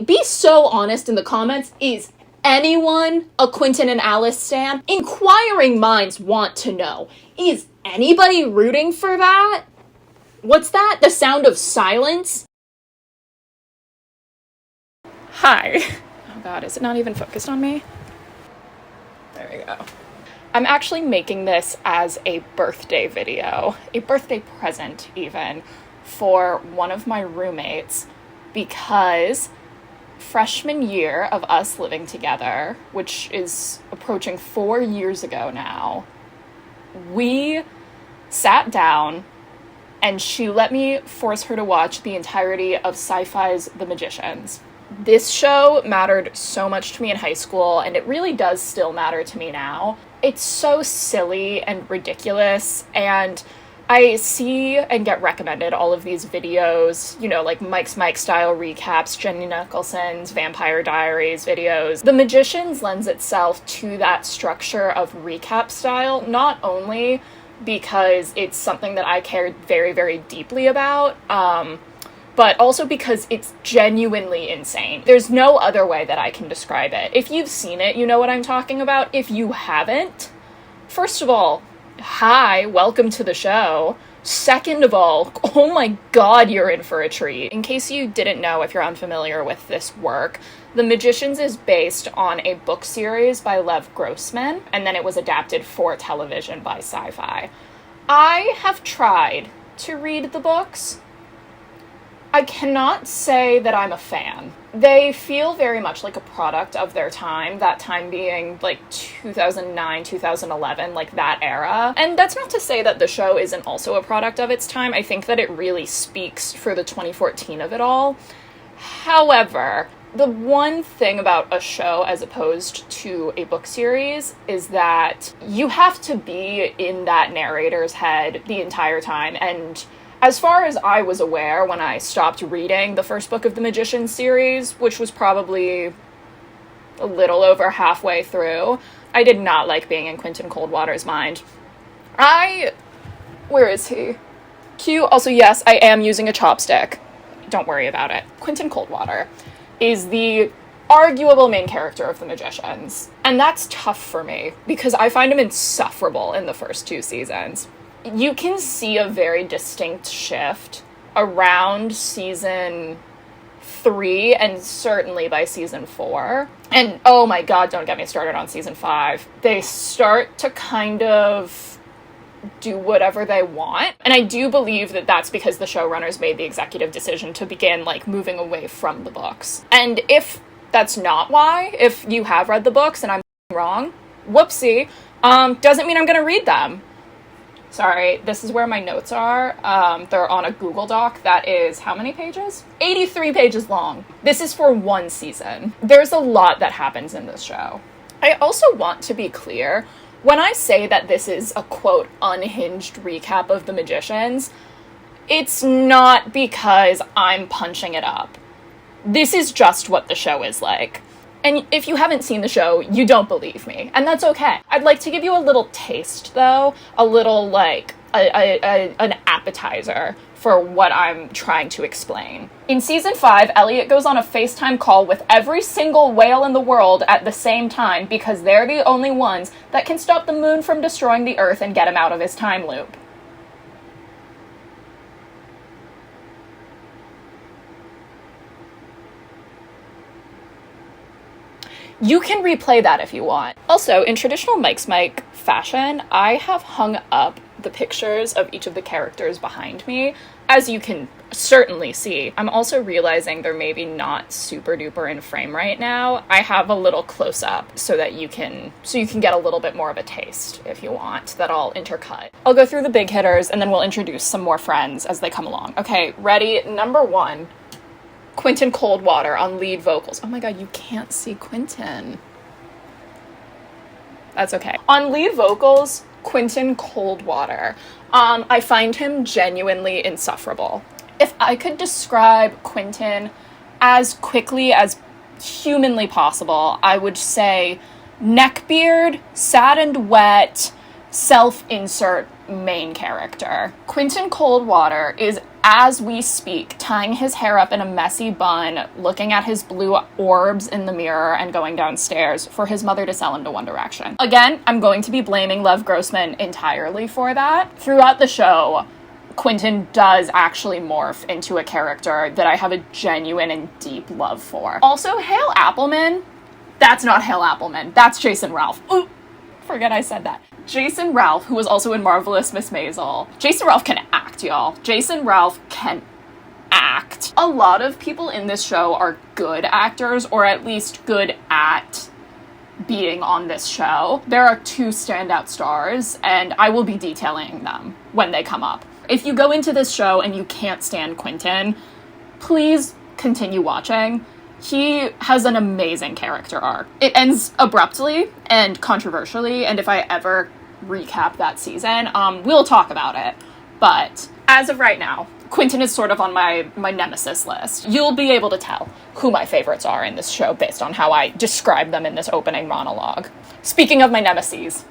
Be so honest in the comments. Is anyone a Quentin and Alice stan? Inquiring minds want to know. Is anybody rooting for that? What's that? The sound of silence? Hi. Oh god, is it not even focused on me? There we go. I'm actually making this as a birthday video, a birthday present even, for one of my roommates, because freshman year of us living together, which is approaching 4 years ago now, we sat down and she let me force her to watch the entirety of SyFy's The Magicians. This show mattered so much to me in high school, and it really does still matter to me now. It's so silly and ridiculous, and I see and get recommended all of these videos, you know, like Mike's Mike style recaps, Jenny Nicholson's Vampire Diaries videos. The Magicians lends itself to that structure of recap style, not only because it's something that I cared very, very deeply about, but also because it's genuinely insane. There's no other way that I can describe it. If you've seen it, you know what I'm talking about. If you haven't, first of all, hi, welcome to the show. Second of all, oh my god, you're in for a treat. In case you didn't know, if you're unfamiliar with this work, The Magicians is based on a book series by Lev Grossman, and then it was adapted for television by SyFy. I have tried to read the books. I cannot say that I'm a fan. They feel very much like a product of their time, that time being like 2009, 2011, like that era. And that's not to say that the show isn't also a product of its time. I think that it really speaks for the 2014 of it all. However, the one thing about a show as opposed to a book series is that you have to be in that narrator's head the entire time. And as far as I was aware when I stopped reading the first book of the Magicians series, which was probably a little over halfway through, I did not like being in Quentin Coldwater's mind. Where is he? Q. Also, yes, I am using a chopstick. Don't worry about it. Quentin Coldwater is the arguable main character of the Magicians. And that's tough for me, because I find him insufferable in the first 2 seasons. You can see a very distinct shift around season 3 and certainly by season 4. And oh my god, don't get me started on season 5. They start to kind of do whatever they want. And I do believe that that's because the showrunners made the executive decision to begin like moving away from the books. And if that's not why, if you have read the books and I'm wrong, whoopsie, doesn't mean I'm gonna read them. Sorry, this is where my notes are. They're on a Google Doc that is how many pages? 83 pages long. This is for 1 season. There's a lot that happens in this show. I also want to be clear, when I say that this is a quote unhinged recap of The Magicians, it's not because I'm punching it up. This is just what the show is like. And if you haven't seen the show, you don't believe me. And that's okay. I'd like to give you a little taste, though. A little, like, an appetizer for what I'm trying to explain. In season 5, Elliot goes on a FaceTime call with every single whale in the world at the same time because they're the only ones that can stop the moon from destroying the Earth and get him out of his time loop. You can replay that if you want. Also, in traditional Mike's Mike fashion, I have hung up the pictures of each of the characters behind me, as you can certainly see. I'm also realizing they're maybe not super duper in frame right now. I have a little close up so you can get a little bit more of a taste if you want, that I'll intercut. I'll go through the big hitters and then we'll introduce some more friends as they come along. Okay, ready? Number 1. Quentin Coldwater on lead vocals. Oh my god, you can't see Quentin. That's okay. On lead vocals, Quentin Coldwater. I find him genuinely insufferable. If I could describe Quentin as quickly as humanly possible, I would say neckbeard, sad and wet, self-insert main character. Quentin Coldwater is as we speak, tying his hair up in a messy bun, looking at his blue orbs in the mirror, and going downstairs for his mother to sell him to One Direction. Again, I'm going to be blaming Lev Grossman entirely for that. Throughout the show, Quentin does actually morph into a character that I have a genuine and deep love for. Also, Hale Appleman. That's not Hale Appleman. That's Jason Ralph. Ooh, forget I said that. Jason Ralph, who was also in Marvelous Miss Maisel. Jason Ralph can act, y'all. Jason Ralph can act. A lot of people in this show are good actors, or at least good at being on this show. There are 2 standout stars, and I will be detailing them when they come up. If you go into this show and you can't stand Quentin, please continue watching. He has an amazing character arc. It ends abruptly and controversially, and if I ever recap that season, we'll talk about it. But as of right now, Quentin is sort of on my nemesis list. You'll be able to tell who my favorites are in this show based on how I describe them in this opening monologue. Speaking of my nemeses,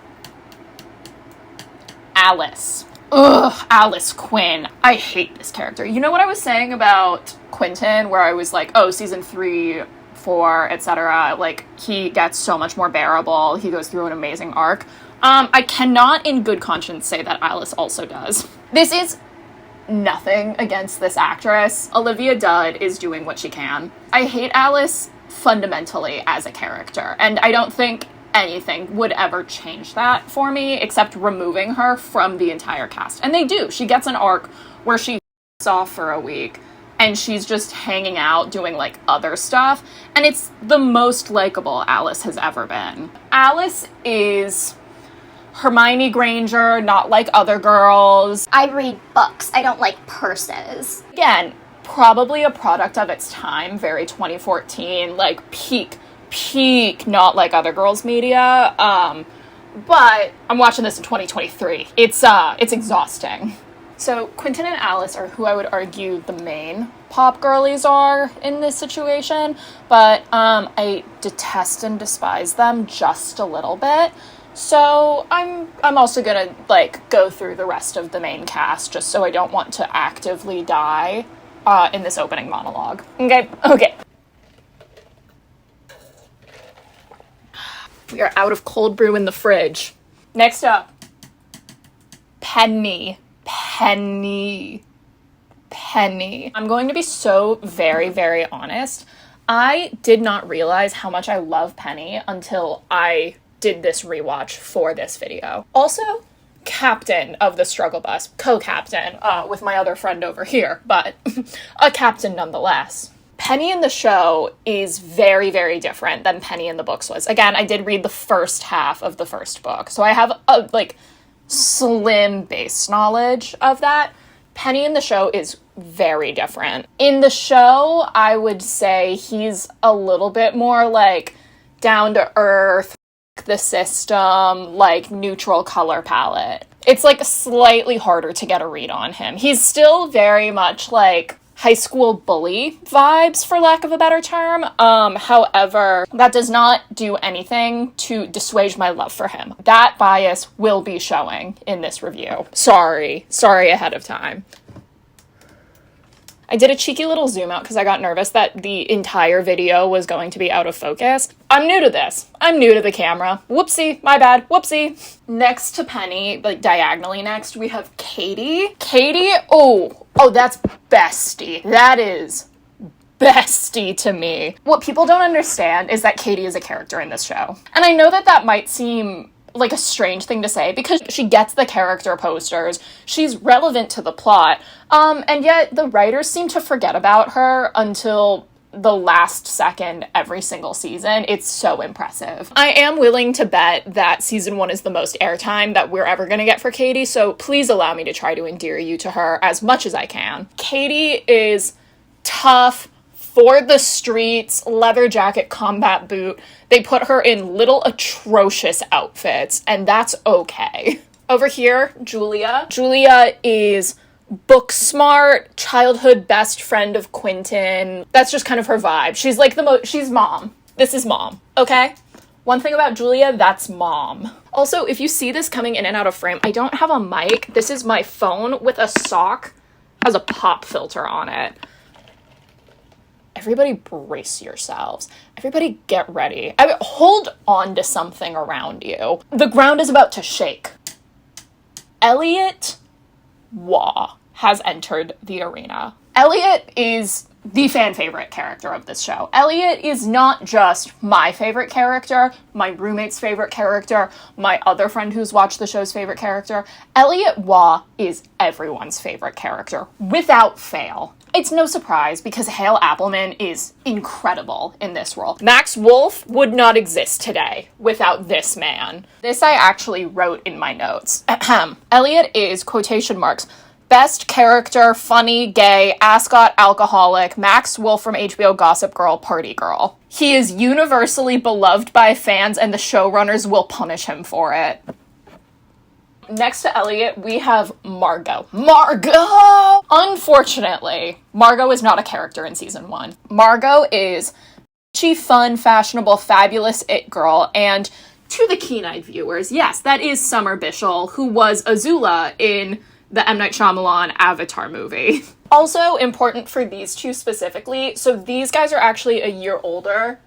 Alice. Ugh, Alice Quinn. I hate this character. You know what I was saying about Quentin, where I was like, oh, season 3, 4, etc., like, he gets so much more bearable. He goes through an amazing arc. I cannot in good conscience say that Alice also does. This is nothing against this actress. Olivia Dudd is doing what she can. I hate Alice fundamentally as a character, and I don't think anything would ever change that for me except removing her from the entire cast. And they do. She gets an arc where she off for a week and she's just hanging out doing like other stuff, and it's the most likable Alice has ever been. Alice is Hermione Granger, not like other girls. I read books. I don't like purses. Again, probably a product of its time, very 2014, like peak not like other girls media. But I'm watching this in 2023. It's exhausting. So Quentin and Alice are who I would argue the main pop girlies are in this situation, but I detest and despise them just a little bit. So I'm also gonna like go through the rest of the main cast just so I don't want to actively die in this opening monologue. Okay. We are out of cold brew in the fridge. Next up, Penny. I'm going to be so very, very honest. I did not realize how much I love Penny until I did this rewatch for this video. Also, captain of the struggle bus, co-captain with my other friend over here, but a captain nonetheless. Penny in the show is very, very different than Penny in the books was. Again, I did read the first half of the first book, so I have a slim base knowledge of that. Penny in the show is very different. In the show, I would say he's a little bit more like down to earth, the system, like neutral color palette. It's like slightly harder to get a read on him. He's still very much like high school bully vibes, for lack of a better term. However, that does not do anything to dissuade my love for him. That bias will be showing in this review. Sorry ahead of time. I did a cheeky little zoom out because I got nervous that the entire video was going to be out of focus. I'm new to this. I'm new to the camera. Whoopsie, my bad, whoopsie. Next to Penny, like diagonally next, we have Katie. Katie, oh, that's bestie. That is bestie to me. What people don't understand is that Katie is a character in this show. And I know that might seem like a strange thing to say because she gets the character posters, she's relevant to the plot, and yet the writers seem to forget about her until the last second every single season. It's so impressive. I am willing to bet that season 1 is the most airtime that we're ever gonna get for Katie, so please allow me to try to endear you to her as much as I can. Katie is tough, for the streets, leather jacket, combat boot. They put her in little atrocious outfits, and that's okay. Over here, Julia. Julia is book smart, childhood best friend of Quentin. That's just kind of her vibe. She's like she's mom. This is mom, okay? One thing about Julia, that's mom. Also, if you see this coming in and out of frame, I don't have a mic. This is my phone with a sock has a pop filter on it. Everybody brace yourselves. Everybody get ready. Hold on to something around you. The ground is about to shake. Elliot Waugh has entered the arena. Elliot is the fan favorite character of this show. Elliot is not just my favorite character, my roommate's favorite character, my other friend who's watched the show's favorite character. Elliot Waugh is everyone's favorite character, without fail. It's no surprise because Hale Appleman is incredible in this role. Max Wolf would not exist today without this man. This I actually wrote in my notes. Elliot is, quotation marks, best character, funny, gay, ascot, alcoholic, Max Wolf from HBO Gossip Girl, party girl. He is universally beloved by fans and the showrunners will punish him for it. Next to Elliot, we have Margot. Margot! Unfortunately, Margot is not a character in season 1. Margot is she fun, fashionable, fabulous it girl, and to the keen-eyed viewers, yes, that is Summer Bishel, who was Azula in the M. Night Shyamalan Avatar movie. Also important for these two specifically, so these guys are actually a year older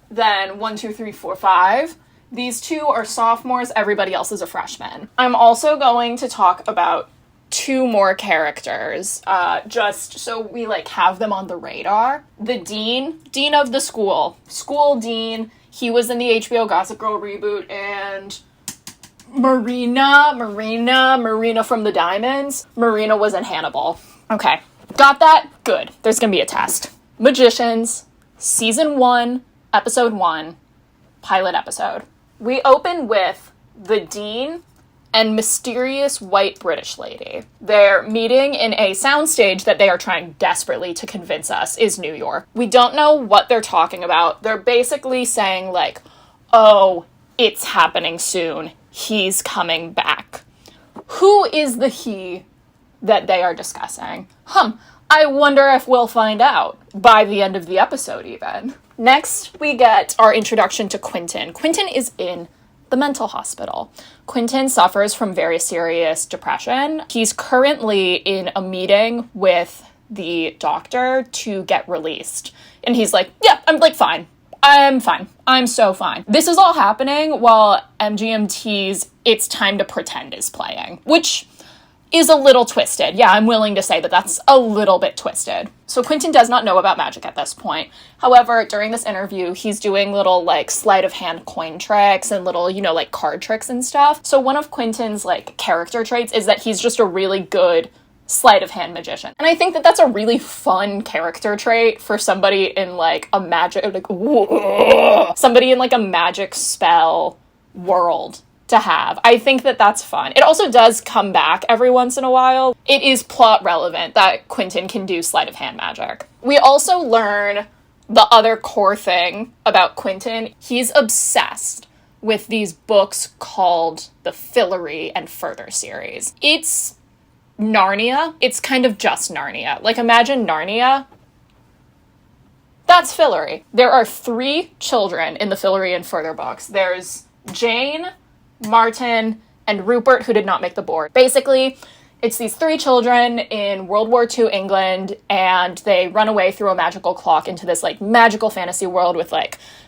than 1, 2, 3, 4, 5. These two are sophomores, everybody else is a freshman. I'm also going to talk about 2 more characters, just so we, have them on the radar. The dean of the school dean, he was in the HBO Gossip Girl reboot, and Marina from the Diamonds. Marina was in Hannibal. Okay, got that? Good. There's gonna be a test. Magicians, season 1, episode 1, pilot episode. We open with the dean and mysterious white British lady. They're meeting in a soundstage that they are trying desperately to convince us is New York. We don't know what they're talking about. They're basically saying oh, it's happening soon. He's coming back. Who is the he that they are discussing? I wonder if we'll find out by the end of the episode even. Next, we get our introduction to Quentin. Quentin is in the mental hospital. Quentin suffers from very serious depression. He's currently in a meeting with the doctor to get released. And he's like, yeah, I'm fine. I'm fine. I'm so fine. This is all happening while MGMT's It's Time to Pretend is playing, which is a little twisted. Yeah, I'm willing to say that that's a little bit twisted. So Quentin does not know about magic at this point. However, during this interview, he's doing little, sleight of hand coin tricks and little, card tricks and stuff. So one of Quentin's, character traits is that he's just a really good sleight of hand magician. And I think that that's a really fun character trait for somebody in, a magic, somebody in, a magic spell world to have. I think that that's fun. It also does come back every once in a while. It is plot relevant that Quentin can do sleight of hand magic. We also learn the other core thing about Quentin. He's obsessed with these books called the Fillory and Further series. It's Narnia. It's kind of just Narnia. Imagine Narnia. That's Fillory. There are 3 children in the Fillory and Further books. There's Jane, Martin, and Rupert, who did not make the board. Basically, it's these 3 children in World War II England, and they run away through a magical clock into this, magical fantasy world with,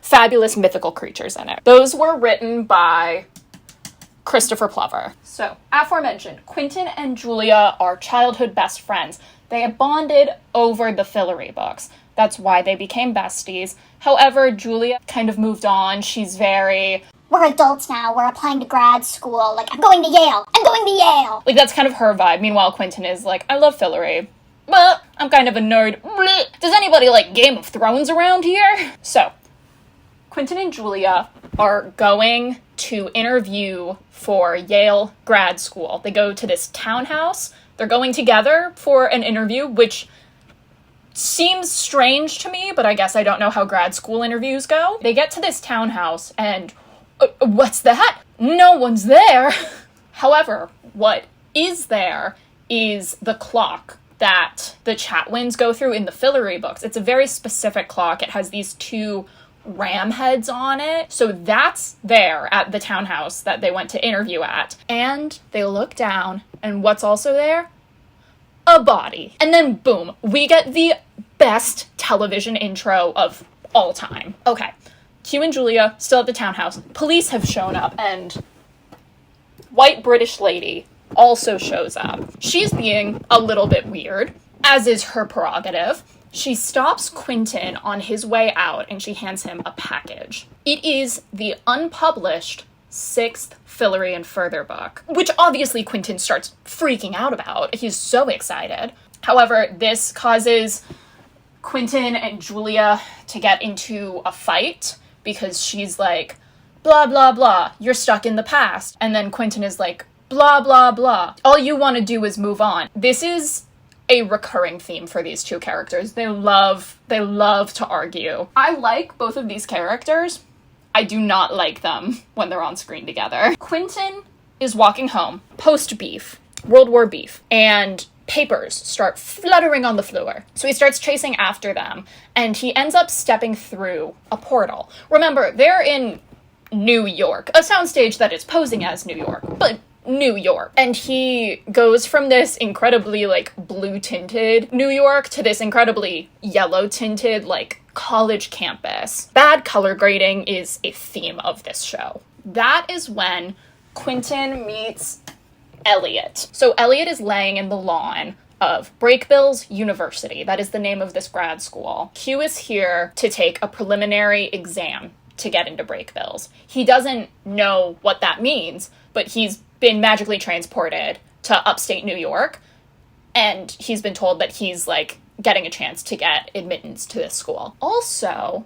fabulous mythical creatures in it. Those were written by Christopher Plover. So, aforementioned, Quentin and Julia are childhood best friends. They have bonded over the Fillory books. That's why they became besties. However, Julia kind of moved on. She's very... We're adults now. We're applying to grad school. I'm going to Yale. I'm going to Yale. That's kind of her vibe. Meanwhile, Quentin is I love Fillory, but I'm kind of a nerd. Does anybody like Game of Thrones around here? So, Quentin and Julia are going to interview for Yale grad school. They go to this townhouse. They're going together for an interview, which seems strange to me, but I guess I don't know how grad school interviews go. They get to this townhouse and what's that? No one's there. However, what is there is the clock that the Chatwins go through in the Fillory books. It's a very specific clock. It has these 2 ram heads on it. So that's there at the townhouse that they went to interview at. And they look down, and what's also there? a body. And then boom, we get the best television intro of all time. Okay, Q and Julia still at the townhouse. Police have shown up, and white British lady also shows up. She's being a little bit weird, as is her prerogative. She stops Quentin on his way out, and she hands him a package. It is the unpublished 6th Fillory and Further book, which obviously Quentin starts freaking out about. He's so excited. However, this causes Quentin and Julia to get into a fight because she's like, blah, blah, blah, you're stuck in the past. And then Quentin is like, blah, blah, blah, all you want to do is move on. This is a recurring theme for these two characters. They love to argue. I like both of these characters. I do not like them when they're on screen together. Quentin is walking home, post-beef, World War beef, and papers start fluttering on the floor. So he starts chasing after them, and he ends up stepping through a portal. Remember, they're in New York, a soundstage that is posing as New York, but New York. And he goes from this incredibly, like, blue-tinted New York to this incredibly yellow-tinted, like, college campus. Bad color grading is a theme of this show. That is when Quentin meets Elliot. So Elliot is laying in the lawn of Brakebills University. That is the name of this grad school. Q is here to take a preliminary exam to get into Brakebills. He doesn't know what that means, but he's been magically transported to upstate New York, and he's been told that he's, like, getting a chance to get admittance to this school. Also,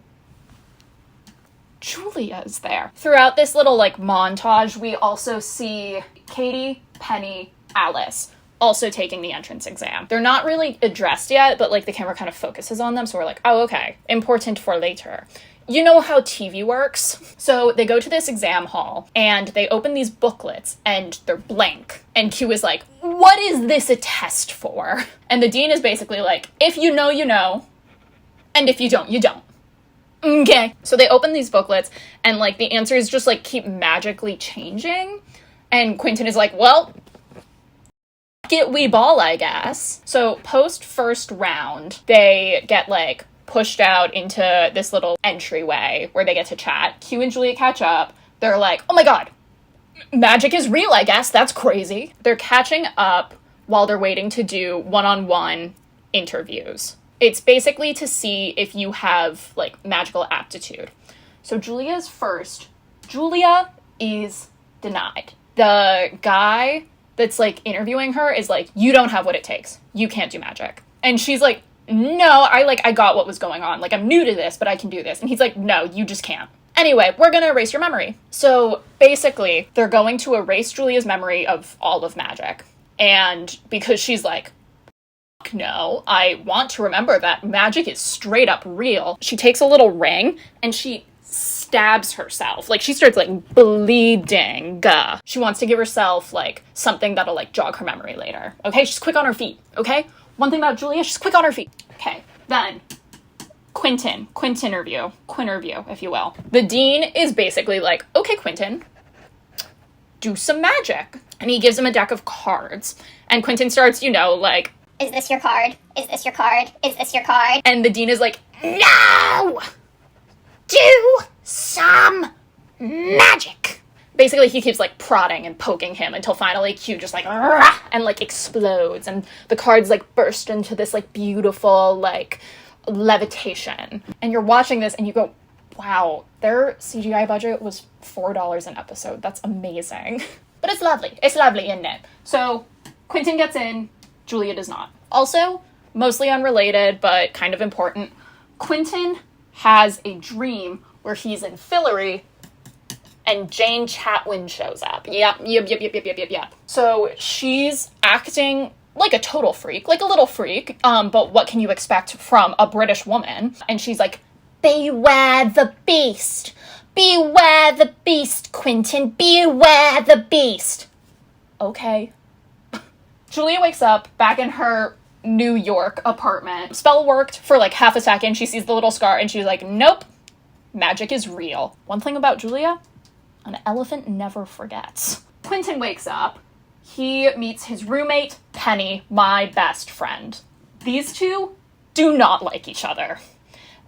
Julia is there. Throughout this little, like, montage, we also see Katie, Penny, Alice also taking the entrance exam. They're not really addressed yet, but, like, the camera kind of focuses on them, so we're like, oh, okay, important for later. You know how TV works? So they go to this exam hall, and they open these booklets, and they're blank. And Q is like, what is this a test for? And the dean is basically like, if you know, you know. And if you don't, you don't. Okay. So they open these booklets, and, like, the answers just, like, keep magically changing. And Quentin is like, well, get we ball, I guess. So post first round, they get, like, pushed out into this little entryway where they get to chat. Q and Julia catch up. They're like, oh my god, magic is real, I guess. That's crazy. They're catching up while they're waiting to do one-on-one interviews. It's basically to see if you have, like, magical aptitude. So Julia's first. Julia is denied. The guy that's, like, interviewing her is like, you don't have what it takes. You can't do magic. And she's like, no, I got what was going on. Like, I'm new to this, but I can do this. And he's like, no, you just can't. Anyway, we're gonna erase your memory. So basically, they're going to erase Julia's memory of all of magic. And because she's like, no, I want to remember that magic is straight up real, she takes a little ring and she stabs herself. Like, she starts, like, bleeding. She wants to give herself, like, something that'll, like, jog her memory later. Okay, she's quick on her feet, okay? One thing about Julia, she's quick on her feet. Okay, then Quentin review, if you will. The dean is basically like, okay, Quentin, do some magic. And he gives him a deck of cards. And Quentin starts, you know, like, Is this your card? Is this your card? Is this your card? and the dean is like, no! Do some magic. Basically, he keeps, like, prodding and poking him until finally Q just, like, rah, and, like, explodes. And the cards, like, burst into this, like, beautiful, like, levitation. And you're watching this and you go, wow, their CGI budget was $4 an episode. That's amazing. But it's lovely. It's lovely, isn't it? So Quentin gets in, Julia does not. Also, mostly unrelated, but kind of important, Quentin has a dream where he's in Fillory and Jane Chatwin shows up. Yep. So she's acting like a total freak, like a little freak, but what can you expect from a British woman? And she's like, beware the beast. Beware the beast, Quentin. Beware the beast. Okay. Julia wakes up back in her New York apartment. Spell worked for like half a second. She sees the little scar and she's like, nope, magic is real. One thing about Julia, an elephant never forgets. Quentin wakes up. he meets his roommate, Penny, my best friend. These two do not like each other.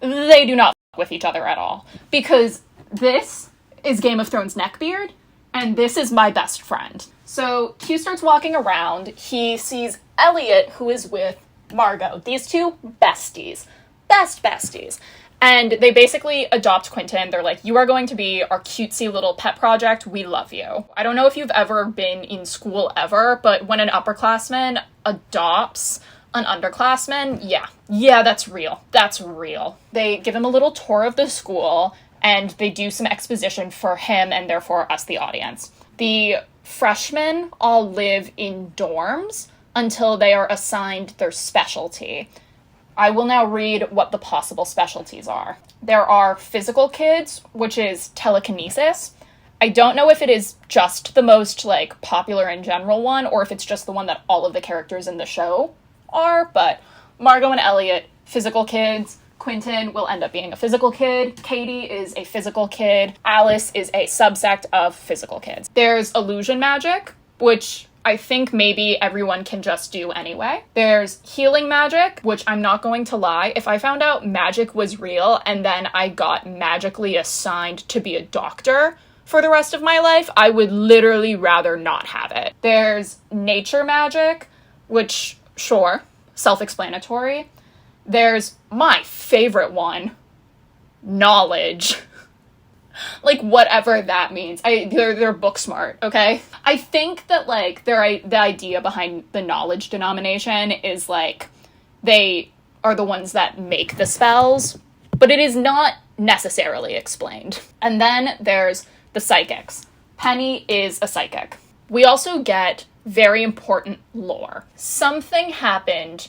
They do not fuck with each other at all. Because this is Game of Thrones neckbeard, and this is my best friend. So Q starts walking around. He sees Elliot, who is with Margot. These two besties. Best besties. And they basically adopt Quentin. They're like, you are going to be our cutesy little pet project. We love you. I don't know if you've ever been in school ever, but when an upperclassman adopts an underclassman, yeah, that's real. That's real. They give him a little tour of the school, and they do some exposition for him and therefore us, the audience. The freshmen all live in dorms until they are assigned their specialty. I will now read what the possible specialties are. There are physical kids, which is telekinesis. I don't know if it is just the most, like, popular in general one, or if it's just the one that all of the characters in the show are, but Margot and Elliot, physical kids. Quentin will end up being a physical kid. Katie is a physical kid. Alice is a subsect of physical kids. There's illusion magic, which I think maybe everyone can just do anyway. There's healing magic, which I'm not going to lie. If I found out magic was real and then I got magically assigned to be a doctor for the rest of my life, I would literally rather not have it. There's nature magic, which, sure, self-explanatory. There's my favorite one, knowledge. Like, whatever that means. They're book smart, okay? I think that, like, the idea behind the knowledge denomination is, like, they are the ones that make the spells, but it is not necessarily explained. And then there's the psychics. Penny is a psychic. We also get very important lore. Something happened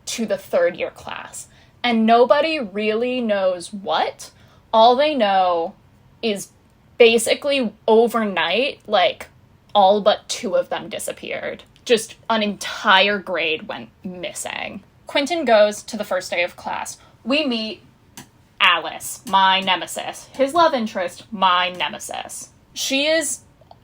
to the third year class, and nobody really knows what. All they know is basically overnight, like, all but 2 of them disappeared. Just an entire grade went missing. Quentin goes to the first day of class. We meet Alice, my nemesis. His love interest, my nemesis. She is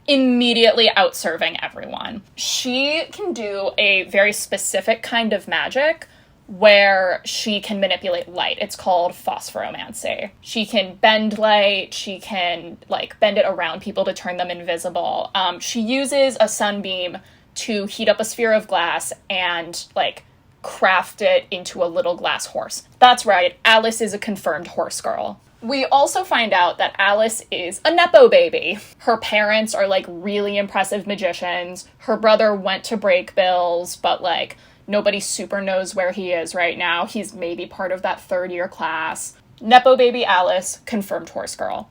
immediately out-serving everyone. She can do a very specific kind of magic where she can manipulate light. It's called phosphoromancy. She can bend light, she can, like, bend it around people to turn them invisible. She uses a sunbeam to heat up a sphere of glass and, like, craft it into a little glass horse. That's right, Alice is a confirmed horse girl. We also find out that Alice is a Nepo baby. Her parents are, like, really impressive magicians. Her brother went to break bills, but, like, nobody super knows where he is right now. He's maybe part of that third year class. Nepo baby Alice, confirmed horse girl.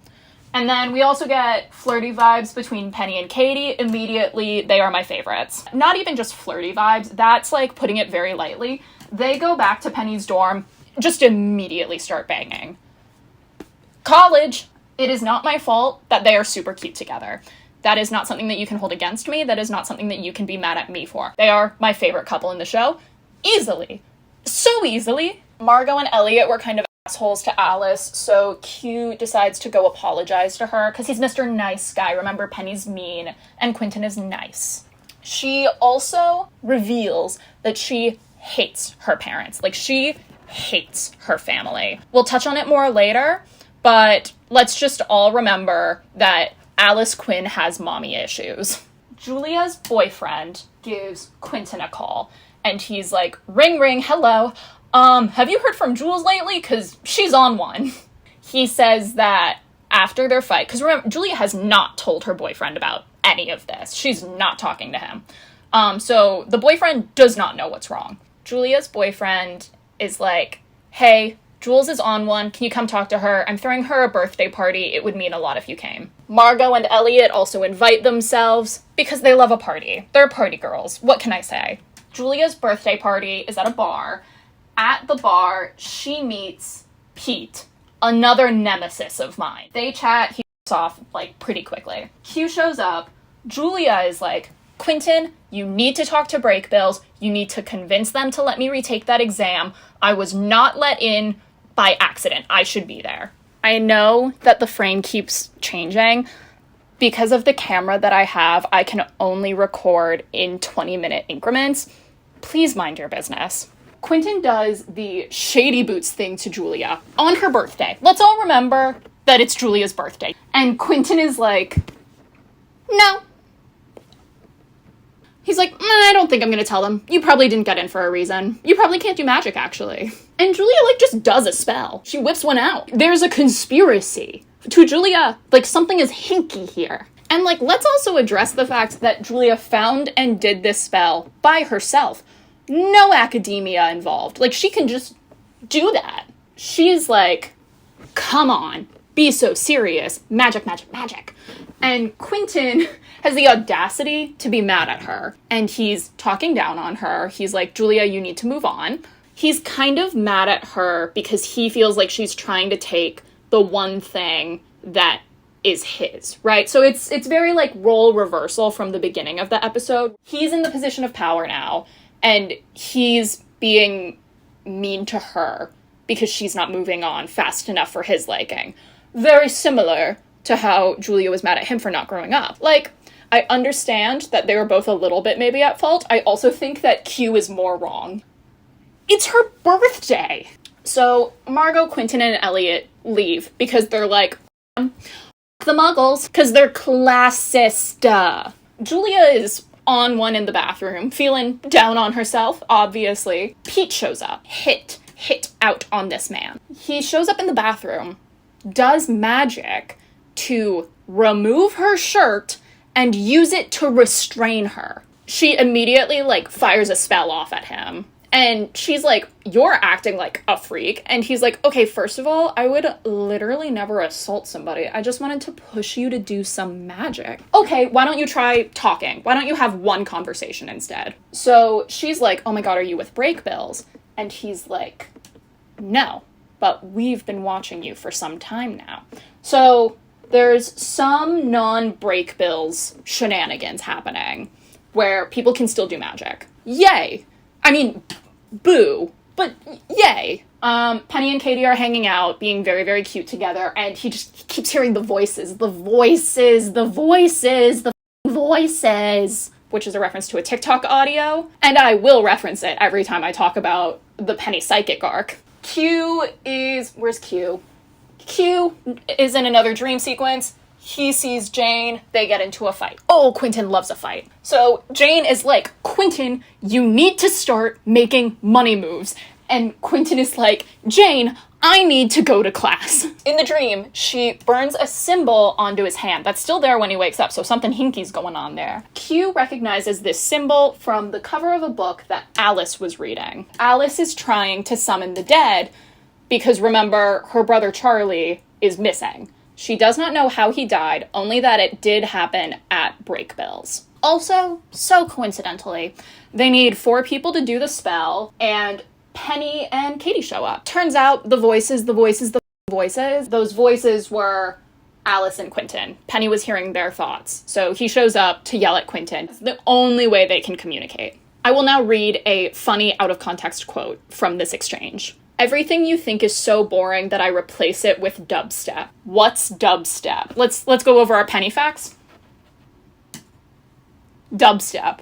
And then we also get flirty vibes between Penny and Katie. Immediately, they are my favorites. Not even just flirty vibes, that's, like, putting it very lightly. They go back to Penny's dorm, just immediately start banging. College, it is not my fault that they are super cute together. That is not something that you can hold against me. That is not something that you can be mad at me for. They are my favorite couple in the show. Easily. So easily. Margot and Elliot were kind of assholes to Alice, so Q decides to go apologize to her, because he's Mr. Nice Guy. Remember, Penny's mean, and Quentin is nice. She also reveals that she hates her parents. Like, she hates her family. We'll touch on it more later, but let's just all remember that Alice Quinn has mommy issues. Julia's boyfriend gives Quentin a call, and he's like, ring, ring, hello. Have you heard from Jules lately? Because she's on one. He says that after their fight, because remember, Julia has not told her boyfriend about any of this. She's not talking to him. So the boyfriend does not know what's wrong. Julia's boyfriend is like, hey, Jules is on one. Can you come talk to her? I'm throwing her a birthday party. It would mean a lot if you came. Margot and Elliot also invite themselves because they love a party. They're party girls. What can I say? Julia's birthday party is at a bar. At the bar, she meets Pete, another nemesis of mine. They chat. He off, like, pretty quickly. Q shows up. Julia is like, Quentin, you need to talk to break bills. You need to convince them to let me retake that exam. I was not let in by accident. I should be there. I know that the frame keeps changing. because of the camera that I have, I can only record in 20-minute increments. Please mind your business. Quentin does the shady boots thing to Julia on her birthday. Let's all remember that it's Julia's birthday. And Quentin is like, no. He's like, I don't think I'm gonna tell them. You probably didn't get in for a reason. You probably can't do magic, actually. And Julia, like, just does a spell. She whips one out. There's a conspiracy. To Julia, like, something is hinky here. And, like, let's also address the fact that Julia found and did this spell by herself. No academia involved. Like, she can just do that. She's like, come on, be so serious. Magic, magic, magic. And Quentin has the audacity to be mad at her. And he's talking down on her. He's like, Julia, you need to move on. He's kind of mad at her because he feels like she's trying to take the one thing that is his, right? So it's very, like, role reversal from the beginning of the episode. He's in the position of power now. And he's being mean to her because she's not moving on fast enough for his liking. Very similar to how Julia was mad at him for not growing up. Like, I understand that they were both a little bit maybe at fault. I also think that Q is more wrong. It's her birthday! So Margot, Quentin, and Elliot leave because they're like, the muggles, because they're classist. Julia is on one in the bathroom, feeling down on herself, obviously. Pete shows up. Hit out on this man. He shows up in the bathroom, does magic to remove her shirt and use it to restrain her. She immediately, like, fires a spell off at him. And she's like, you're acting like a freak. And he's like, okay, first of all, I would literally never assault somebody. I just wanted to push you to do some magic. Okay, why don't you try talking? Why don't you have one conversation instead? So she's like, oh my god, are you with break bills? And he's like, no, but we've been watching you for some time now. So there's some non-break bills shenanigans happening where people can still do magic. Yay! I mean, boo, but yay. Penny and Katie are hanging out, being very, very cute together, and he keeps hearing the voices, which is a reference to a TikTok audio, and I will reference it every time I talk about the Penny psychic arc. Where's Q? Q is in another dream sequence. He sees Jane, they get into a fight. Oh, Quentin loves a fight. So Jane is like, Quentin, you need to start making money moves. And Quentin is like, Jane, I need to go to class. In the dream, she burns a symbol onto his hand. That's still there when he wakes up, so something hinky's going on there. Q recognizes this symbol from the cover of a book that Alice was reading. Alice is trying to summon the dead because, remember, her brother Charlie is missing. She does not know how he died, only that it did happen at break bills. Also, so coincidentally, they need 4 people to do the spell, and Penny and Katie show up. Turns out those voices were Alice and Quentin. Penny was hearing their thoughts, so he shows up to yell at Quentin. It's the only way they can communicate. I will now read a funny out-of-context quote from this exchange. Everything you think is so boring that I replace it with dubstep. What's dubstep? Let's go over our Penny facts. Dubstep.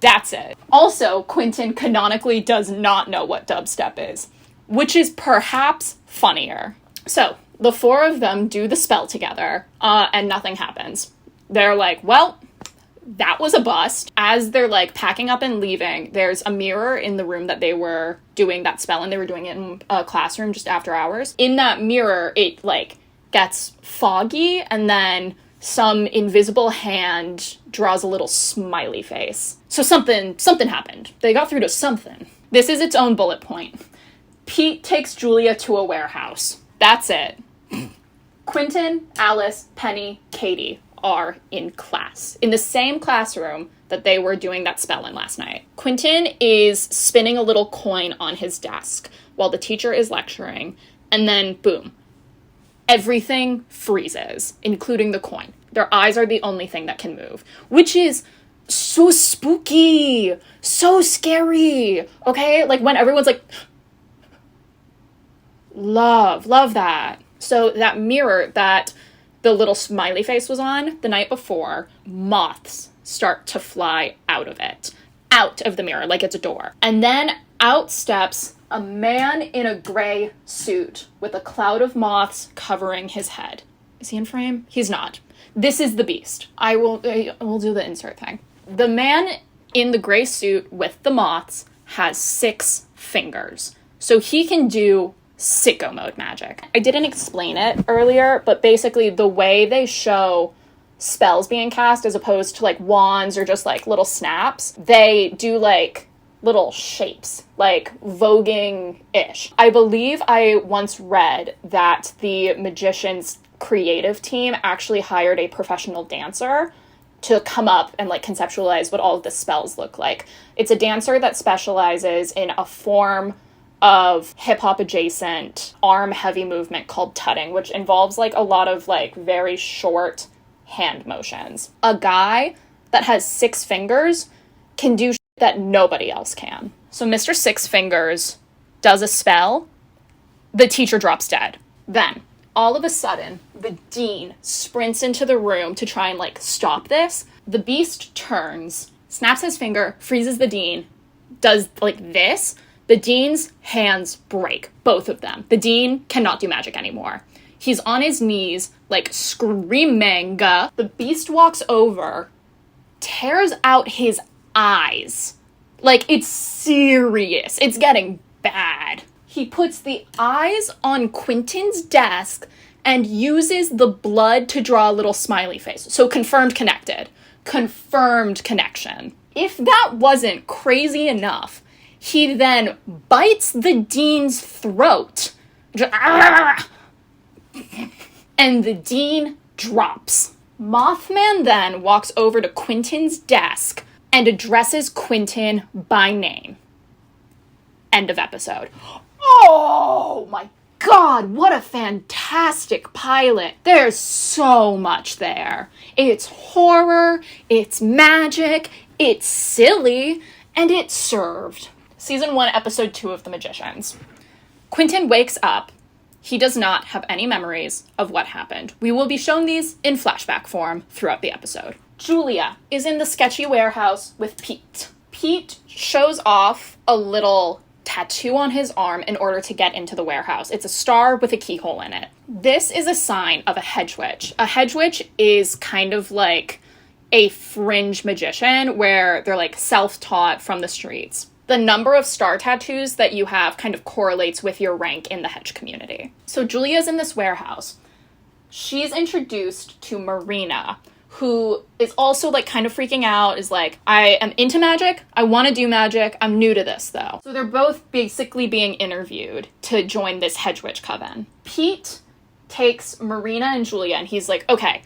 That's it. Also, Quentin canonically does not know what dubstep is, which is perhaps funnier. So, the 4 of them do the spell together, and nothing happens. They're like, well, that was a bust. As they're, like, packing up and leaving, there's a mirror in the room that they were doing that spell, and they were doing it in a classroom just after hours. In that mirror, it, like, gets foggy, and then some invisible hand draws a little smiley face. So something happened. They got through to something. This is its own bullet point. Pete takes Julia to a warehouse. That's it. Quentin, Alice, Penny, Katie are in class. In the same classroom that they were doing that spell in last night. Quentin is spinning a little coin on his desk while the teacher is lecturing, and then boom. Everything freezes, including the coin. Their eyes are the only thing that can move, which is so spooky, so scary, okay? Like, when everyone's like, love that. So that mirror that the little smiley face was on the night before, moths start to fly out of it, out of the mirror, like it's a door. And then out steps a man in a gray suit with a cloud of moths covering his head. Is he in frame? He's not. This is the Beast. I will do the insert thing. The man in the gray suit with the moths has 6 fingers. So he can do sicko mode magic. I didn't explain it earlier, but basically the way they show spells being cast as opposed to like wands or just like little snaps, they do like little shapes, like voguing-ish. I believe I once read that the magician's creative team actually hired a professional dancer to come up and like conceptualize what all of the spells look like. It's a dancer that specializes in a form of hip-hop adjacent arm heavy movement called tutting, which involves like a lot of like very short hand motions. A guy that has 6 fingers can do shit that nobody else can. So Mr. Six Fingers does a spell, the teacher drops dead. Then, all of a sudden, the dean sprints into the room to try and like stop this. The Beast turns, snaps his finger, freezes the dean, does like this. The dean's hands break, both of them. The dean cannot do magic anymore. He's on his knees, like, screaming. The Beast walks over, tears out his eyes. Like, it's serious. It's getting bad. He puts the eyes on Quentin's desk and uses the blood to draw a little smiley face. So confirmed connected. Confirmed connection. If that wasn't crazy enough, he then bites the dean's throat. And the dean drops. Mothman then walks over to Quentin's desk and addresses Quentin by name. End of episode. Oh my God, what a fantastic pilot. There's so much there. It's horror, it's magic, it's silly, and it's served. Season 1, Episode 2 of The Magicians. Quentin wakes up. He does not have any memories of what happened. We will be shown these in flashback form throughout the episode. Julia is in the sketchy warehouse with Pete. Pete shows off a little tattoo on his arm in order to get into the warehouse. It's a star with a keyhole in it. This is a sign of a hedge witch. A hedge witch is kind of like a fringe magician where they're like self-taught from the streets. The number of star tattoos that you have kind of correlates with your rank in the hedge community. So Julia's in this warehouse. She's introduced to Marina, who is also like kind of freaking out, is like, I am into magic, I want to do magic, I'm new to this though. So they're both basically being interviewed to join this hedge witch coven. Pete takes Marina and Julia and he's like, okay,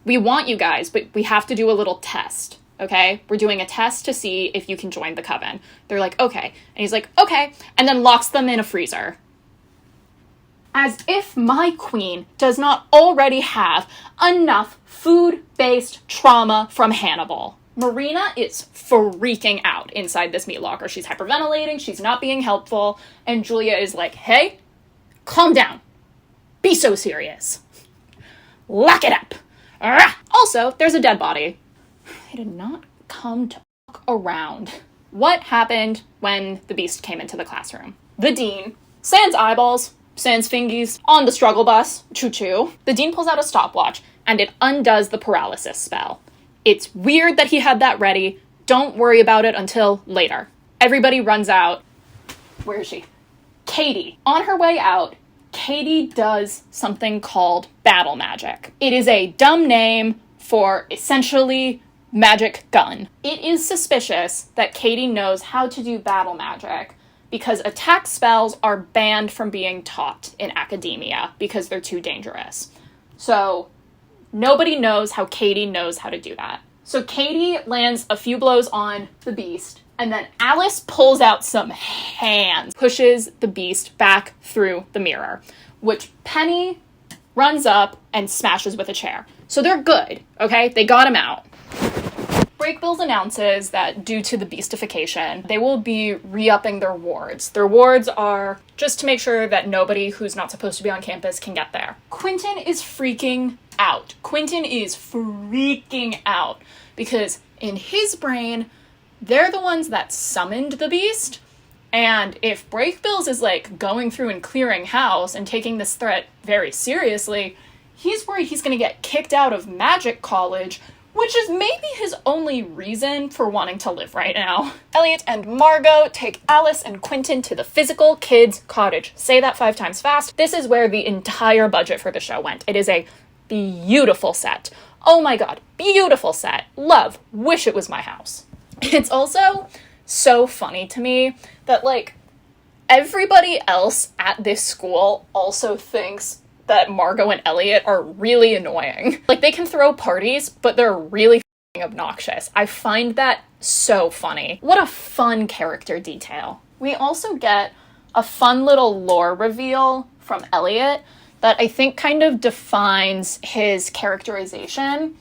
we want you guys, but we have to do a little test. Okay, we're doing a test to see if you can join the coven. They're like, okay. And he's like, okay. And then locks them in a freezer. As if my queen does not already have enough food-based trauma from Hannibal. Marina is freaking out inside this meat locker. She's hyperventilating. She's not being helpful. And Julia is like, hey, calm down. Be so serious. Lock it up. Also, there's a dead body. They did not come to fuck around. What happened when the Beast came into the classroom? The dean, sans eyeballs, sans fingies, on the struggle bus, choo-choo. The dean pulls out a stopwatch, and it undoes the paralysis spell. It's weird that he had that ready. Don't worry about it until later. Everybody runs out. Where is she? Katie. On her way out, Katie does something called battle magic. It is a dumb name for essentially magic gun. It is suspicious that Katie knows how to do battle magic because attack spells are banned from being taught in academia because they're too dangerous. So nobody knows how Katie knows how to do that. So Katie lands a few blows on the Beast, and then Alice pulls out some hands, pushes the Beast back through the mirror, which Penny runs up and smashes with a chair. So they're good, okay? They got him out. Breakbills announces that due to the beastification, they will be re-upping their wards. Their wards are just to make sure that nobody who's not supposed to be on campus can get there. Quentin is freaking out. Quentin is freaking out because in his brain, they're the ones that summoned the beast. And if Brakebills is like going through and clearing house and taking this threat very seriously, he's worried he's going to get kicked out of magic college, which is maybe his only reason for wanting to live right now. Elliot and Margot take Alice and Quentin to the physical kids' cottage. Say that 5 times fast. This is where the entire budget for the show went. It is a beautiful set. Oh my god, beautiful set. Love. Wish it was my house. It's also so funny to me that, like, everybody else at this school also thinks that Margot and Elliot are really annoying. Like, they can throw parties, but they're really f***ing obnoxious. I find that so funny. What a fun character detail. We also get a fun little lore reveal from Elliot that I think kind of defines his characterization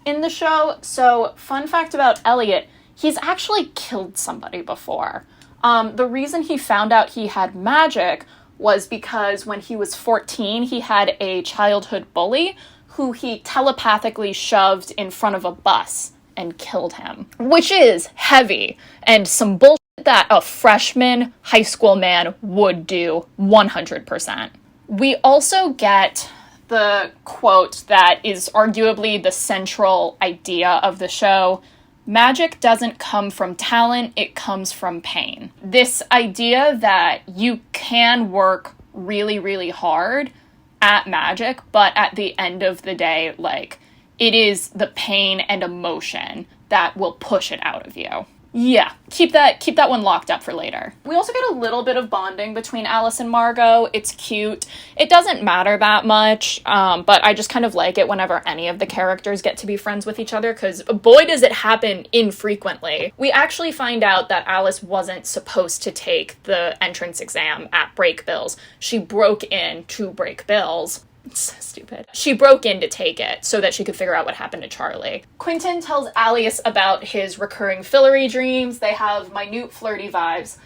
in the show. So, fun fact about Elliot, he's actually killed somebody before. The reason he found out he had magic was because when he was 14, he had a childhood bully who he telepathically shoved in front of a bus and killed him. Which is heavy and some bullshit that a freshman high school man would do 100%. We also get the quote that is arguably the central idea of the show: magic doesn't come from talent, it comes from pain. This idea that you can work really, really hard at magic, but at the end of the day, like, it is the pain and emotion that will push it out of you. Yeah, keep that one locked up for later. We also get a little bit of bonding between Alice and Margot. It's cute. It doesn't matter that much, but I just kind of like it whenever any of the characters get to be friends with each other, because boy does it happen infrequently. We actually find out that Alice wasn't supposed to take the entrance exam at Brakebills. She broke in to Brakebills. It's so stupid. She broke in to take it so that she could figure out what happened to Charlie. Quentin tells Alice about his recurring Fillory dreams. They have minute flirty vibes.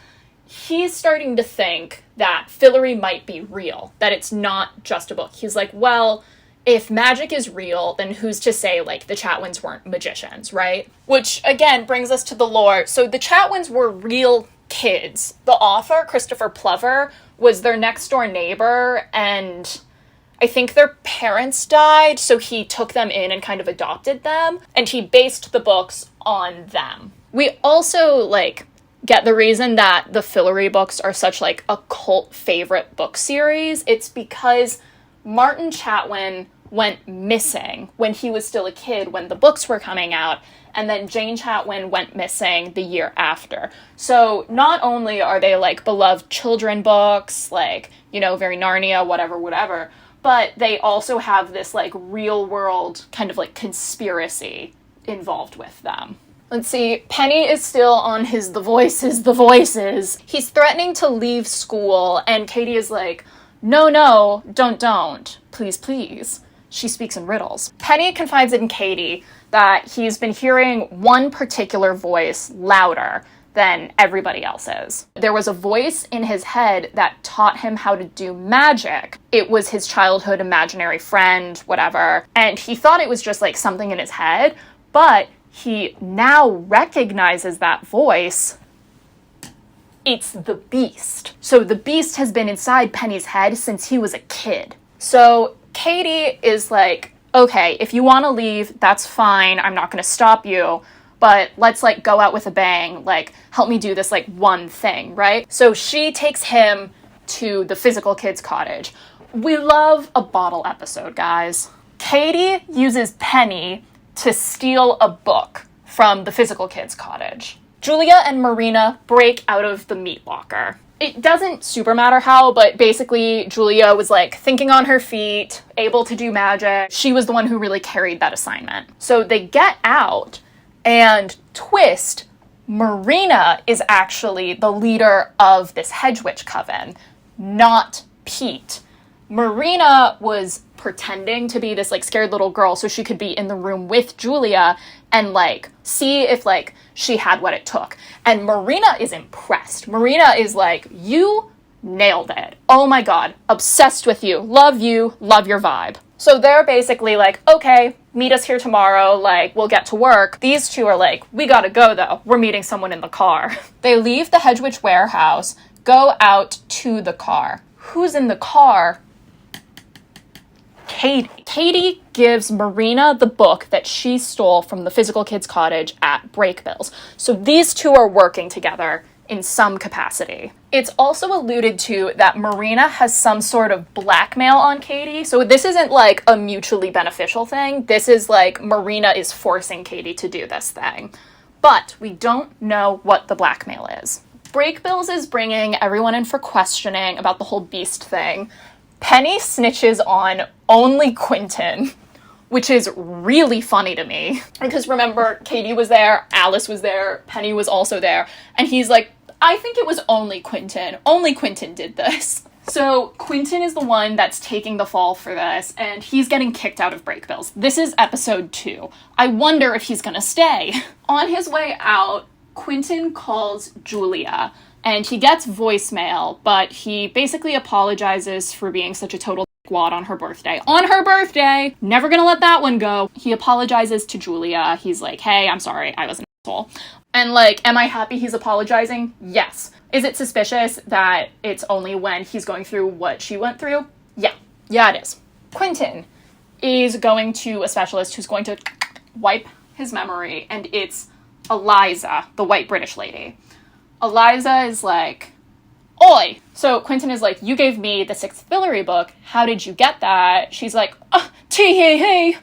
He's starting to think that Fillory might be real, that it's not just a book. He's like, well, if magic is real, then who's to say, like, the Chatwins weren't magicians, right? Which, again, brings us to the lore. So the Chatwins were real kids. The author, Christopher Plover, was their next door neighbor, and I think their parents died, so he took them in and kind of adopted them, and he based the books on them. We also, like, get the reason that the Fillory books are such, like, a cult favorite book series. It's because Martin Chatwin went missing when he was still a kid when the books were coming out, and then Jane Chatwin went missing the year after. So not only are they, like, beloved children books, like, you know, very Narnia, whatever, but they also have this, like, real-world kind of, like, conspiracy involved with them. Let's see, Penny is still on his the voices. He's threatening to leave school, and Katie is like, no, don't, please. She speaks in riddles. Penny confides in Katie that he's been hearing one particular voice louder than everybody else's. There was a voice in his head that taught him how to do magic. It was his childhood imaginary friend, whatever, and he thought it was just, like, something in his head, but he now recognizes that voice. It's the Beast. So the Beast has been inside Penny's head since he was a kid. So Katie is like, okay, if you want to leave, that's fine, I'm not going to stop you, but let's, like, go out with a bang, like, help me do this, like, one thing, right? So she takes him to the physical kids' cottage. We love a bottle episode, guys. Katie uses Penny to steal a book from the physical kids' cottage. Julia and Marina break out of the meat locker. It doesn't super matter how, but basically Julia was, like, thinking on her feet, able to do magic. She was the one who really carried that assignment. So they get out, and twist, Marina is actually the leader of this hedge witch coven, not Pete. Marina was pretending to be this, like, scared little girl so she could be in the room with Julia and, like, see if, like, she had what it took. And Marina is impressed. Marina is like, you nailed it. Oh my god, obsessed with you, love your vibe. So they're basically like, okay, meet us here tomorrow, like, we'll get to work. These two are like, we gotta go though, we're meeting someone in the car. They leave the Hedgewitch warehouse, go out to the car. Who's in the car? Katie. Katie gives Marina the book that she stole from the physical kids cottage at Breakbills. So these two are working together in some capacity. It's also alluded to that Marina has some sort of blackmail on Katie. So this isn't like a mutually beneficial thing. This is like Marina is forcing Katie to do this thing. But we don't know what the blackmail is. Breakbills is bringing everyone in for questioning about the whole beast thing. Penny snitches on only Quentin, which is really funny to me. Because remember, Katie was there, Alice was there, Penny was also there, and he's like, I think it was only Quentin. Only Quentin did this. So Quentin is the one that's taking the fall for this, and he's getting kicked out of Breakbills. This is episode 2. I wonder if he's gonna stay. On his way out, Quentin calls Julia, and he gets voicemail, but he basically apologizes for being such a total wad on her birthday. On her birthday! Never gonna let that one go. He apologizes to Julia. He's like, hey, I'm sorry, I was an asshole. And like, am I happy he's apologizing? Yes. Is it suspicious that it's only when he's going through what she went through? Yeah. Yeah, it is. Quentin is going to a specialist who's going to wipe his memory, and it's Eliza, the white British lady. Eliza is like, oi! So Quentin is like, you gave me the 6th Fillory book. How did you get that? She's like, tee-hee-hee.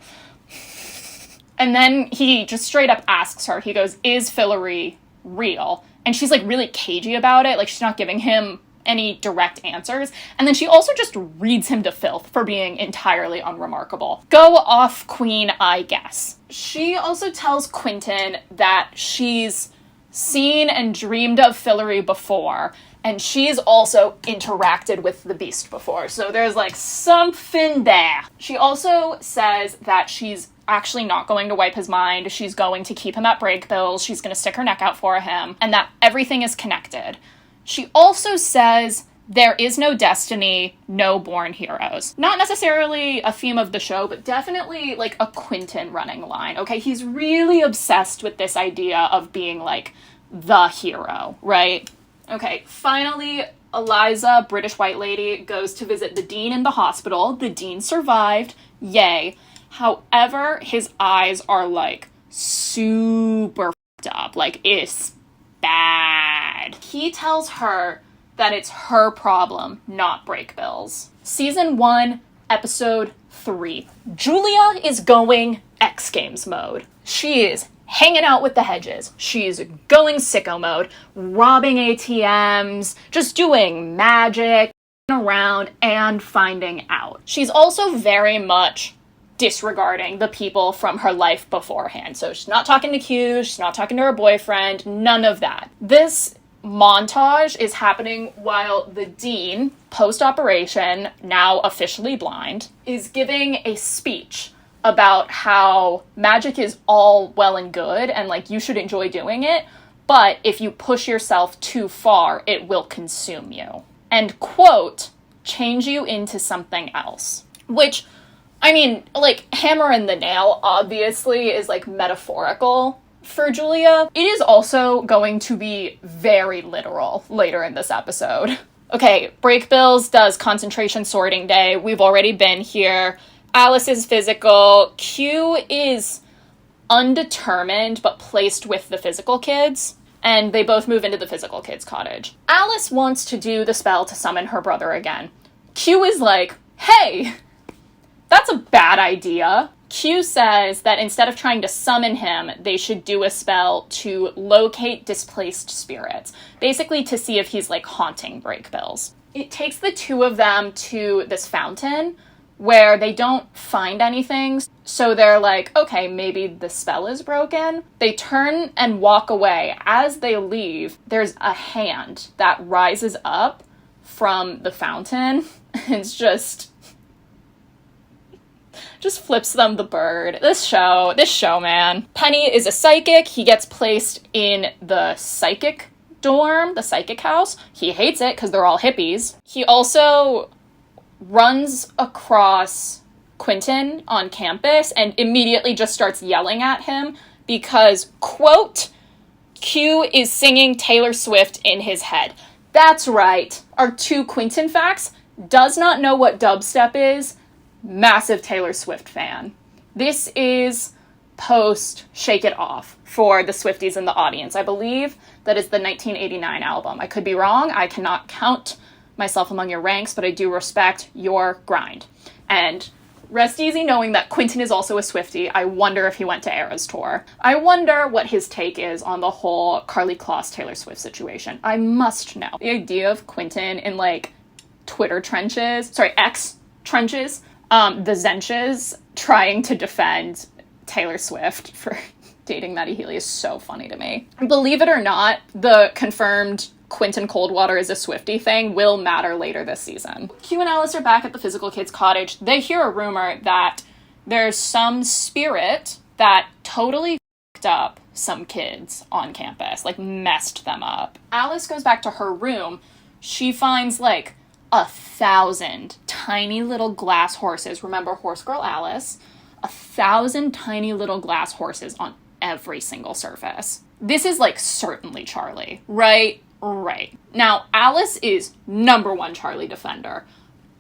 And then he just straight up asks her, he goes, is Fillory real? And she's like really cagey about it. Like she's not giving him any direct answers. And then she also just reads him to filth for being entirely unremarkable. Go off, queen, I guess. She also tells Quentin that she's seen and dreamed of Fillory before, and she's also interacted with the beast before, so there's like something there. She also says that she's actually not going to wipe his mind, she's going to keep him at Breakbills, she's going to stick her neck out for him, and that everything is connected. She also says there is no destiny, no born heroes. Not necessarily a theme of the show, but definitely like a Quentin running line, okay? He's really obsessed with this idea of being like the hero, right? Okay, finally, Eliza, British white lady, goes to visit the dean in the hospital. The dean survived, yay. However, his eyes are like super f***ed up, like it's bad. He tells her that it's her problem, not Breakbills. Season 1, episode 3. Julia is going X Games mode. She is hanging out with the Hedges. She's going sicko mode, robbing ATMs, just doing magic, around, and finding out. She's also very much disregarding the people from her life beforehand. So she's not talking to Q, she's not talking to her boyfriend, none of that. This montage is happening while the dean, post-operation, now officially blind, is giving a speech about how magic is all well and good and like you should enjoy doing it, but if you push yourself too far, it will consume you. And quote, change you into something else. Which, I mean, like, hammer and the nail obviously is like metaphorical for Julia. It is also going to be very literal later in this episode. Okay, Breakbills does concentration sorting day. We've already been here. Alice is physical. Q is undetermined, but placed with the physical kids. And they both move into the physical kids' cottage. Alice wants to do the spell to summon her brother again. Q is like, hey, that's a bad idea. Q says that instead of trying to summon him, they should do a spell to locate displaced spirits. Basically to see if he's like haunting Breakbills. It takes the two of them to this fountain where they don't find anything. So they're like, okay, maybe the spell is broken. They turn and walk away. As they leave, there's a hand that rises up from the fountain. It's just flips them the bird. This show, man. Penny is a psychic. He gets placed in the psychic dorm, the psychic house. He hates it because they're all hippies. He also runs across Quentin on campus and immediately just starts yelling at him because, quote, Q is singing Taylor Swift in his head. That's right. Our 2 Quentin facts: does not know what dubstep is, massive Taylor Swift fan. This is post Shake It Off for the Swifties in the audience. I believe that is the 1989 album. I could be wrong. I cannot count myself among your ranks, but I do respect your grind. And rest easy knowing that Quentin is also a Swiftie. I wonder if he went to Eras Tour. I wonder what his take is on the whole Karlie Kloss Taylor Swift situation. I must know. The idea of Quentin in, like, X trenches, the Zenches trying to defend Taylor Swift for dating Maddie Healy is so funny to me. Believe it or not, the confirmed Quentin Coldwater is a Swiftie thing will matter later this season. Q and Alice are back at the physical kids' cottage. They hear a rumor that there's some spirit that totally f***ed up some kids on campus, like messed them up. Alice goes back to her room. She finds like 1,000 tiny little glass horses. Remember Horse Girl Alice? 1,000 tiny little glass horses on every single surface. This is like certainly Charlie, right? Right. Now, Alice is #1 Charlie defender.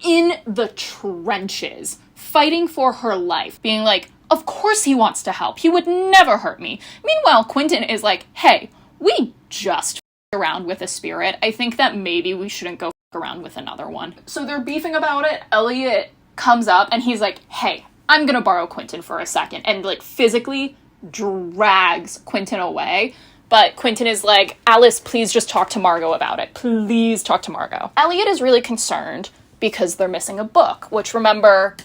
In the trenches, fighting for her life, being like, of course he wants to help. He would never hurt me. Meanwhile, Quentin is like, hey, we just f***ed around with a spirit. I think that maybe we shouldn't go f*** around with another one. So they're beefing about it. Elliot comes up and he's like, hey, I'm gonna borrow Quentin for a second, and like physically drags Quentin away. But Quentin is like, Alice, please just talk to Margot about it. Please talk to Margot. Elliot is really concerned because they're missing a book, which, remember,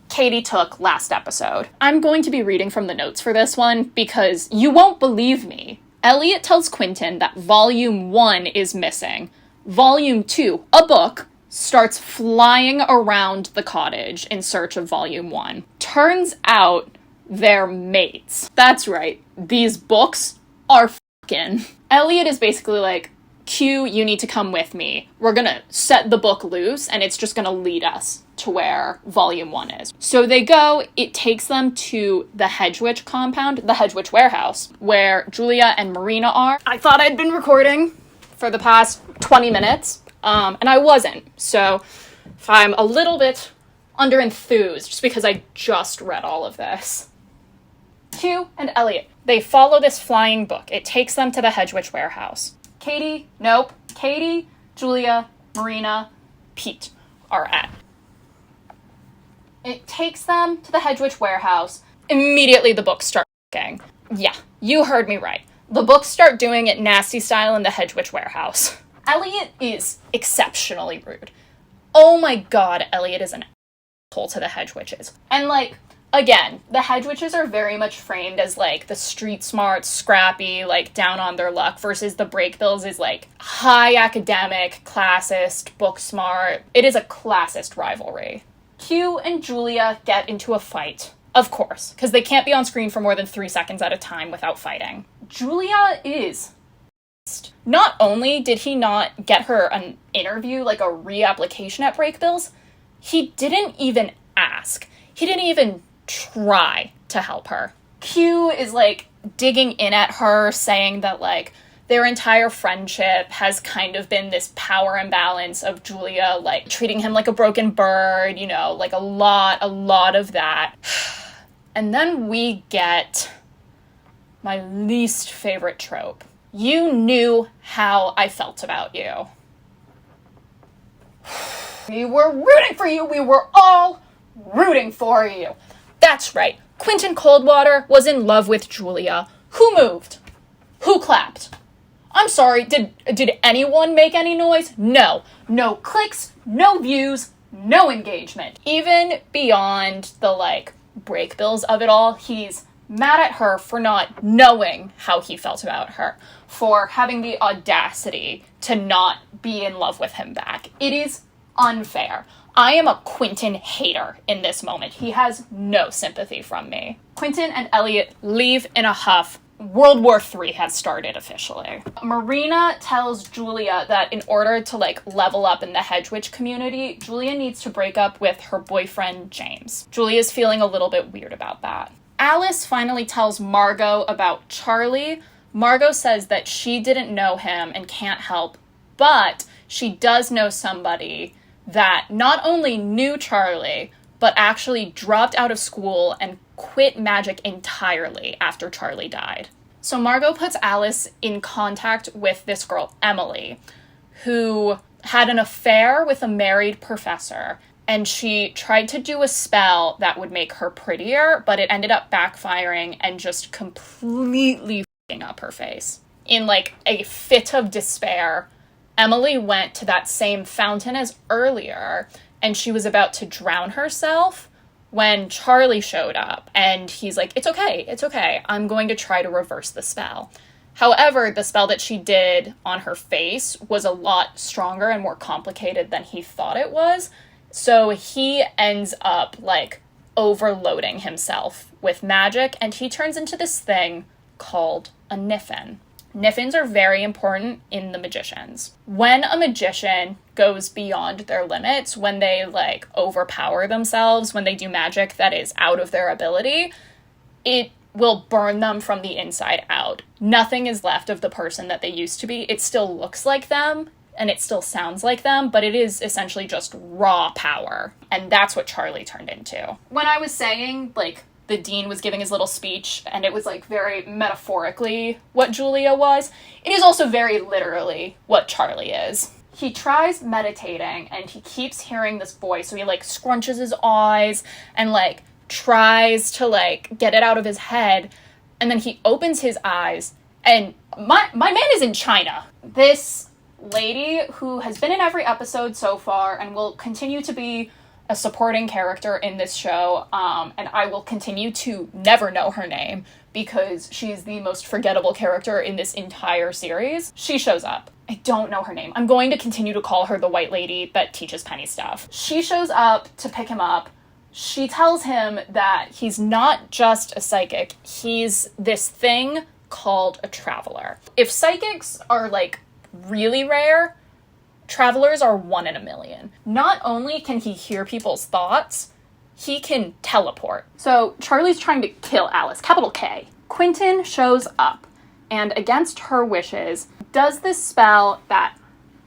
Katie took last episode. I'm going to be reading from the notes for this one because you won't believe me. Elliot tells Quentin that Volume 1 is missing. Volume 2, a book, starts flying around the cottage in search of Volume 1. Turns out they're mates. That's right. These books are f***ing. Elliot is basically like, Q, you need to come with me. We're gonna set the book loose, and it's just gonna lead us to where Volume 1 is. So they go, it takes them to the Hedge Witch compound, the Hedge Witch warehouse, where Julia and Marina are. I thought I'd been recording for the past 20 minutes, and I wasn't. So if I'm a little bit under-enthused, just because I just read all of this. Q and Elliot, they follow this flying book. It takes them to the Hedge Witch warehouse. Katie, Julia, Marina, Pete are at. It takes them to the Hedge Witch warehouse. Immediately the books start f***ing. Yeah, you heard me right. The books start doing it nasty style in the Hedge Witch warehouse. Elliot is exceptionally rude. Oh my god, Elliot is an asshole to the Hedge Witches. And like, again, the Hedge Witches are very much framed as, like, the street smart, scrappy, like, down on their luck, versus the Breakbills is, like, high academic, classist, book smart. It is a classist rivalry. Q and Julia get into a fight. Of course, because they can't be on screen for more than 3 seconds at a time without fighting. Julia is pissed. Not only did he not get her an interview, like a reapplication at Breakbills, he didn't even ask. He didn't even try to help her. Q is like digging in at her, saying that like their entire friendship has kind of been this power imbalance of Julia like treating him like a broken bird, you know, like a lot of that. And then we get my least favorite trope. You knew how I felt about you. We were rooting for you. We were all rooting for you. That's right. Quentin Coldwater was in love with Julia. Who moved? Who clapped? I'm sorry, did anyone make any noise? No. No clicks, no views, no engagement. Even beyond the, like, Breakbills of it all, he's mad at her for not knowing how he felt about her, for having the audacity to not be in love with him back. It is unfair. I am a Quentin hater in this moment. He has no sympathy from me. Quentin and Elliot leave in a huff World War III has started officially. Marina tells Julia that in order to, like, level up in the Hedge Witch community, Julia needs to break up with her boyfriend, James. Julia's feeling a little bit weird about that. Alice finally tells Margot about Charlie. Margot says that she didn't know him and can't help, but she does know somebody that not only knew Charlie, but actually dropped out of school and quit magic entirely after Charlie died. So Margot puts Alice in contact with this girl, Emily, who had an affair with a married professor, and she tried to do a spell that would make her prettier, but it ended up backfiring and just completely f***ing up her face. In, like, a fit of despair, Emily went to that same fountain as earlier, and she was about to drown herself when Charlie showed up, and he's like, it's okay, I'm going to try to reverse the spell. However, the spell that she did on her face was a lot stronger and more complicated than he thought it was, so he ends up, like, overloading himself with magic, and he turns into this thing called a Niffin. Niffins are very important in The Magicians. When a magician goes beyond their limits, when they, like, overpower themselves, when they do magic that is out of their ability, it will burn them from the inside out. Nothing is left of the person that they used to be. It still looks like them, and it still sounds like them, but it is essentially just raw power. And that's what Charlie turned into. When I was saying, like, the dean was giving his little speech, and it was, like, very metaphorically what Julia was, it is also very literally what Charlie is. He tries meditating, and he keeps hearing this voice, so he, like, scrunches his eyes, and, like, tries to, like, get it out of his head, and then he opens his eyes, and my man is in China. This lady, who has been in every episode so far, and will continue to be a supporting character in this show, and I will continue to never know her name because she's the most forgettable character in this entire series. She shows up. I don't know her name. I'm going to continue to call her the white lady that teaches Penny stuff. She shows up to pick him up. She tells him that he's not just a psychic, he's this thing called a traveler. If psychics are, like, really rare, travelers are 1 in a million. Not only can he hear people's thoughts, he can teleport. So Charlie's trying to kill Alice, capital K. Quentin shows up, and against her wishes, does this spell that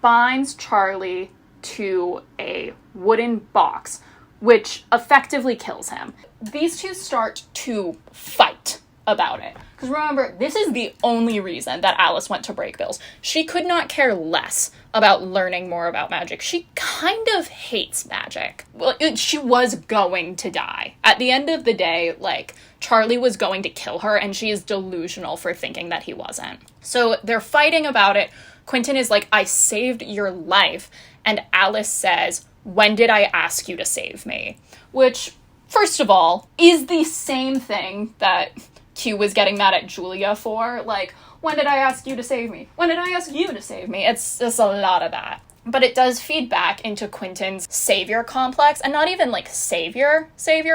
binds Charlie to a wooden box, which effectively kills him. These two start to fight about it. Because remember, this is the only reason that Alice went to Breakbills. She could not care less about learning more about magic. She kind of hates magic. Well, she was going to die. At the end of the day, like, Charlie was going to kill her, and she is delusional for thinking that he wasn't. So they're fighting about it. Quentin is like, I saved your life. And Alice says, when did I ask you to save me? Which, first of all, is the same thing that Q was getting mad at Julia for. Like, when did I ask you to save me? When did I ask you to save me? It's just a lot of that. But it does feed back into Quentin's savior complex, and not even, like, savior,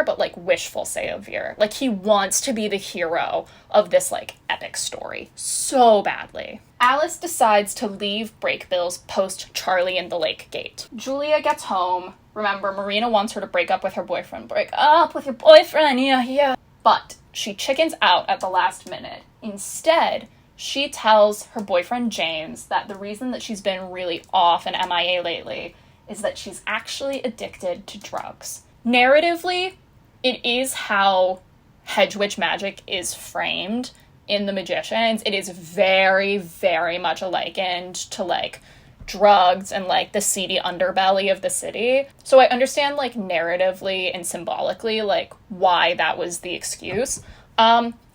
but, like, wishful savior. Like, he wants to be the hero of this, like, epic story so badly. Alice decides to leave Breakbills post Charlie in the lake gate. Julia gets home. Remember, Marina wants her to break up with her boyfriend. Break up with your boyfriend, yeah. But she chickens out at the last minute. Instead, she tells her boyfriend James that the reason that she's been really off and MIA lately is that she's actually addicted to drugs. Narratively, it is how Hedge Witch magic is framed in The Magicians. It is very, very much likened to, like, drugs and, like, the seedy underbelly of the city. So I understand, like, narratively and symbolically, like, why that was the excuse.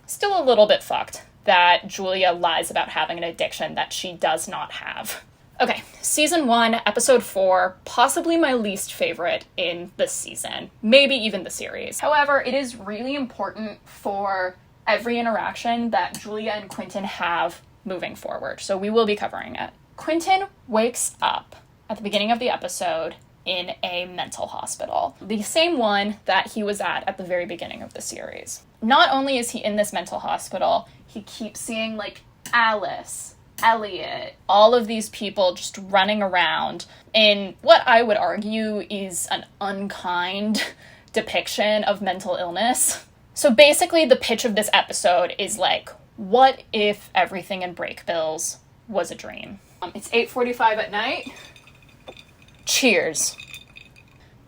Still a little bit fucked that Julia lies about having an addiction that she does not have. Okay, season 1, episode 4, possibly my least favorite in the season, maybe even the series. However, it is really important for every interaction that Julia and Quentin have moving forward, so we will be covering it. Quentin wakes up at the beginning of the episode in a mental hospital. The same one that he was at the very beginning of the series. Not only is he in this mental hospital, he keeps seeing, like, Alice, Elliot, all of these people just running around in what I would argue is an unkind depiction of mental illness. So basically the pitch of this episode is like, what if everything in Breakbills was a dream? It's 8:45 at night. Cheers.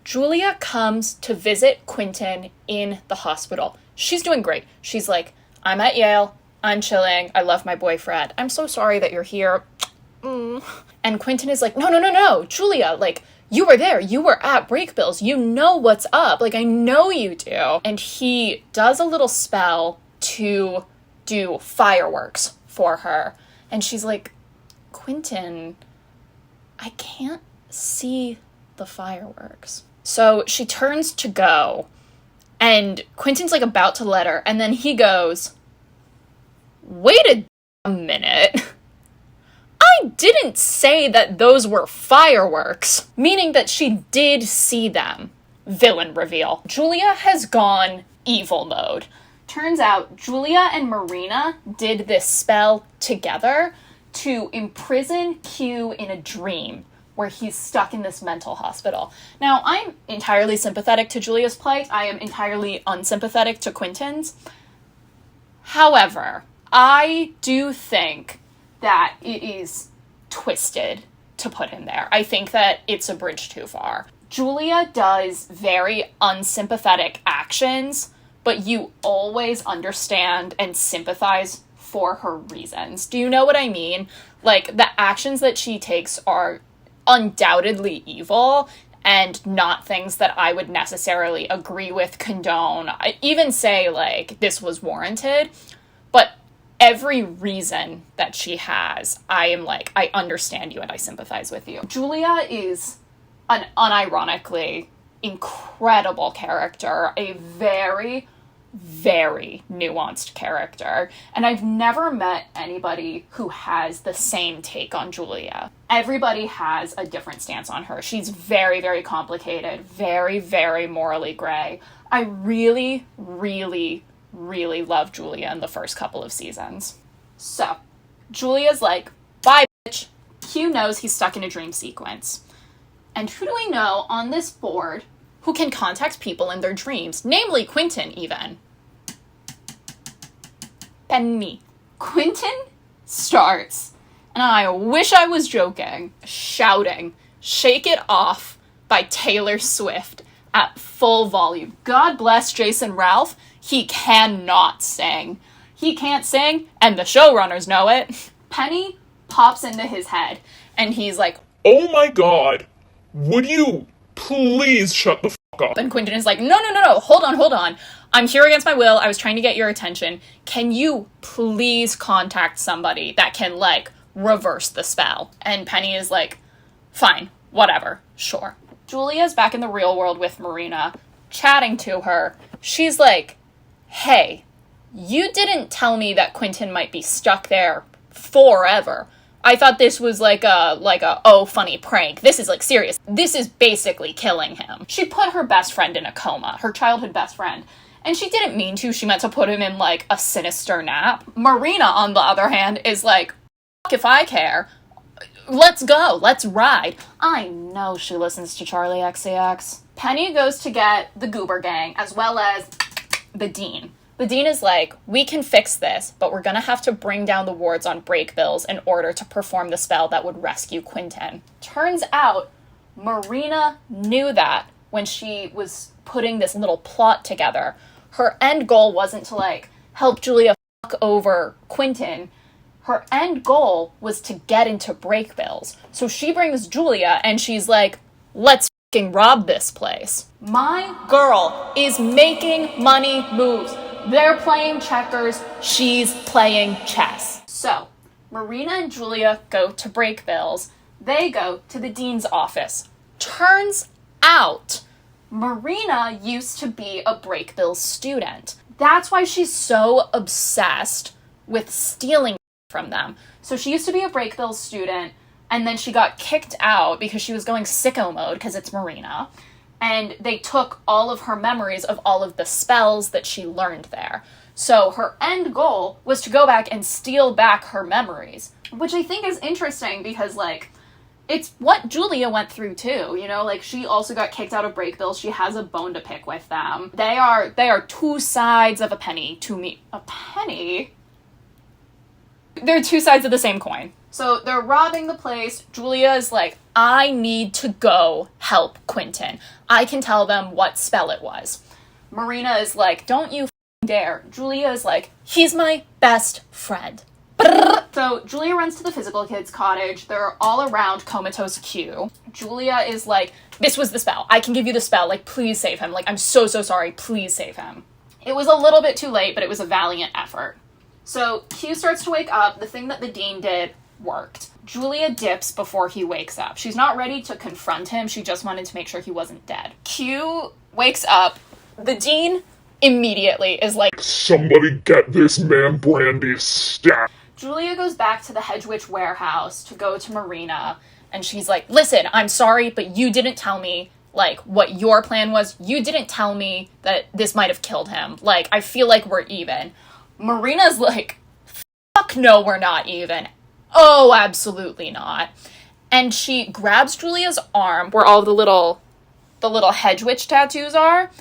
Julia comes to visit Quentin in the hospital. She's doing great. She's like, I'm at Yale. I'm chilling. I love my boyfriend. I'm so sorry that you're here. And Quentin is like, no, Julia, like, you were there. You were at Breakbills. You know what's up. Like, I know you do. And he does a little spell to do fireworks for her. And she's like, Quentin, I can't see the fireworks. So she turns to go, and Quentin's like about to let her, and then he goes, wait a minute. I didn't say that those were fireworks, meaning that she did see them. Villain reveal. Julia has gone evil mode. Turns out Julia and Marina did this spell together to imprison Q in a dream where he's stuck in this mental hospital. Now, I'm entirely sympathetic to Julia's plight. I am entirely unsympathetic to Quentin's. However, I do think that it is twisted to put him there. I think that it's a bridge too far. Julia does very unsympathetic actions, but you always understand and sympathize for her reasons. Do you know what I mean? Like, the actions that she takes are undoubtedly evil and not things that I would necessarily agree with, condone, I even say, like, this was warranted. But every reason that she has, I am like, I understand you and I sympathize with you. Julia is an unironically incredible character, a very, very nuanced character, and I've never met anybody who has the same take on Julia. Everybody has a different stance on her. She's very, very complicated, very, very morally gray. I really, really, really love Julia in the first couple of seasons. So, Julia's like, bye, bitch. Q knows he's stuck in a dream sequence. And who do we know on this board who can contact people in their dreams, namely Quentin, even? Penny. Quentin starts, and I wish I was joking, shouting Shake It Off by Taylor Swift at full volume. God bless Jason Ralph. He cannot sing. He can't sing, and the showrunners know it. Penny pops into his head, and he's like, oh my god, would you please shut the fuck up? And Quentin is like, no, hold on. I'm here against my will. I was trying to get your attention. Can you please contact somebody that can, like, reverse the spell? And Penny is like, fine, whatever, sure. Julia's back in the real world with Marina, chatting to her. She's like, hey, you didn't tell me that Quentin might be stuck there forever. I thought this was like a, oh, funny prank. This is, like, serious. This is basically killing him. She put her best friend in a coma, her childhood best friend. And she didn't mean to. She meant to put him in, like, a sinister nap. Marina, on the other hand, is like, fuck if I care. Let's go. Let's ride. I know she listens to Charlie XCX. Penny goes to get the Goober Gang, as well as the Dean. The Dean is like, we can fix this, but we're gonna have to bring down the wards on Breakbills in order to perform the spell that would rescue Quentin. Turns out, Marina knew that when she was putting this little plot together. Her end goal wasn't to, like, help Julia fuck over Quentin. Her end goal was to get into Breakbills. So she brings Julia, and she's like, let's fucking rob this place. My girl is making money moves. They're playing checkers, she's playing chess. So, Marina and Julia go to Breakbills. They go to the dean's office. Turns out, Marina used to be a Breakbills student. That's why she's so obsessed with stealing from them. So she used to be a Breakbills student, and then she got kicked out because she was going sicko mode because it's Marina. And they took all of her memories of all of the spells that she learned there. So her end goal was to go back and steal back her memories, which I think is interesting because, like, it's what Julia went through too, you know? Like, she also got kicked out of Breakbills. She has a bone to pick with them. They are two sides of a penny to me. A penny? They're two sides of the same coin. So they're robbing the place. Julia is like, I need to go help Quentin. I can tell them what spell it was. Marina is like, don't you dare. Julia is like, he's my best friend. So Julia runs to the physical kids' cottage. They're all around comatose Q. Julia is like, this was the spell. I can give you the spell. Like, please save him. Like, I'm so sorry. Please save him. It was a little bit too late, but it was a valiant effort. So Q starts to wake up. The thing that the dean did worked. Julia dips before he wakes up. She's not ready to confront him. She just wanted to make sure he wasn't dead. Q wakes up. The dean immediately is like, Somebody get this man Brandy stat. Julia goes back to the Hedge Witch warehouse to go to Marina, and she's like, listen, I'm sorry, but you didn't tell me, like, what your plan was. You didn't tell me that this might have killed him. Like, I feel like we're even. Marina's like, fuck no, we're not even. Oh, absolutely not. And she grabs Julia's arm, where all the little Hedge Witch tattoos are,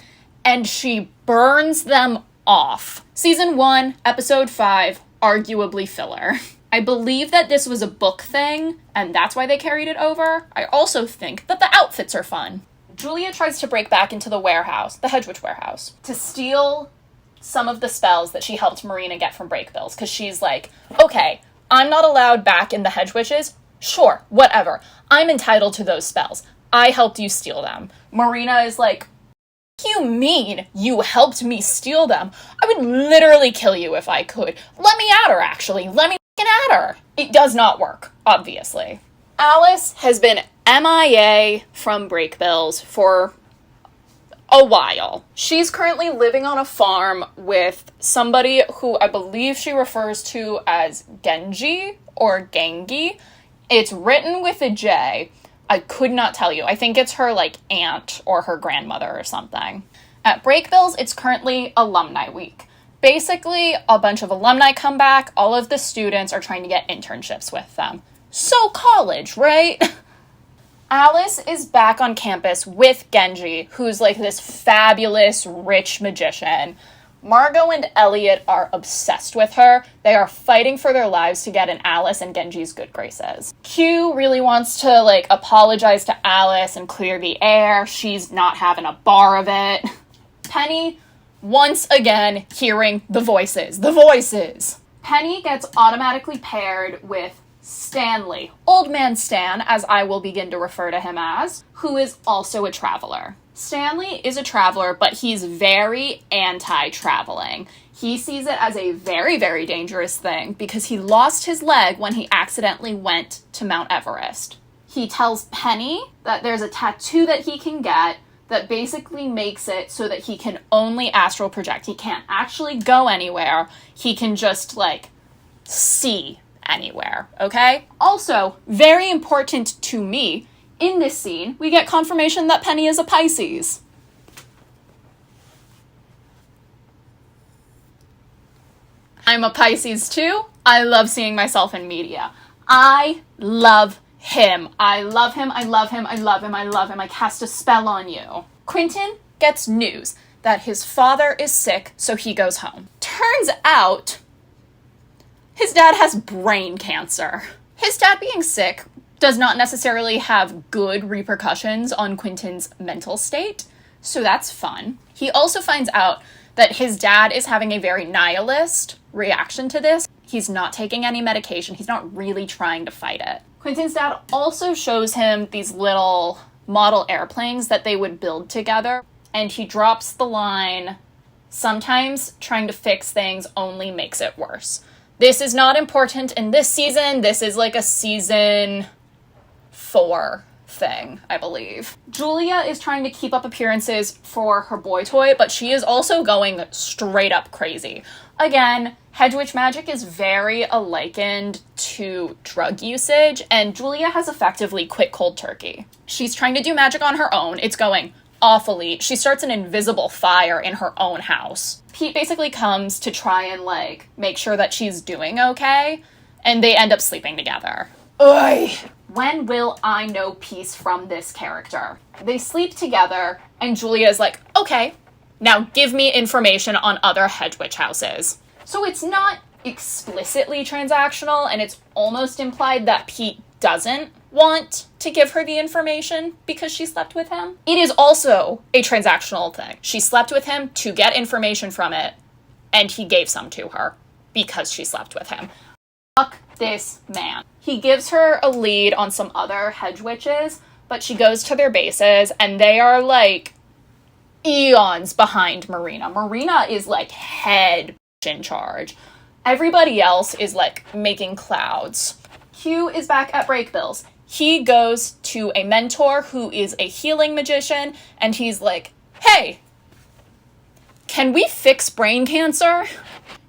and she burns them off. Season 1, episode 5, arguably filler. I believe that this was a book thing, and that's why they carried it over. I also think that the outfits are fun. Julia tries to break back into the warehouse, the Hedge Witch warehouse, to steal some of the spells that she helped Marina get from Breakbills, because she's like, okay, I'm not allowed back in the Hedge Witches? Sure, whatever. I'm entitled to those spells. I helped you steal them. Marina is like, you mean you helped me steal them? I would literally kill you if I could. Let me at her, actually. Let me at her. It does not work, obviously. Alice has been MIA from Breakbills for a while. She's currently living on a farm with somebody who I believe she refers to as Genji or Gengi. It's written with a J. I could not tell you. I think it's her, like, aunt or her grandmother or something. At Breakbills, it's currently Alumni Week. Basically, a bunch of alumni come back. All of the students are trying to get internships with them. So college, right? Alice is back on campus with Genji, who's like this fabulous, rich magician. Margot and Elliot are obsessed with her. They are fighting for their lives to get in Alice and Genji's good graces. Q really wants to, like, apologize to Alice and clear the air. She's not having a bar of it. Penny, once again, hearing the voices. The voices! Penny gets automatically paired with Stanley, Old Man Stan, as I will begin to refer to him as, who is also a traveler. Stanley is a traveler, but he's very anti-traveling. He sees it as a very, very dangerous thing because he lost his leg when he accidentally went to Mount Everest. He tells Penny that there's a tattoo that he can get that basically makes it so that he can only astral project. He can't actually go anywhere. He can just, like, see anywhere, okay? Also, very important to me, in this scene, we get confirmation that Penny is a Pisces. I'm a Pisces too. I love seeing myself in media. I love him. I love him, I love him, I love him, I love him. I cast a spell on you. Quentin gets news that his father is sick, so he goes home. Turns out, his dad has brain cancer. His dad being sick does not necessarily have good repercussions on Quentin's mental state, so that's fun. He also finds out that his dad is having a very nihilist reaction to this. He's not taking any medication. He's not really trying to fight it. Quentin's dad also shows him these little model airplanes that they would build together, and he drops the line, sometimes trying to fix things only makes it worse. This is not important in this season. This is like a season 4 thing, I believe. Julia is trying to keep up appearances for her boy toy, but she is also going straight up crazy. Again, hedge witch magic is very likened to drug usage, and Julia has effectively quit cold turkey. She's trying to do magic on her own. It's going awfully. She starts an invisible fire in her own house. Pete basically comes to try and, like, make sure that she's doing okay, and they end up sleeping together. Ugh! When will I know peace from this character? They sleep together, and Julia is like, okay, now give me information on other hedge witch houses. So it's not explicitly transactional, and it's almost implied that Pete doesn't want to give her the information because she slept with him. It is also a transactional thing. She slept with him to get information from it, and he gave some to her because she slept with him. Fuck this man. He gives her a lead on some other hedge witches, but she goes to their bases, and they are, like, eons behind Marina. Marina is, like, head in charge. Everybody else is, like, making clouds. Q is back at Breakbills. He goes to a mentor who is a healing magician, and he's like, hey, can we fix brain cancer?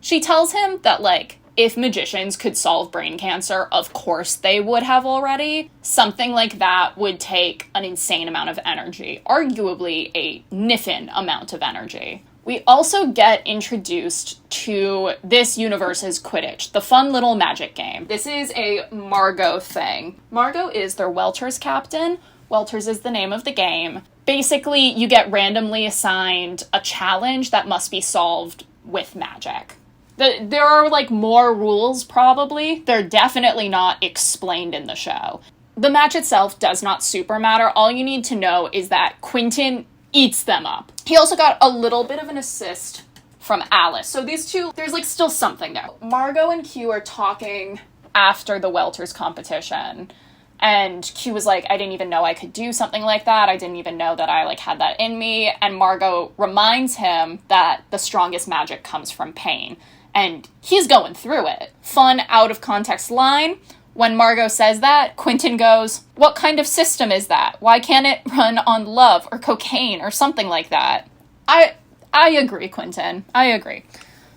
She tells him that, like, if magicians could solve brain cancer, of course they would have already. Something like that would take an insane amount of energy, arguably a Niffin amount of energy. We also get introduced to this universe's Quidditch, the fun little magic game. This is a Margot thing. Margot is their Welters captain. Welters is the name of the game. Basically, you get randomly assigned a challenge that must be solved with magic. There are, like, more rules, probably. They're definitely not explained in the show. The match itself does not super matter. All you need to know is that Quentin eats them up. He also got a little bit of an assist from Alice. So these two, there's, like, still something there. Margot and Q are talking after the Welters competition. And Q was like, I didn't even know I could do something like that. I didn't even know that I, like, had that in me. And Margot reminds him that the strongest magic comes from pain. And he's going through it. Fun out-of-context line. When Margot says that, Quentin goes, what kind of system is that? Why can't it run on love or cocaine or something like that? I agree, Quentin. I agree.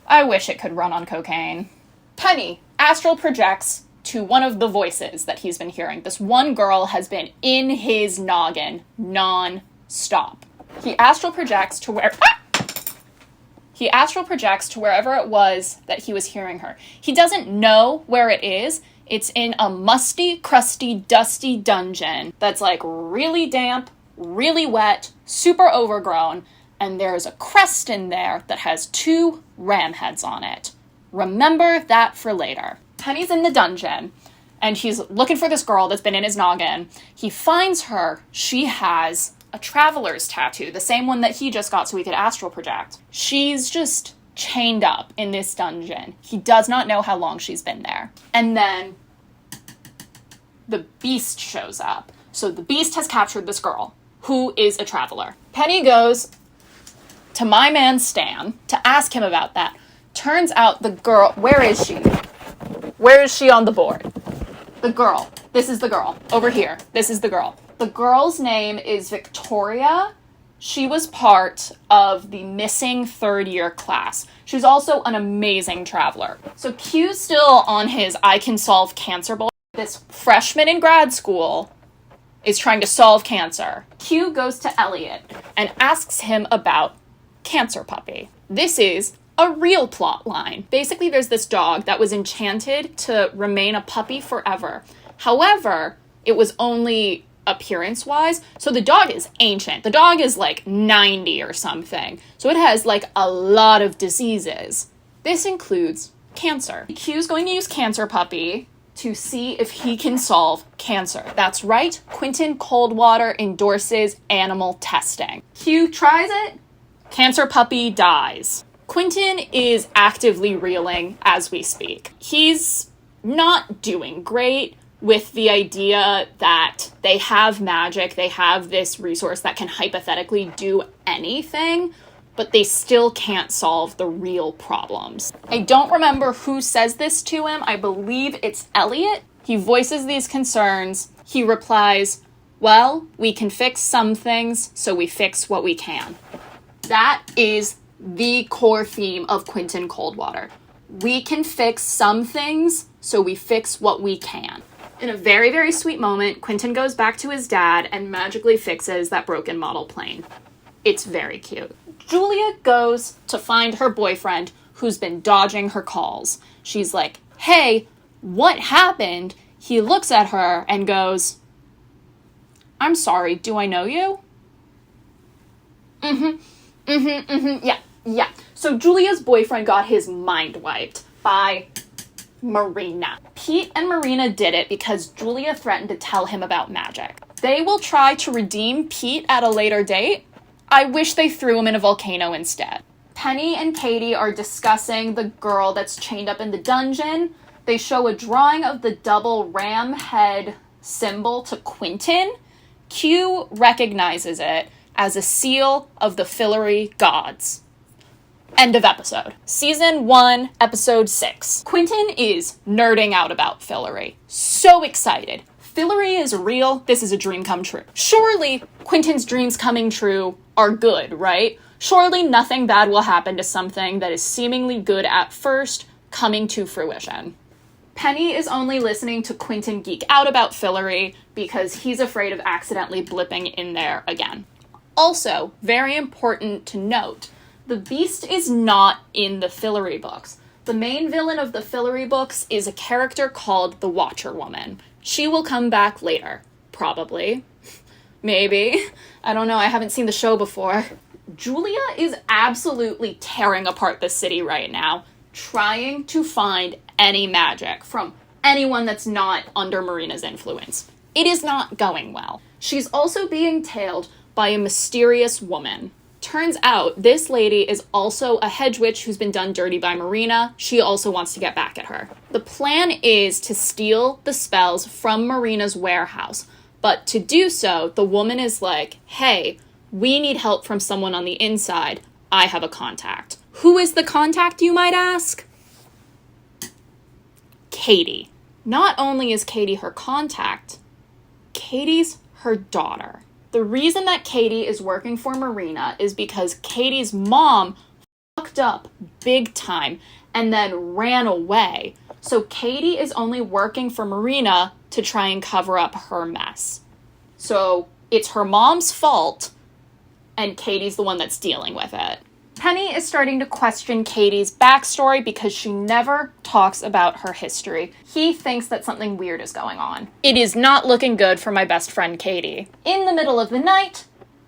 I wish it could run on cocaine. Penny astral projects to one of the voices that he's been hearing. This one girl has been in his noggin non-stop. He astral projects to where... He astral projects to wherever it was that he was hearing her. He doesn't know where it is. It's in a musty, crusty, dusty dungeon that's, like, really damp, really wet, super overgrown, and there's a crest in there that has 2 ram heads on it. Remember that for later. Penny's in the dungeon, and he's looking for this girl that's been in his noggin. He finds her. She has a traveler's tattoo, the same one that he just got so he could astral project. She's just chained up in this dungeon. He does not know how long she's been there. And then the beast shows up. So the beast has captured this girl, who is a traveler. Penny goes to my man Stan to ask him about that. Turns out the girl, where is she? Where is she on the board? The girl. This is the girl. Over here. This is the girl. The girl's name is Victoria. She was part of the missing third-year class. She was also an amazing traveler. So Q's still on his I can solve cancer bull. This freshman in grad school is trying to solve cancer. Q goes to Elliot and asks him about Cancer Puppy. This is a real plot line. Basically, there's this dog that was enchanted to remain a puppy forever. However, it was only appearance-wise, so the dog is ancient. The dog is like 90 or something, so it has like a lot of diseases. This includes cancer. Q's going to use Cancer Puppy to see if he can solve cancer. That's right, Quentin Coldwater endorses animal testing. Q tries it, Cancer Puppy dies. Quentin is actively reeling as we speak. He's not doing great with the idea that they have magic, they have this resource that can hypothetically do anything, but they still can't solve the real problems. I don't remember who says this to him. I believe it's Elliot. He voices these concerns. He replies, Well, we can fix some things, so we fix what we can. That is the core theme of Quentin Coldwater. We can fix some things, so we fix what we can. In a very, very sweet moment, Quentin goes back to his dad and magically fixes that broken model plane. It's very cute. Julia goes to find her boyfriend who's been dodging her calls. She's like, hey, what happened? He looks at her and goes, I'm sorry, do I know you? Yeah. So Julia's boyfriend got his mind wiped by Marina. Pete and Marina did it because Julia threatened to tell him about magic. They will try to redeem Pete at a later date. I wish they threw him in a volcano instead. Penny and Katie are discussing the girl that's chained up in the dungeon. They show a drawing of the double ram head symbol to Quentin. Q recognizes it as a seal of the Fillory gods. End of episode. Season 1, episode 6. Quentin is nerding out about Fillory. So excited. Fillory is real. This is a dream come true. Surely Quentin's dreams coming true are good, right? Surely nothing bad will happen to something that is seemingly good at first, coming to fruition. Penny is only listening to Quentin geek out about Fillory because he's afraid of accidentally blipping in there again. Also, very important to note, the Beast is not in the Fillory books. The main villain of the Fillory books is a character called the Watcher Woman. She will come back later. Probably. Maybe. I don't know, I haven't seen the show before. Julia is absolutely tearing apart the city right now, trying to find any magic from anyone that's not under Marina's influence. It is not going well. She's also being tailed by a mysterious woman. Turns out this lady is also a hedge witch who's been done dirty by Marina. She also wants to get back at her. The plan is to steal the spells from Marina's warehouse, but to do so, the woman is like, hey, we need help from someone on the inside. I have a contact. Who is the contact, you might ask? Katie. Not only is Katie her contact, Katie's her daughter. The reason that Katie is working for Marina is because Katie's mom fucked up big time and then ran away. So Katie is only working for Marina to try and cover up her mess. So it's her mom's fault, and Katie's the one that's dealing with it. Penny is starting to question Katie's backstory because she never talks about her history. He thinks that something weird is going on. It is not looking good for my best friend Katie. In the middle of the night,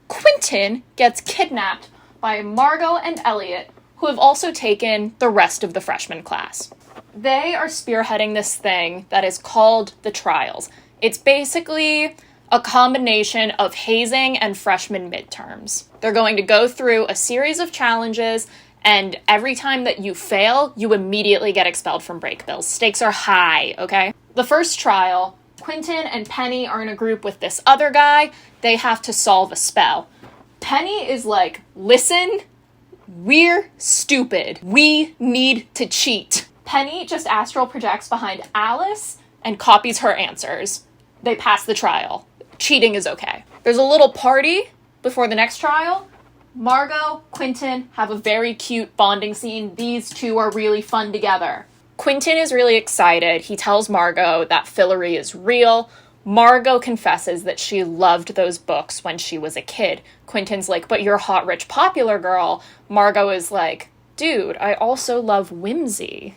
Quentin gets kidnapped by Margot and Elliot, who have also taken the rest of the freshman class. They are spearheading this thing that is called the Trials. It's basically a combination of hazing and freshman midterms. They're going to go through a series of challenges, and every time that you fail, you immediately get expelled from break bills. Stakes are high, okay? The first trial, Quentin and Penny are in a group with this other guy. They have to solve a spell. Penny is like, listen, we're stupid. We need to cheat. Penny just astral projects behind Alice and copies her answers. They pass the trial. Cheating is okay. There's a little party before the next trial. Margot, Quentin have a very cute bonding scene. These two are really fun together. Quentin is really excited. He tells Margot that Fillory is real. Margot confesses that she loved those books when she was a kid. Quentin's like, but you're a hot, rich, popular girl. Margot is like, dude, I also love whimsy.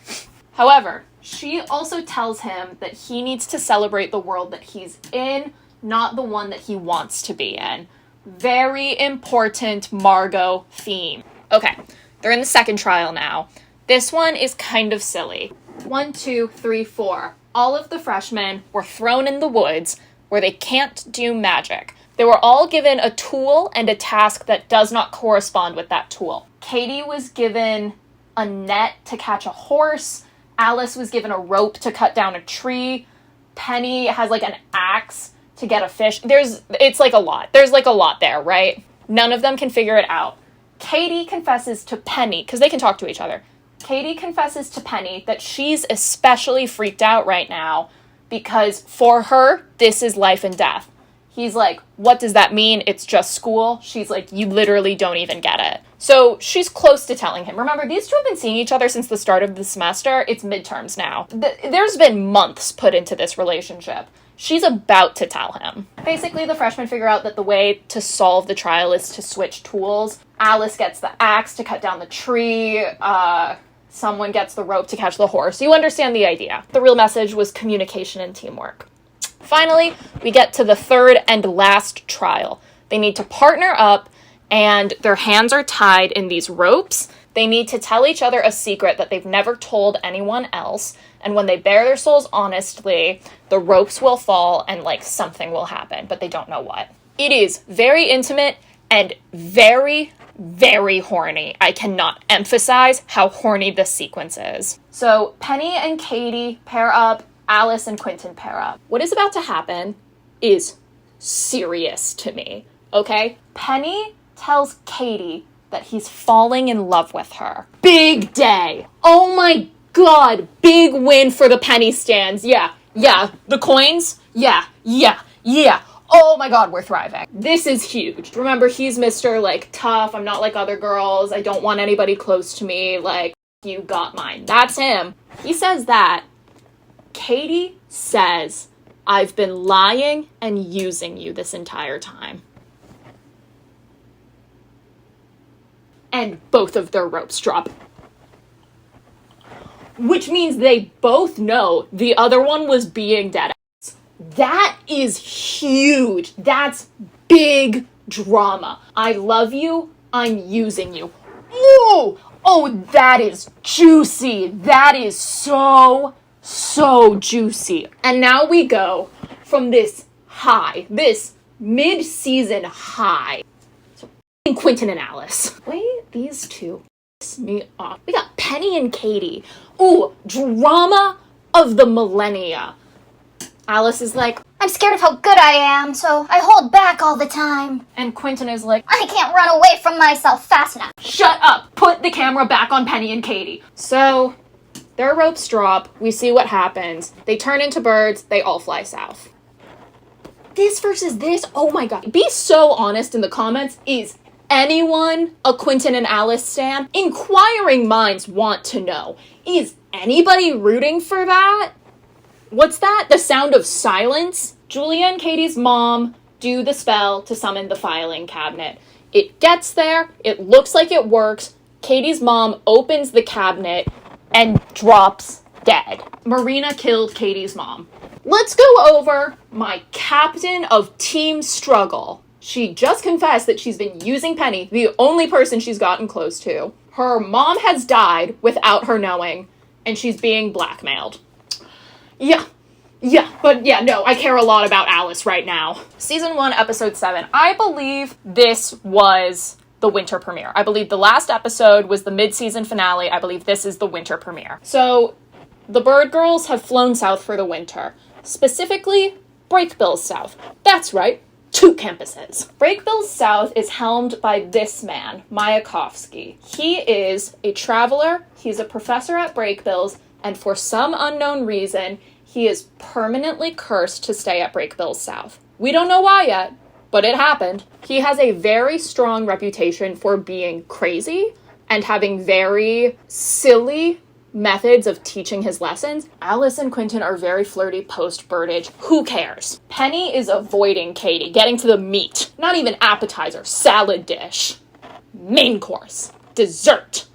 However, she also tells him that he needs to celebrate the world that he's in, not the one that he wants to be in. Very important Margot theme. Okay, they're in the second trial now. This one is kind of silly. 1, 2, 3, 4. All of the freshmen were thrown in the woods where they can't do magic. They were all given a tool and a task that does not correspond with that tool. Katie was given a net to catch a horse. Alice was given a rope to cut down a tree. Penny has like an axe to get a fish. It's like a lot. There's like a lot there, right? None of them can figure it out. Katie confesses to Penny, because they can talk to each other. Katie confesses to Penny that she's especially freaked out right now because for her, this is life and death. He's like, what does that mean? It's just school. She's like, you literally don't even get it. So she's close to telling him. Remember, these two have been seeing each other since the start of the semester. It's midterms now. There's been months put into this relationship. She's about to tell him. Basically, the freshmen figure out that the way to solve the trial is to switch tools. Alice gets the axe to cut down the tree. Someone gets the rope to catch the horse. You understand the idea. The real message was communication and teamwork. Finally, we get to the third and last trial. They need to partner up, and their hands are tied in these ropes. They need to tell each other a secret that they've never told anyone else, and when they bare their souls honestly, the ropes will fall and, like, something will happen, but they don't know what. It is very intimate and very, very horny. I cannot emphasize how horny this sequence is. So, Penny and Katie pair up, Alice and Quentin pair up. What is about to happen is serious to me, okay? Penny tells Katie that he's falling in love with her. Big day. Oh my god, big win for the Penny stands. Yeah, the coins? Yeah. Oh my god, we're thriving. This is huge. Remember, he's Mr. like tough, I'm not like other girls, I don't want anybody close to me, like, you got mine. That's him. He says that. Katie says, I've been lying and using you this entire time. And both of their ropes drop. Which means they both know the other one was being dead ass. That is huge. That's big drama. I love you. I'm using you. Ooh! Oh, that is juicy. That is so juicy. And now we go from this high, this mid-season high, to Quentin and Alice. Wait, these two piss me off. We got Penny and Katie. Ooh, drama of the millennia. Alice is like, I'm scared of how good I am, so I hold back all the time. and Quentin is like, I can't run away from myself fast enough. shut up, put the camera back on Penny and Katie. So, their ropes drop, we see what happens, they turn into birds, they all fly south. This versus this, oh my god. Be so honest in the comments, is anyone a Quentin and Alice stan? Inquiring minds want to know. Is anybody rooting for that? What's that? The sound of silence? Julia and Katie's mom do the spell to summon the filing cabinet. It gets there, it looks like it works, Katie's mom opens the cabinet and drops dead. Marina killed Katie's mom. Let's go over my captain of Team Struggle. She just confessed that she's been using Penny, the only person she's gotten close to. Her mom has died without her knowing, and she's being blackmailed. No, I care a lot about Alice right now. Season 1, episode 7. I believe this was the winter premiere. I believe the last episode was the mid-season finale. I believe this is the winter premiere. So, the Bird Girls have flown south for the winter. Specifically, Breakbills South. That's right, 2 campuses. Breakbills South is helmed by this man, Mayakovsky. He is a traveler, he's a professor at Breakbills, and for some unknown reason, he is permanently cursed to stay at Breakbills South. We don't know why yet, but it happened. He has a very strong reputation for being crazy and having very silly methods of teaching his lessons. Alice and Quentin are very flirty post-birdage. Who cares? Penny is avoiding Katie, getting to the meat. Not even appetizer, salad dish. Main course, dessert,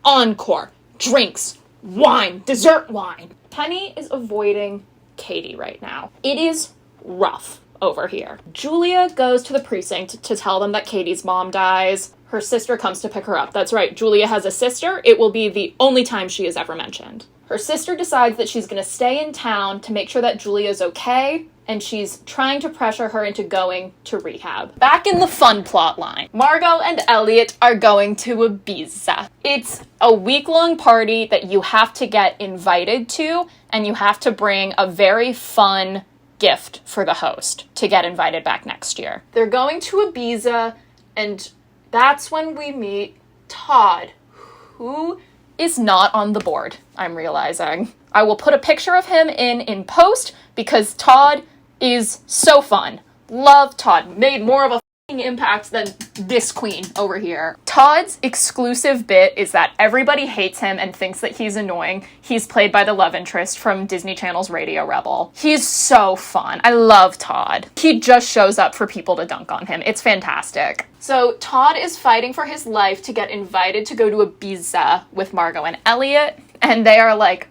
encore, drinks, wine, dessert wine. Penny is avoiding Katie right now. It is rough over here. Julia goes to the precinct to tell them that Katie's mom dies. Her sister comes to pick her up. That's right, Julia has a sister. It will be the only time she is ever mentioned. Her sister decides that she's going to stay in town to make sure that Julia's okay, and she's trying to pressure her into going to rehab. Back in the fun plot line, Margot and Elliot are going to Ibiza. It's a week-long party that you have to get invited to, and you have to bring a very fun gift for the host to get invited back next year. They're going to Ibiza, and that's when we meet Todd, who is not on the board, I'm realizing. I will put a picture of him in post because Todd is so fun. Love Todd. Made more of a impact than this queen over here. Todd's exclusive bit is that everybody hates him and thinks that he's annoying. He's played by the love interest from Disney Channel's Radio Rebel. He's so fun. I love Todd. He just shows up for people to dunk on him. It's fantastic. So Todd is fighting for his life to get invited to go to Ibiza with Margot and Elliot, and they are like,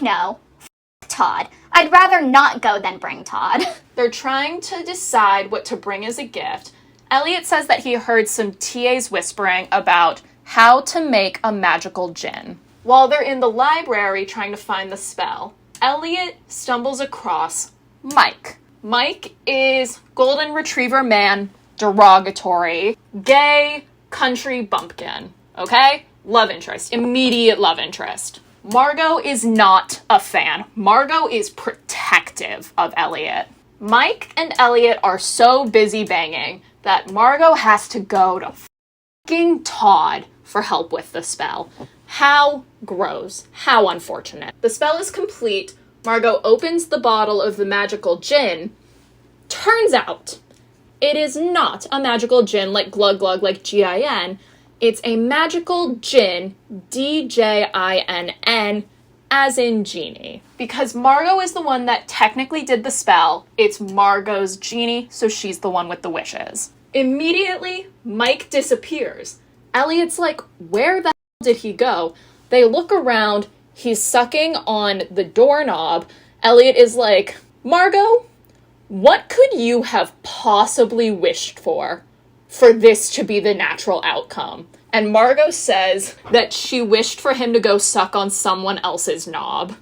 No. Todd. I'd rather not go than bring Todd. they're trying to decide what to bring as a gift. Elliot says that he heard some TAs whispering about how to make a magical gin. While they're in the library trying to find the spell, Elliot stumbles across Mike. Mike is golden retriever man, derogatory, gay, country bumpkin, okay? Love interest, immediate love interest. Margot is not a fan. Margot is protective of Elliot. Mike and Elliot are so busy banging that Margot has to go to fucking Todd for help with the spell. How gross. How unfortunate. The spell is complete. Margot opens the bottle of the magical gin. Turns out, it is not a magical gin like Glug Glug, like Gin. It's a magical gin, Djinn, as in genie. Because Margot is the one that technically did the spell, it's Margot's genie, so she's the one with the wishes. Immediately, Mike disappears. Elliot's like, where the hell did he go? They look around, he's sucking on the doorknob. Elliot is like, Margot, what could you have possibly wished for this to be the natural outcome? And Margot says that she wished for him to go suck on someone else's knob.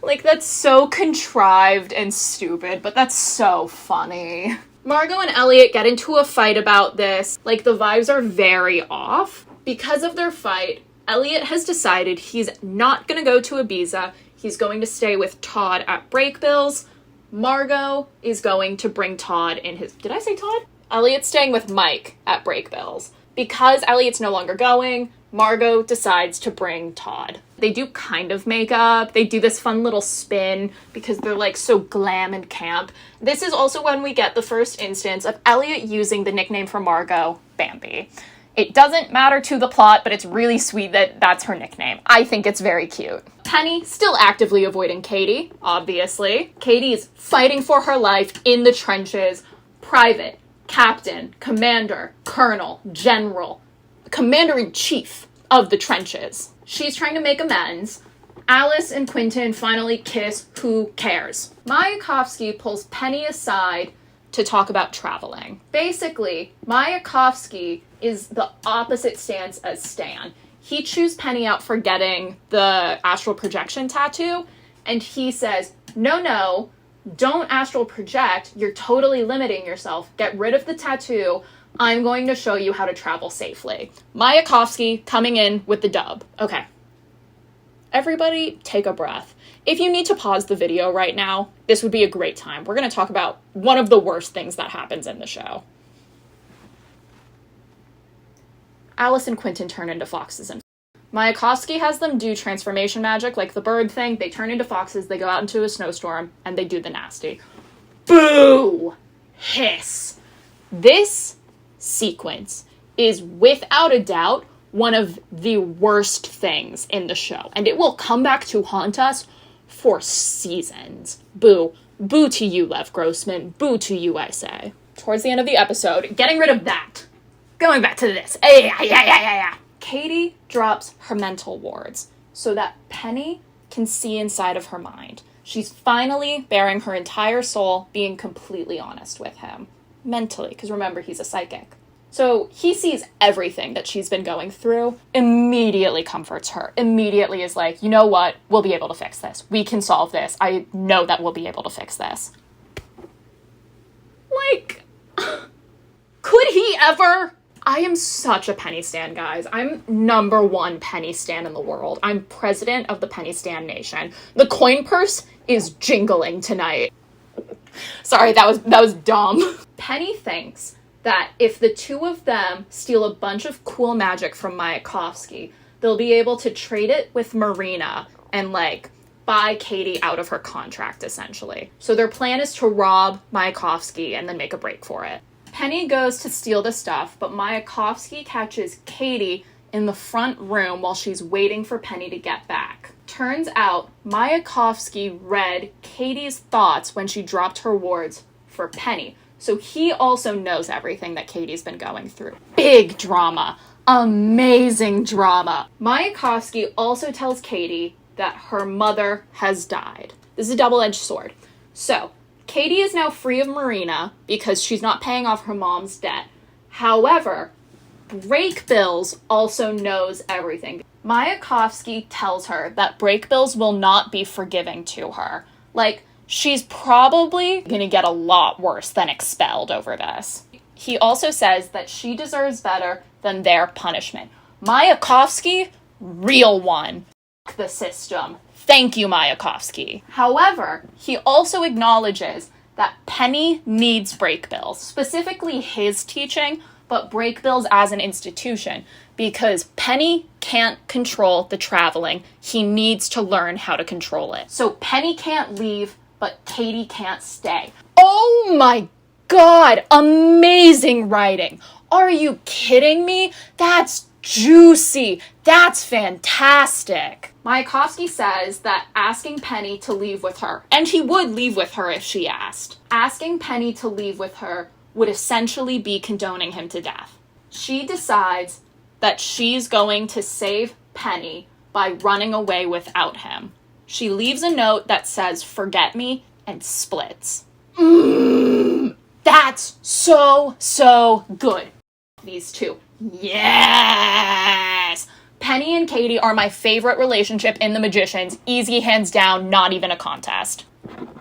Like, that's so contrived and stupid, but that's so funny. Margot and Elliot get into a fight about this. Like, the vibes are very off. Because of their fight, Elliot has decided he's not gonna go to Ibiza. He's going to stay with Todd at Breakbills. Margot is going to bring Todd in his... Did I say Todd? Elliot's staying with Mike at Breakbills. Because Elliot's no longer going, Margot decides to bring Todd. They do kind of make up. They do this fun little spin because they're like so glam and camp. This is also when we get the first instance of Elliot using the nickname for Margot, Bambi. It doesn't matter to the plot, but it's really sweet that that's her nickname. I think it's very cute. Penny still actively avoiding Katie, obviously. Katie is fighting for her life in the trenches. Private, captain, commander, colonel, general, commander-in-chief of the trenches. She's trying to make amends. Alice and Quentin finally kiss. Who cares? Mayakovsky pulls Penny aside to talk about traveling. Basically, Mayakovsky is the opposite stance as Stan. He chews Penny out for getting the astral projection tattoo, and he says, no, don't astral project. You're totally limiting yourself. Get rid of the tattoo. I'm going to show you how to travel safely. Mayakovsky coming in with the dub. Okay. Everybody take a breath. If you need to pause the video right now, this would be a great time. We're going to talk about one of the worst things that happens in the show. Alice and Quentin turn into foxes and Mayakovsky has them do transformation magic, like the bird thing. They turn into foxes, they go out into a snowstorm, and they do the nasty. Boo! Hiss! This sequence is without a doubt one of the worst things in the show, and it will come back to haunt us for seasons. Boo. Boo to you, Lev Grossman. Boo to you, I say. Towards the end of the episode, getting rid of that. Going back to this. Katie drops her mental wards so that Penny can see inside of her mind. She's finally bearing her entire soul, being completely honest with him. Mentally, because remember, he's a psychic. So he sees everything that she's been going through, immediately comforts her, immediately is like, you know what, we'll be able to fix this. We can solve this. I know that we'll be able to fix this. Like, could he ever? I am such a Penny stan, guys. I'm #1 Penny stan in the world. I'm president of the Penny stan nation. The coin purse is jingling tonight. Sorry, that was dumb. Penny thinks that if the two of them steal a bunch of cool magic from Mayakovsky, they'll be able to trade it with Marina and, like, buy Katie out of her contract, essentially. So their plan is to rob Mayakovsky and then make a break for it. Penny goes to steal the stuff, but Mayakovsky catches Katie in the front room while she's waiting for Penny to get back. Turns out Mayakovsky read Katie's thoughts when she dropped her words for Penny. So he also knows everything that Katie's been going through. Big drama. Amazing drama. Mayakovsky also tells Katie that her mother has died. This is a double-edged sword. So, Katie is now free of Marina because she's not paying off her mom's debt. However, Breakbills also knows everything. Mayakovsky tells her that Breakbills will not be forgiving to her. Like, she's probably gonna get a lot worse than expelled over this. He also says that she deserves better than their punishment. Mayakovsky, real one. The system. Thank you, Mayakovsky. However, he also acknowledges that Penny needs Breakbills, specifically his teaching, but Breakbills as an institution, because Penny can't control the traveling. He needs to learn how to control it. So Penny can't leave, but Katie can't stay. Oh my God, amazing writing. Are you kidding me? That's juicy. That's fantastic. Mayakovsky says that asking Penny to leave with her, and he would leave with her if she asked, asking Penny to leave with her would essentially be condoning him to death. She decides that she's going to save Penny by running away without him. She leaves a note that says, "Forget me," and splits. That's so good. These two. Yes! Penny and Katie are my favorite relationship in The Magicians. Easy, hands down, not even a contest.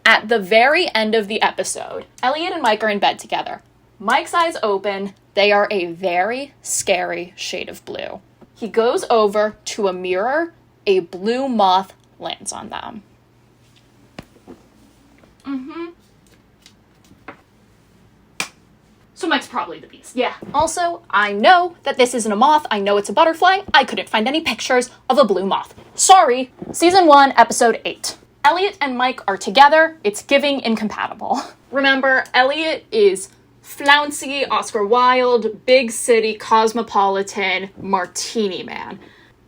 At the very end of the episode, Elliot and Mike are in bed together. Mike's eyes open. They are a very scary shade of blue. He goes over to a mirror. A blue moth lands on them. So Mike's probably the beast. Yeah. Also, I know that this isn't a moth. I know it's a butterfly. I couldn't find any pictures of a blue moth. Sorry. Season 1, episode 8. Elliot and Mike are together. It's giving incompatible. Remember, Elliot is flouncy, Oscar Wilde, big city, cosmopolitan, martini man.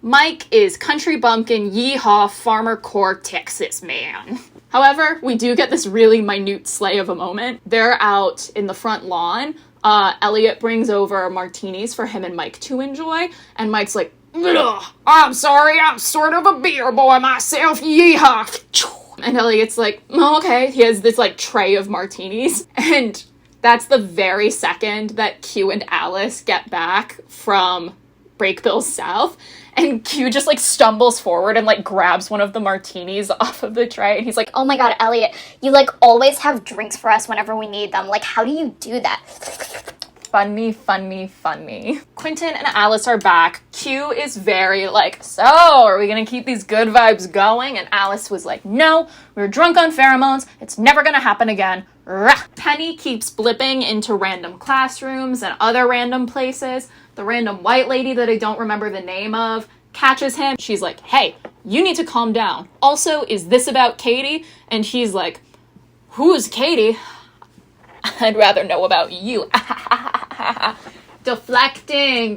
Mike is country bumpkin, yeehaw, farmer core, Texas man. However, we do get this really minute slay of a moment. They're out in the front lawn. Elliot brings over martinis for him and Mike to enjoy. And Mike's like, "I'm sorry, I'm sort of a beer boy myself, yeehaw." And Elliot's like, "Oh, okay." He has this like tray of martinis. And that's the very second that Q and Alice get back from Breakbills South. And Q just like stumbles forward and like grabs one of the martinis off of the tray. And he's like, Oh my God, Elliot, you like always have drinks for us whenever we need them. Like, how do you do that? funny. Quentin and Alice are back. Q is very like, "So, are we gonna keep these good vibes going?" And Alice was like, "No, we were drunk on pheromones. It's never gonna happen again." Rah. Penny keeps blipping into random classrooms and other random places. The random white lady that I don't remember the name of catches him. She's like, "Hey, you need to calm down. Also, is this about Katie?" And he's like, "Who's Katie? I'd rather know about you." Deflecting.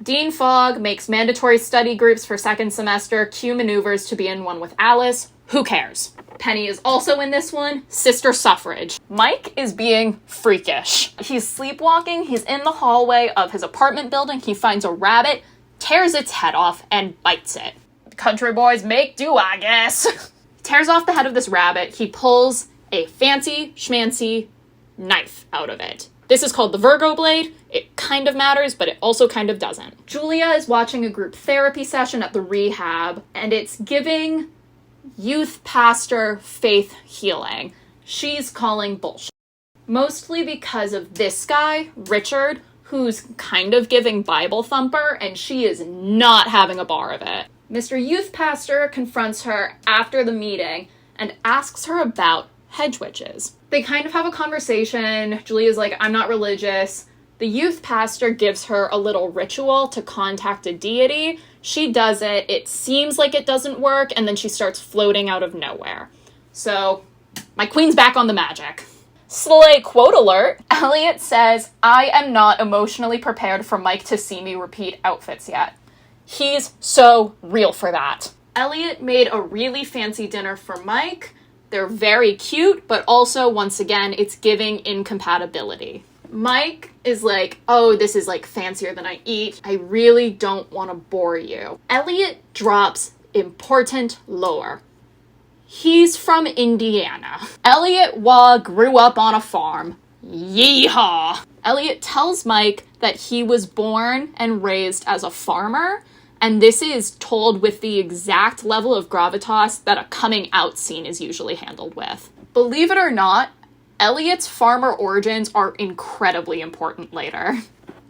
Dean Fogg makes mandatory study groups for second semester. Q maneuvers to be in one with Alice. Who cares? Penny is also in this one. Sister suffrage. Mike is being freakish. He's sleepwalking. He's in the hallway of his apartment building. He finds a rabbit, tears its head off, and bites it. Country boys make do, I guess. Tears off the head of this rabbit. He pulls a fancy schmancy knife out of it. This is called the Virgo blade. It kind of matters, but it also kind of doesn't. Julia is watching a group therapy session at the rehab, and it's giving youth pastor faith healing. She's calling bullshit. Mostly because of this guy, Richard, who's kind of giving Bible thumper, and she is not having a bar of it. Mr. Youth Pastor confronts her after the meeting and asks her about hedge witches. They kind of have a conversation. Julia's like, "I'm not religious. The youth pastor gives her a little ritual to contact a deity. She does it. It seems like it doesn't work, and then she starts floating out of nowhere. So, my queen's back on the magic. Slay quote alert. Elliot says, I am not emotionally prepared for Mike to see me repeat outfits yet. He's so real for that. Elliot made a really fancy dinner for Mike. They're very cute, but also, once again, it's giving incompatibility. Mike is like, oh, this is like fancier than I eat. I really don't want to bore you. Elliot drops important lore. He's from Indiana. Elliot grew up on a farm. Yeehaw! Elliot tells Mike that he was born and raised as a farmer, and this is told with the exact level of gravitas that a coming out scene is usually handled with. Believe it or not, Elliot's farmer origins are incredibly important later.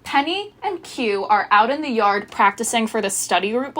Penny and Q are out in the yard practicing for the study group,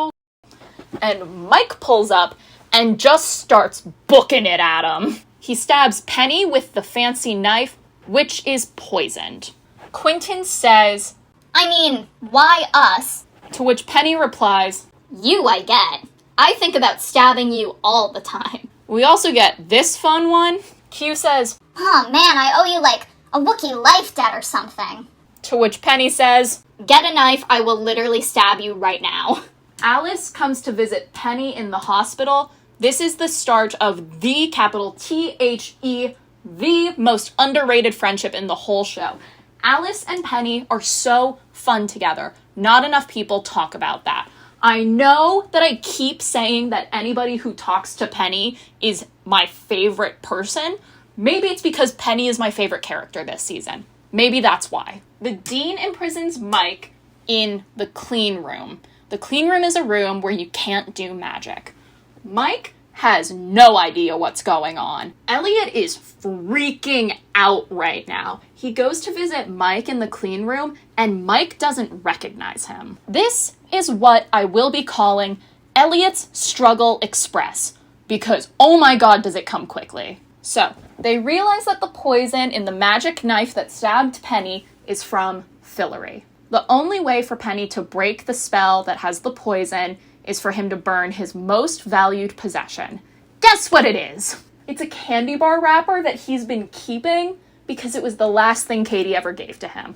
and Mike pulls up and just starts booking it at him. He stabs Penny with the fancy knife, which is poisoned. Quentin says, I mean, why us? To which Penny replies, You I get. I think about stabbing you all the time. We also get this fun one. Q says, Oh man, I owe you like a Wookiee life debt or something. To which Penny says, Get a knife, I will literally stab you right now. Alice comes to visit Penny in the hospital. This is the start of the capital T-H-E, the most underrated friendship in the whole show. Alice and Penny are so fun together. Not enough people talk about that. I know that I keep saying that anybody who talks to Penny is my favorite person. Maybe it's because Penny is my favorite character this season. Maybe that's why. The dean imprisons Mike in the clean room. The clean room is a room where you can't do magic. Mike has no idea what's going on. Elliot is freaking out right now. He goes to visit Mike in the clean room, and Mike doesn't recognize him. This is what I will be calling Elliot's Struggle Express, because oh my god does it come quickly. So, they realize that the poison in the magic knife that stabbed Penny is from Fillory. The only way for Penny to break the spell that has the poison is for him to burn his most valued possession. Guess what it is? It's a candy bar wrapper that he's been keeping because it was the last thing Katie ever gave to him.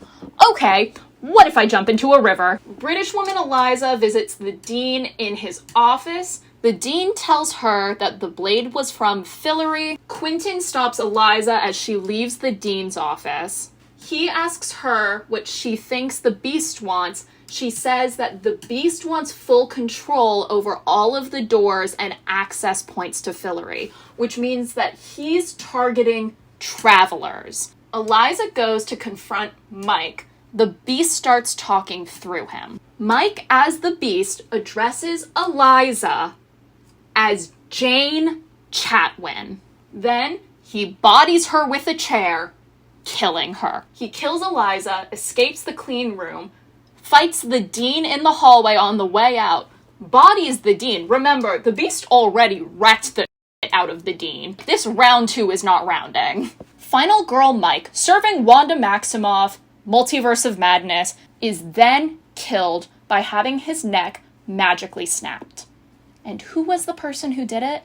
Okay, what if I jump into a river? British woman Eliza visits the dean in his office. The dean tells her that the blade was from Fillory. Quentin stops Eliza as she leaves the dean's office. He asks her what she thinks the beast wants. She says that the beast wants full control over all of the doors and access points to Fillory, which means that he's targeting travelers. Eliza goes to confront Mike. The beast starts talking through him. Mike, as the beast, addresses Eliza as Jane Chatwin. Then he bodies her with a chair, killing her. He kills Eliza, escapes the clean room, fights the dean in the hallway on the way out, bodies the dean. Remember, the beast already wrecked the shit out of the dean. This round 2 is not rounding. Final girl Mike, serving Wanda Maximoff, Multiverse of Madness, is then killed by having his neck magically snapped. And who was the person who did it?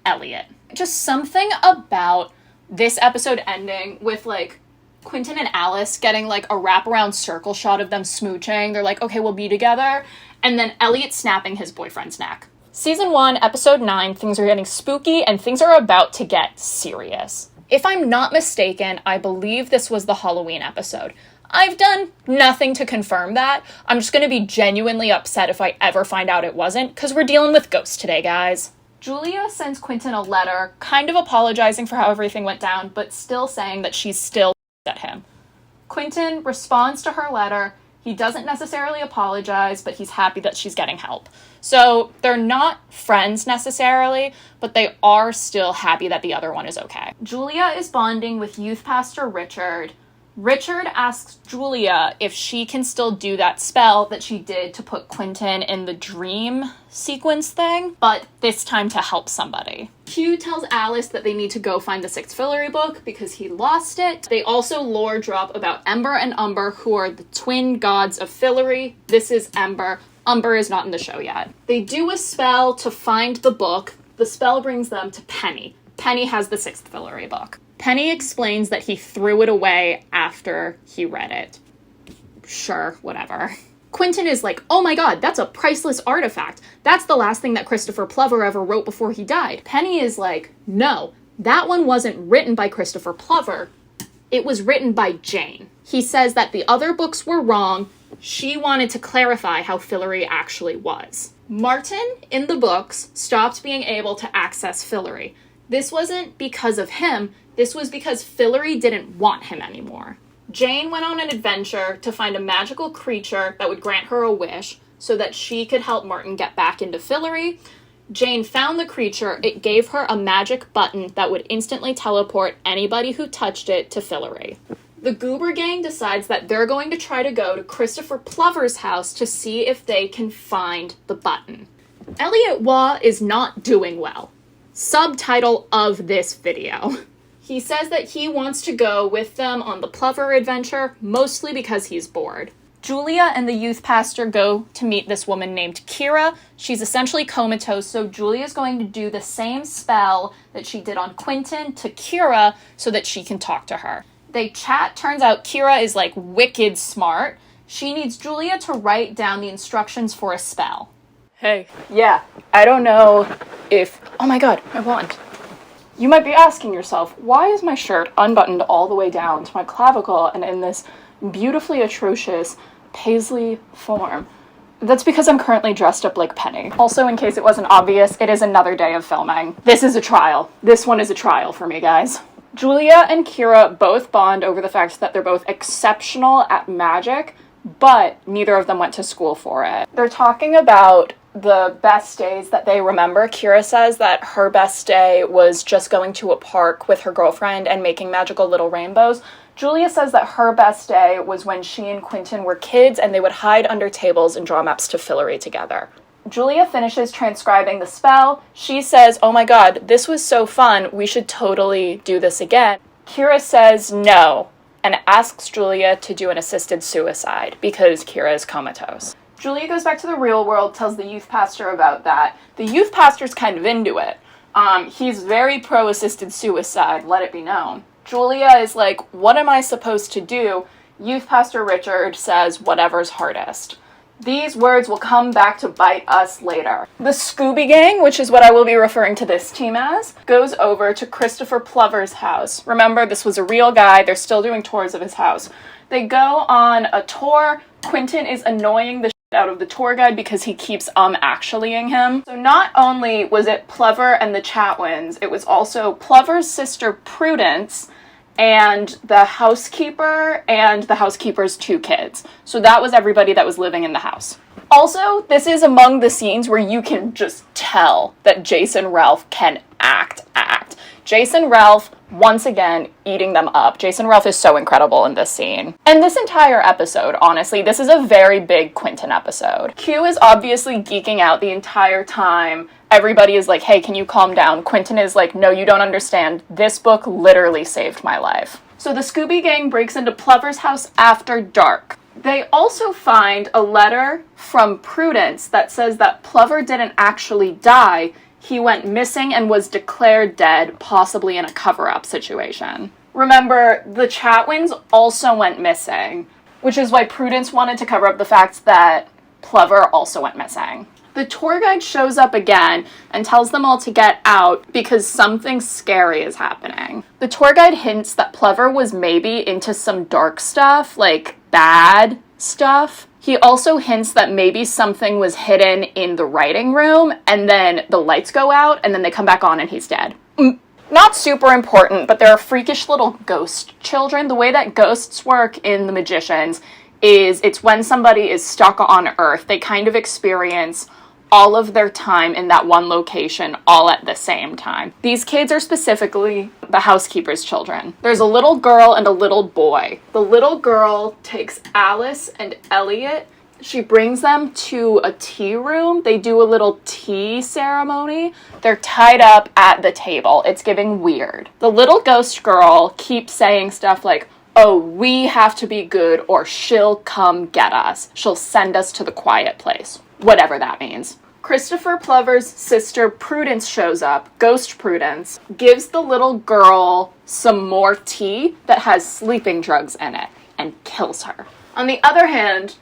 Elliot. Just something about this episode ending with, like, Quentin and Alice getting, like, a wraparound circle shot of them smooching. They're like, okay, we'll be together. And then Elliot snapping his boyfriend's neck. Season 1, episode 9, things are getting spooky and things are about to get serious. If I'm not mistaken, I believe this was the Halloween episode. I've done nothing to confirm that. I'm just going to be genuinely upset if I ever find out it wasn't, because we're dealing with ghosts today, guys. Julia sends Quentin a letter, kind of apologizing for how everything went down, but still saying that she's still at him. Quentin responds to her letter. He doesn't necessarily apologize, but he's happy that she's getting help. So they're not friends necessarily, but they are still happy that the other one is okay. Julia is bonding with youth pastor Richard. Richard asks Julia if she can still do that spell that she did to put Quentin in the dream sequence thing, but this time to help somebody. Q tells Alice that they need to go find the 6th Fillory book because he lost it. They also lore drop about Ember and Umber, who are the twin gods of Fillory. This is Ember. Umber is not in the show yet. They do a spell to find the book. The spell brings them to Penny. Penny has the 6th Fillory book. Penny explains that he threw it away after he read it. Sure, whatever. Quentin is like, oh my god, that's a priceless artifact. That's the last thing that Christopher Plover ever wrote before he died. Penny is like, no, that one wasn't written by Christopher Plover. It was written by Jane. He says that the other books were wrong. She wanted to clarify how Fillory actually was. Martin, in the books, stopped being able to access Fillory. This wasn't because of him. This was because Fillory didn't want him anymore. Jane went on an adventure to find a magical creature that would grant her a wish so that she could help Martin get back into Fillory. Jane found the creature. It gave her a magic button that would instantly teleport anybody who touched it to Fillory. The Goober Gang decides that they're going to try to go to Christopher Plover's house to see if they can find the button. Elliot Waugh is not doing well. Subtitle of this video. He says that he wants to go with them on the Plover adventure, mostly because he's bored. Julia and the youth pastor go to meet this woman named Kira. She's essentially comatose, so Julia's going to do the same spell that she did on Quentin to Kira so that she can talk to her. They chat. Turns out Kira is like wicked smart. She needs Julia to write down the instructions for a spell. Hey. Yeah, I don't know if... Oh my god, my wand. You might be asking yourself, why is my shirt unbuttoned all the way down to my clavicle and in this beautifully atrocious paisley form? That's because I'm currently dressed up like Penny. Also, in case it wasn't obvious, it is another day of filming. This is a trial. This one is a trial for me, guys. Julia and Kira both bond over the fact that they're both exceptional at magic, but neither of them went to school for it. They're talking about the best days that they remember. Kira says that her best day was just going to a park with her girlfriend and making magical little rainbows. Julia says that her best day was when she and Quentin were kids and they would hide under tables and draw maps to Fillory together. Julia finishes transcribing the spell. She says, oh my god, this was so fun, we should totally do this again. Kira says no and asks Julia to do an assisted suicide because Kira is comatose. Julia goes back to the real world, tells the youth pastor about that. The youth pastor's kind of into it. He's very pro-assisted suicide, let it be known. Julia is like, what am I supposed to do? Youth pastor Richard says, whatever's hardest. These words will come back to bite us later. The Scooby Gang, which is what I will be referring to this team as, goes over to Christopher Plover's house. Remember, this was a real guy. They're still doing tours of his house. They go on a tour. Quentin is annoying the out of the tour guide because he keeps actuallying him. So not only was it Plover and the Chatwins, it was also Plover's sister Prudence and the housekeeper and the housekeeper's 2 kids. So that was everybody that was living in the house. Also, this is among the scenes where you can just tell that Jason Ralph can act. Jason Ralph, once again, eating them up. Jason Ralph is so incredible in this scene. And this entire episode, honestly, this is a very big Quentin episode. Q is obviously geeking out the entire time. Everybody is like, hey, can you calm down? Quentin is like, no, you don't understand. This book literally saved my life. So the Scooby Gang breaks into Plover's house after dark. They also find a letter from Prudence that says that Plover didn't actually die. He went missing and was declared dead, possibly in a cover-up situation. Remember, the Chatwins also went missing, which is why Prudence wanted to cover up the fact that Plover also went missing. The tour guide shows up again and tells them all to get out because something scary is happening. The tour guide hints that Plover was maybe into some dark stuff, like bad stuff. He also hints that maybe something was hidden in the writing room, and then the lights go out, and then they come back on and he's dead. Not super important, but there are freakish little ghost children. The way that ghosts work in The Magicians is it's when somebody is stuck on Earth, they kind of experience all of their time in that one location all at the same time. These kids are specifically the housekeeper's children. There's a little girl and a little boy. The little girl takes Alice and Elliot She brings them to a tea room. They do a little tea ceremony. They're tied up at the table. It's giving weird. The little ghost girl keeps saying stuff like, oh, we have to be good or she'll come get us. She'll send us to the quiet place. Whatever that means. Christopher Plover's sister Prudence shows up, Ghost Prudence, gives the little girl some more tea that has sleeping drugs in it, and kills her. On the other hand,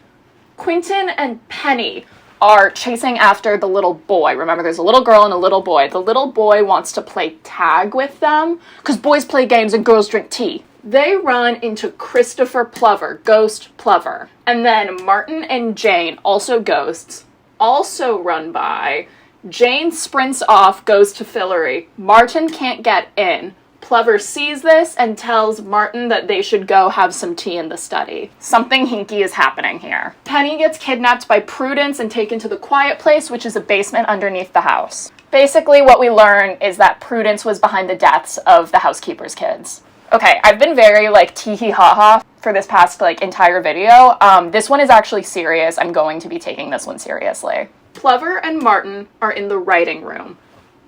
Quentin and Penny are chasing after the little boy. Remember, there's a little girl and a little boy. The little boy wants to play tag with them, because boys play games and girls drink tea. They run into Christopher Plover, Ghost Plover. And then Martin and Jane, also ghosts, also run by. Jane sprints off, goes to Fillory. Martin can't get in. Plover sees this and tells Martin that they should go have some tea in the study. Something hinky is happening here. Penny gets kidnapped by Prudence and taken to the quiet place, which is a basement underneath the house. Basically, what we learn is that Prudence was behind the deaths of the housekeeper's kids. Okay, I've been very, tee-hee-ha-ha for this past, entire video. This one is actually serious. I'm going to be taking this one seriously. Plover and Martin are in the writing room.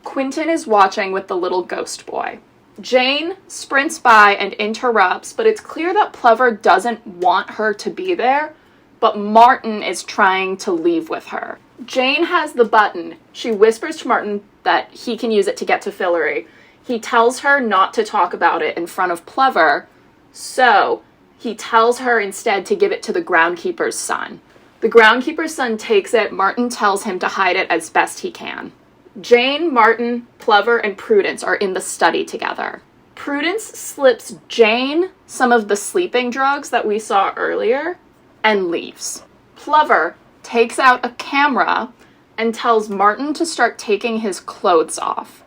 Quentin is watching with the little ghost boy. Jane sprints by and interrupts, but it's clear that Plover doesn't want her to be there, but Martin is trying to leave with her. Jane has the button. She whispers to Martin that he can use it to get to Fillory. He tells her not to talk about it in front of Plover, so he tells her instead to give it to the groundkeeper's son. The groundkeeper's son takes it. Martin tells him to hide it as best he can. Jane, Martin, Plover, and Prudence are in the study together. Prudence slips Jane some of the sleeping drugs that we saw earlier and leaves. Plover takes out a camera and tells Martin to start taking his clothes off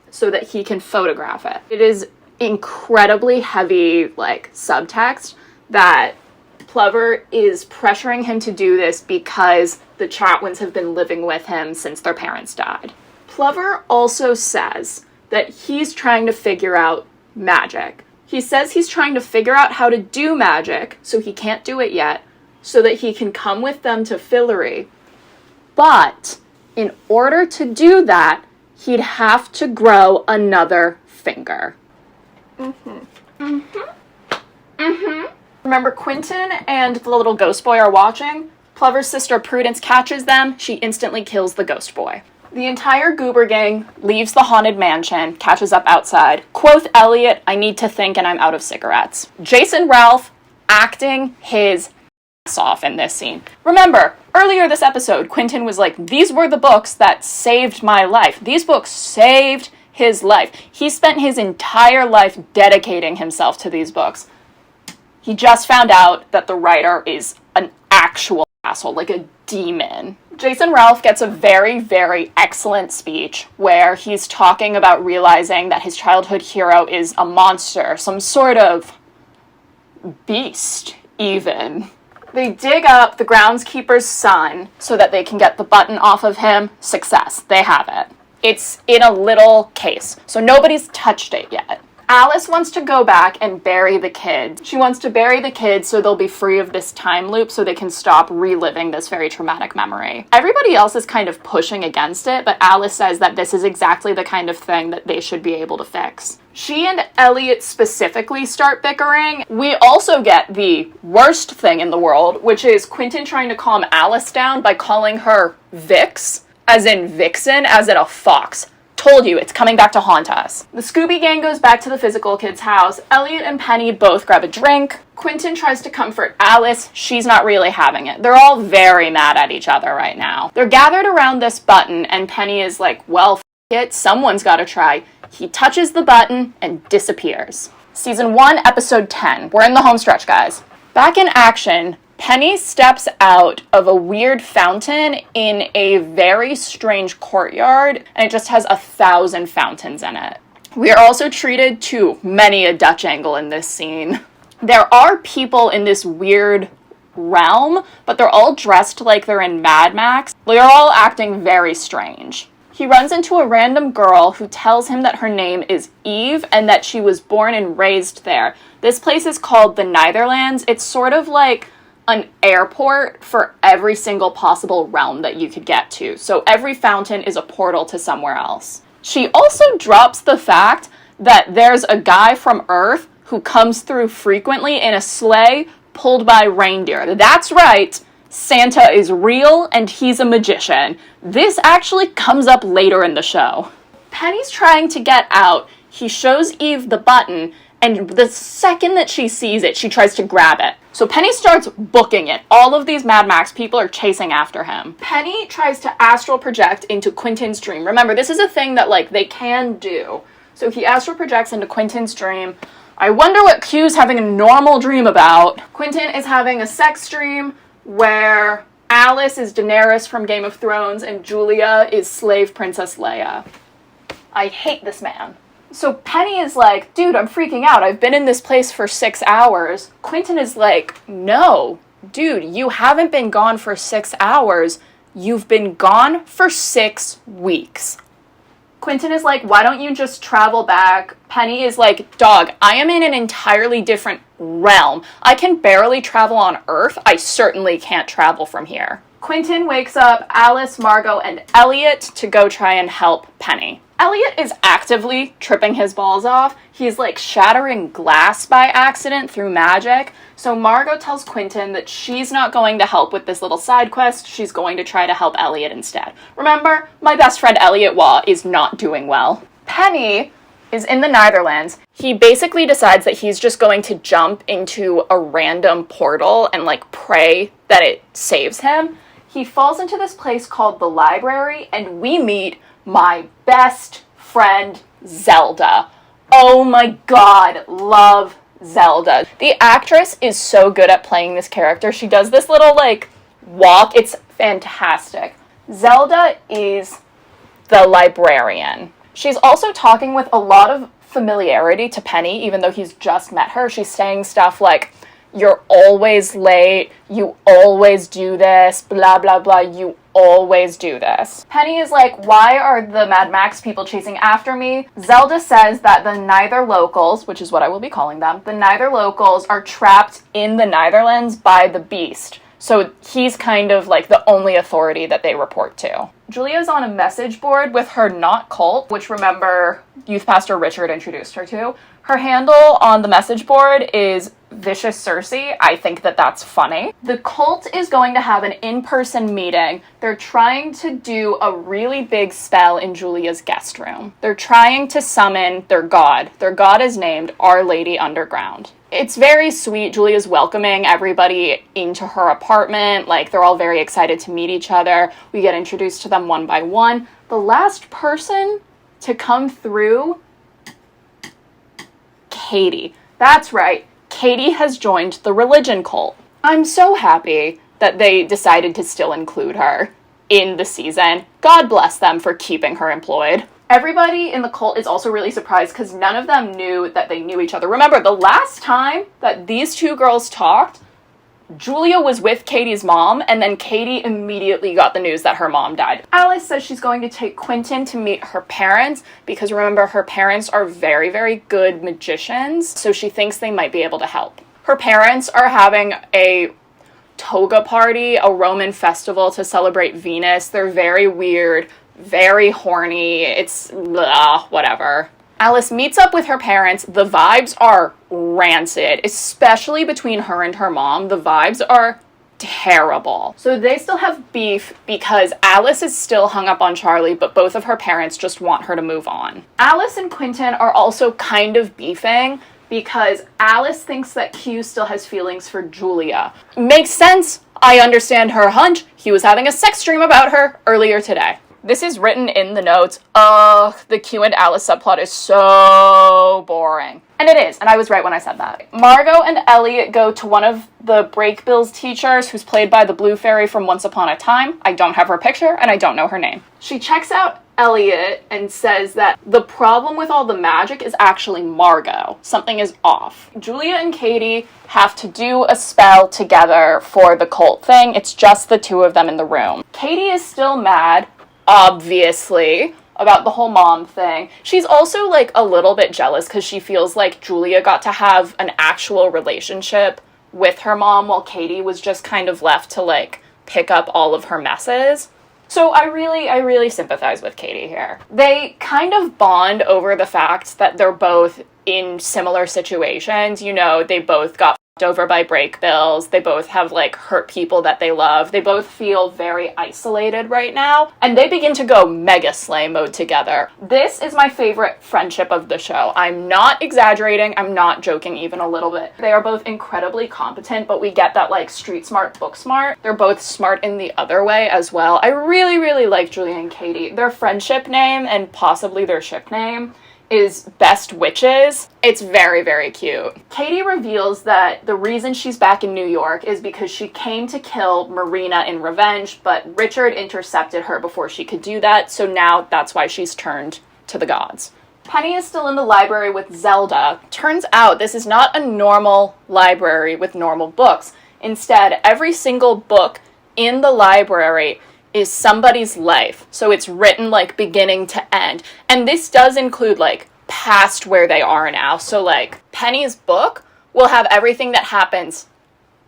so that he can photograph it. It is incredibly heavy, subtext that Plover is pressuring him to do this because the Chatwins have been living with him since their parents died. Plover also says that he's trying to figure out magic. He says he's trying to figure out how to do magic, so he can't do it yet, so that he can come with them to Fillory. But in order to do that, he'd have to grow another finger. Remember, Quentin and the little ghost boy are watching. Plover's sister Prudence catches them. She instantly kills the ghost boy. The entire Goober gang leaves the haunted mansion, catches up outside. Quoth Elliot, I need to think and I'm out of cigarettes. Jason Ralph acting his ass off in this scene. Remember, earlier this episode, Quentin was like, these were the books that saved my life. These books saved his life. He spent his entire life dedicating himself to these books. He just found out that the writer is an actual asshole, like a demon. Jason Ralph gets a very, very excellent speech where he's talking about realizing that his childhood hero is a monster, some sort of beast, even. They dig up the groundskeeper's son so that they can get the button off of him. Success. They have it. It's in a little case, so nobody's touched it yet. Alice wants to go back and bury the kids. She wants to bury the kids so they'll be free of this time loop so they can stop reliving this very traumatic memory. Everybody else is kind of pushing against it, but Alice says that this is exactly the kind of thing that they should be able to fix. She and Elliot specifically start bickering. We also get the worst thing in the world, which is Quentin trying to calm Alice down by calling her Vix, as in Vixen, as in a fox. Told you, it's coming back to haunt us. The Scooby Gang goes back to the physical kid's house. Elliot and Penny both grab a drink. Quentin tries to comfort Alice. She's not really having it. They're all very mad at each other right now. They're gathered around this button, and Penny is like, well, f*** it, someone's gotta try. He touches the button and disappears. Season 1, Episode 10. We're in the home stretch, guys. Back in action, Penny steps out of a weird fountain in a very strange courtyard, and it just has 1,000 fountains in it. We are also treated to many a Dutch angle in this scene. There are people in this weird realm, but they're all dressed like they're in Mad Max. They're all acting very strange. He runs into a random girl who tells him that her name is Eve and that she was born and raised there. This place is called the Netherlands. It's sort of like an airport for every single possible realm that you could get to. So every fountain is a portal to somewhere else. She also drops the fact that there's a guy from Earth who comes through frequently in a sleigh pulled by reindeer. That's right, Santa is real and he's a magician. This actually comes up later in the show. Penny's trying to get out. He shows Eve the button, and the second that she sees it, she tries to grab it. So Penny starts booking it. All of these Mad Max people are chasing after him. Penny tries to astral project into Quentin's dream. Remember, this is a thing that, like, they can do. So he astral projects into Quentin's dream. I wonder what Q's having a normal dream about. Quentin is having a sex dream where Alice is Daenerys from Game of Thrones and Julia is slave Princess Leia. I hate this man. So Penny is like, dude, I'm freaking out. I've been in this place for 6 hours. Quentin is like, no, dude, you haven't been gone for 6 hours. You've been gone for 6 weeks. Quentin is like, why don't you just travel back? Penny is like, dog, I am in an entirely different realm. I can barely travel on Earth. I certainly can't travel from here. Quentin wakes up Alice, Margot, and Elliot to go try and help Penny. Elliot is actively tripping his balls off. He's like shattering glass by accident through magic. So Margot tells Quentin that she's not going to help with this little side quest. She's going to try to help Elliot instead. Remember, my best friend Elliot Waugh is not doing well. Penny is in the Netherlands. He basically decides that he's just going to jump into a random portal and like pray that it saves him. He falls into this place called the library, and we meet my best friend, Zelda. Oh my god, love Zelda. The actress is so good at playing this character. She does this little, like, walk. It's fantastic. Zelda is the librarian. She's also talking with a lot of familiarity to Penny, even though he's just met her. She's saying stuff like, you're always late, you always do this, blah, blah, blah, you always do this. Penny is like, why are the Mad Max people chasing after me? Zelda says that the Neither Locals, which is what I will be calling them, the Neither Locals are trapped in the Netherlands by the Beast. So he's kind of like the only authority that they report to. Julia's on a message board with her not cult, which remember Youth Pastor Richard introduced her to. Her handle on the message board is Vicious Cersei. I think that that's funny. The cult is going to have an in-person meeting. They're trying to do a really big spell in Julia's guest room. They're trying to summon their god. Their god is named Our Lady Underground. It's very sweet. Julia's welcoming everybody into her apartment. Like, they're all very excited to meet each other. We get introduced to them one by one. The last person to come through, Katie. That's right. Katie has joined the religion cult. I'm so happy that they decided to still include her in the season. God bless them for keeping her employed. Everybody in the cult is also really surprised because none of them knew that they knew each other. Remember, the last time that these two girls talked, Julia was with Katie's mom, and then Katie immediately got the news that her mom died. Alice says she's going to take Quentin to meet her parents, because remember, her parents are very, very good magicians, so she thinks they might be able to help. Her parents are having a toga party, a Roman festival to celebrate Venus. They're very weird, very horny, it's blah, whatever. Alice meets up with her parents. The vibes are rancid, especially between her and her mom. The vibes are terrible. So they still have beef because Alice is still hung up on Charlie, but both of her parents just want her to move on. Alice and Quentin are also kind of beefing because Alice thinks that Q still has feelings for Julia. Makes sense. I understand her hunch. He was having a sex dream about her earlier today. This is written in the notes. Ugh, the Q and Alice subplot is so boring. And it is, and I was right when I said that. Margot and Elliot go to one of the Break Bill's teachers, who's played by the Blue Fairy from Once Upon a Time. I don't have her picture, and I don't know her name. She checks out Elliot and says that the problem with all the magic is actually Margot. Something is off. Julia and Katie have to do a spell together for the cult thing. It's just the two of them in the room. Katie is still mad, obviously, about the whole mom thing. She's also, like, a little bit jealous because she feels like Julia got to have an actual relationship with her mom while Katie was just kind of left to, like, pick up all of her messes. So I really sympathize with Katie here. They kind of bond over the fact that they're both in similar situations. You know, they both got over by break bills. They both have, like, hurt people that they love. They both feel very isolated right now, and they begin to go mega slay mode together. This is my favorite friendship of the show. I'm not exaggerating. I'm not joking even a little bit. They are both incredibly competent, but we get that, like, street smart, book smart. They're both smart in the other way as well. I really like Julia and Katie. Their friendship name, and possibly their ship name, is Best Witches. It's very cute. Katie reveals that the reason she's back in New York is because she came to kill Marina in revenge, but Richard intercepted her before she could do that, so now that's why she's turned to the gods. Penny is still in the library with Zelda. Turns out this is not a normal library with normal books. Instead, every single book in the library is somebody's life. So it's written, like, beginning to end. And this does include, like, past where they are now. So, like, Penny's book will have everything that happens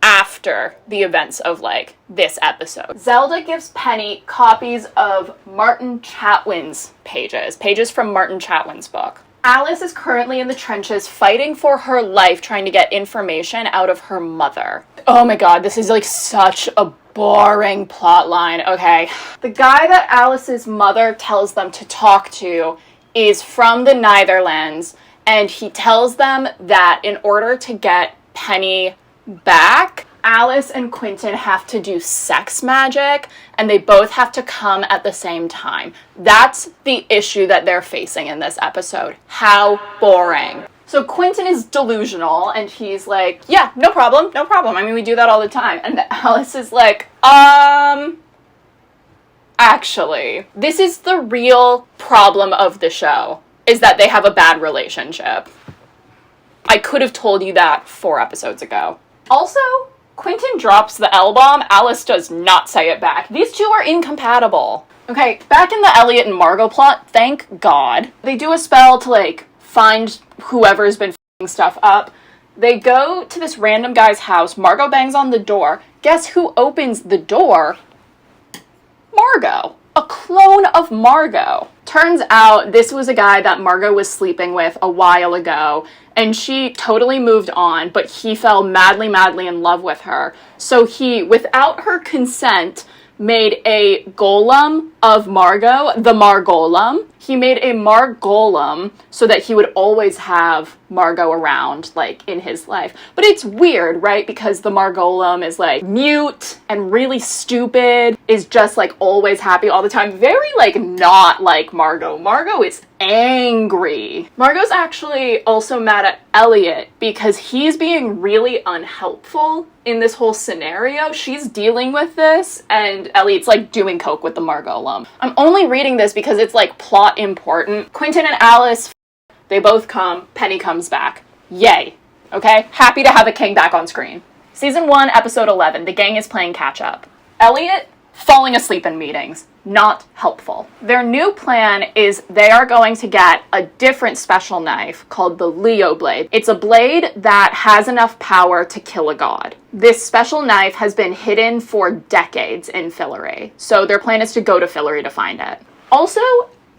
after the events of, like, this episode. Zelda gives Penny copies of Martin Chatwin's pages from Martin Chatwin's book. Alice is currently in the trenches fighting for her life, trying to get information out of her mother. Oh my god, this is, like, such a boring plot line. Okay. The guy that Alice's mother tells them to talk to is from the Netherlands, and he tells them that in order to get Penny back, Alice and Quentin have to do sex magic, and they both have to come at the same time. That's the issue that they're facing in this episode. How boring. So Quentin is delusional, and he's like, yeah, no problem. I mean, we do that all the time. And Alice is like, actually, this is the real problem of the show, is that they have a bad relationship. I could have told you that 4 episodes ago. Also, Quentin drops the L-bomb. Alice does not say it back. These two are incompatible. Okay, back in the Elliot and Margot plot, thank God. They do a spell to, like, find whoever's been f***ing stuff up. They go to this random guy's house. Margot bangs on the door. Guess who opens the door? Margot. A clone of Margot. Turns out this was a guy that Margot was sleeping with a while ago, and she totally moved on, but he fell madly in love with her. So he, without her consent, made a golem of Margot, the Margolem. He made a Margolem so that he would always have Margot around, like, in his life. But it's weird, right? Because the Margolem is, like, mute and really stupid, is just, like, always happy all the time. Very, like, not like Margot. Margot is angry. Margot's actually also mad at Elliot because he's being really unhelpful in this whole scenario. She's dealing with this, and Elliot's, like, doing coke with the Margolem. I'm only reading this because it's, like, plot important. Quentin and Alice, they both come. Penny comes back. Yay. Okay? Happy to have a king back on screen. Season 1, episode 11. The gang is playing catch up. Elliot falling asleep in meetings. Not helpful. Their new plan is they are going to get a different special knife called the Leo blade. It's a blade that has enough power to kill a god. This special knife has been hidden for decades in Fillory, so their plan is to go to Fillory to find it. Also,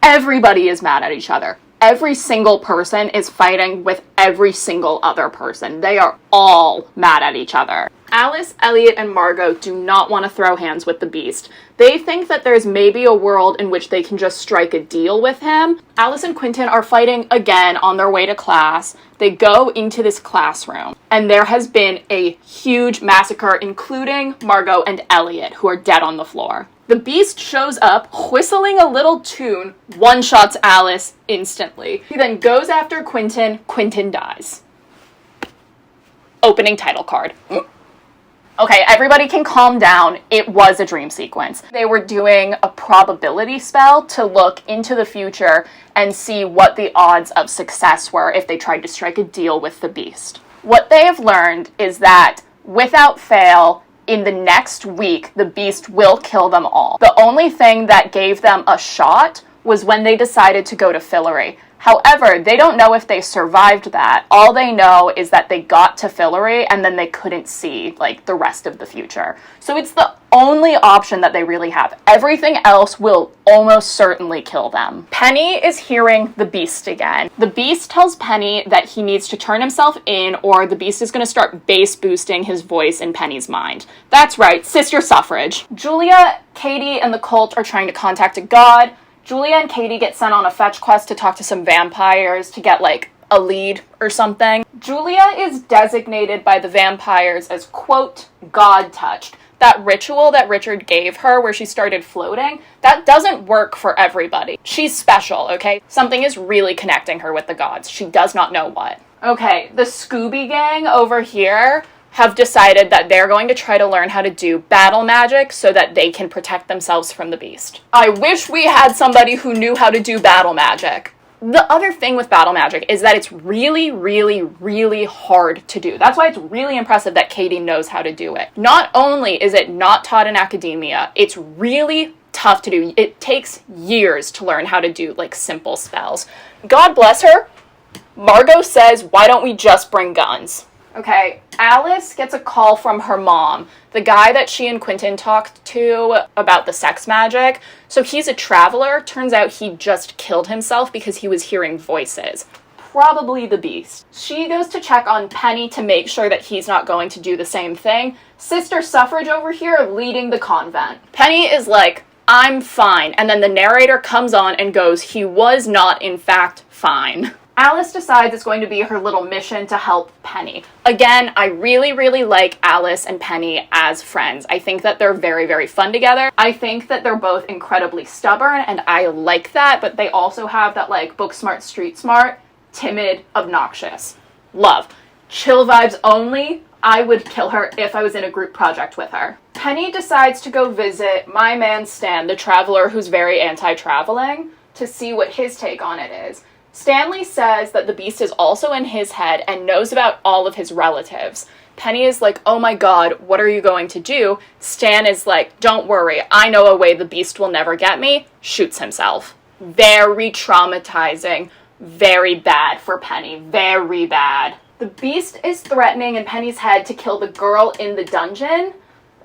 everybody is mad at each other. Every single person is fighting with every single other person. They are all mad at each other. Alice, Elliot, and Margot do not want to throw hands with the Beast. They think that there's maybe a world in which they can just strike a deal with him. Alice and Quentin are fighting again on their way to class. They go into this classroom, and there has been a huge massacre, including Margot and Elliot, who are dead on the floor. The Beast shows up, whistling a little tune, one-shots Alice instantly. He then goes after Quentin. Quentin dies. Opening title card. Okay, everybody can calm down. It was a dream sequence. They were doing a probability spell to look into the future and see what the odds of success were if they tried to strike a deal with the Beast. What they have learned is that, without fail, in the next week, the Beast will kill them all. The only thing that gave them a shot was when they decided to go to Fillory. However, they don't know if they survived that. All they know is that they got to Fillory and then they couldn't see, like, the rest of the future. So it's the only option that they really have. Everything else will almost certainly kill them. Penny is hearing the Beast again. The Beast tells Penny that he needs to turn himself in or the Beast is going to start bass boosting his voice in Penny's mind. That's right, sister suffrage. Julia, Katie, and the cult are trying to contact a god. Julia and Katie get sent on a fetch quest to talk to some vampires to get, like, a lead or something. Julia is designated by the vampires as, quote, God-touched. That ritual that Richard gave her where she started floating, that doesn't work for everybody. She's special, okay? Something is really connecting her with the gods. She does not know what. Okay, the Scooby Gang over here have decided that they're going to try to learn how to do battle magic so that they can protect themselves from the Beast. I wish we had somebody who knew how to do battle magic. The other thing with battle magic is that it's really, really, really hard to do. That's why it's really impressive that Katie knows how to do it. Not only is it not taught in academia, it's really tough to do. It takes years to learn how to do, like, simple spells. God bless her. Margot says, why don't we just bring guns? Okay, Alice gets a call from her mom, the guy that she and Quentin talked to about the sex magic. So he's a traveler. Turns out he just killed himself because he was hearing voices. Probably the Beast. She goes to check on Penny to make sure that he's not going to do the same thing. Sister Suffrage over here leading the convent. Penny is like, I'm fine. And then the narrator comes on and goes, he was not in fact fine. Alice decides it's going to be her little mission to help Penny. Again, I really, really like Alice and Penny as friends. I think that they're very, very fun together. I think that they're both incredibly stubborn, and I like that, but they also have that, like, book smart, street smart, timid, obnoxious. Love. Chill vibes only. I would kill her if I was in a group project with her. Penny decides to go visit my man Stan, the traveler who's very anti-traveling, to see what his take on it is. Stanley says that the Beast is also in his head and knows about all of his relatives. Penny is like, oh my god, what are you going to do? Stan is like, don't worry, I know a way the Beast will never get me. Shoots himself. Very traumatizing. Very bad for Penny. Very bad. The Beast is threatening in Penny's head to kill the girl in the dungeon.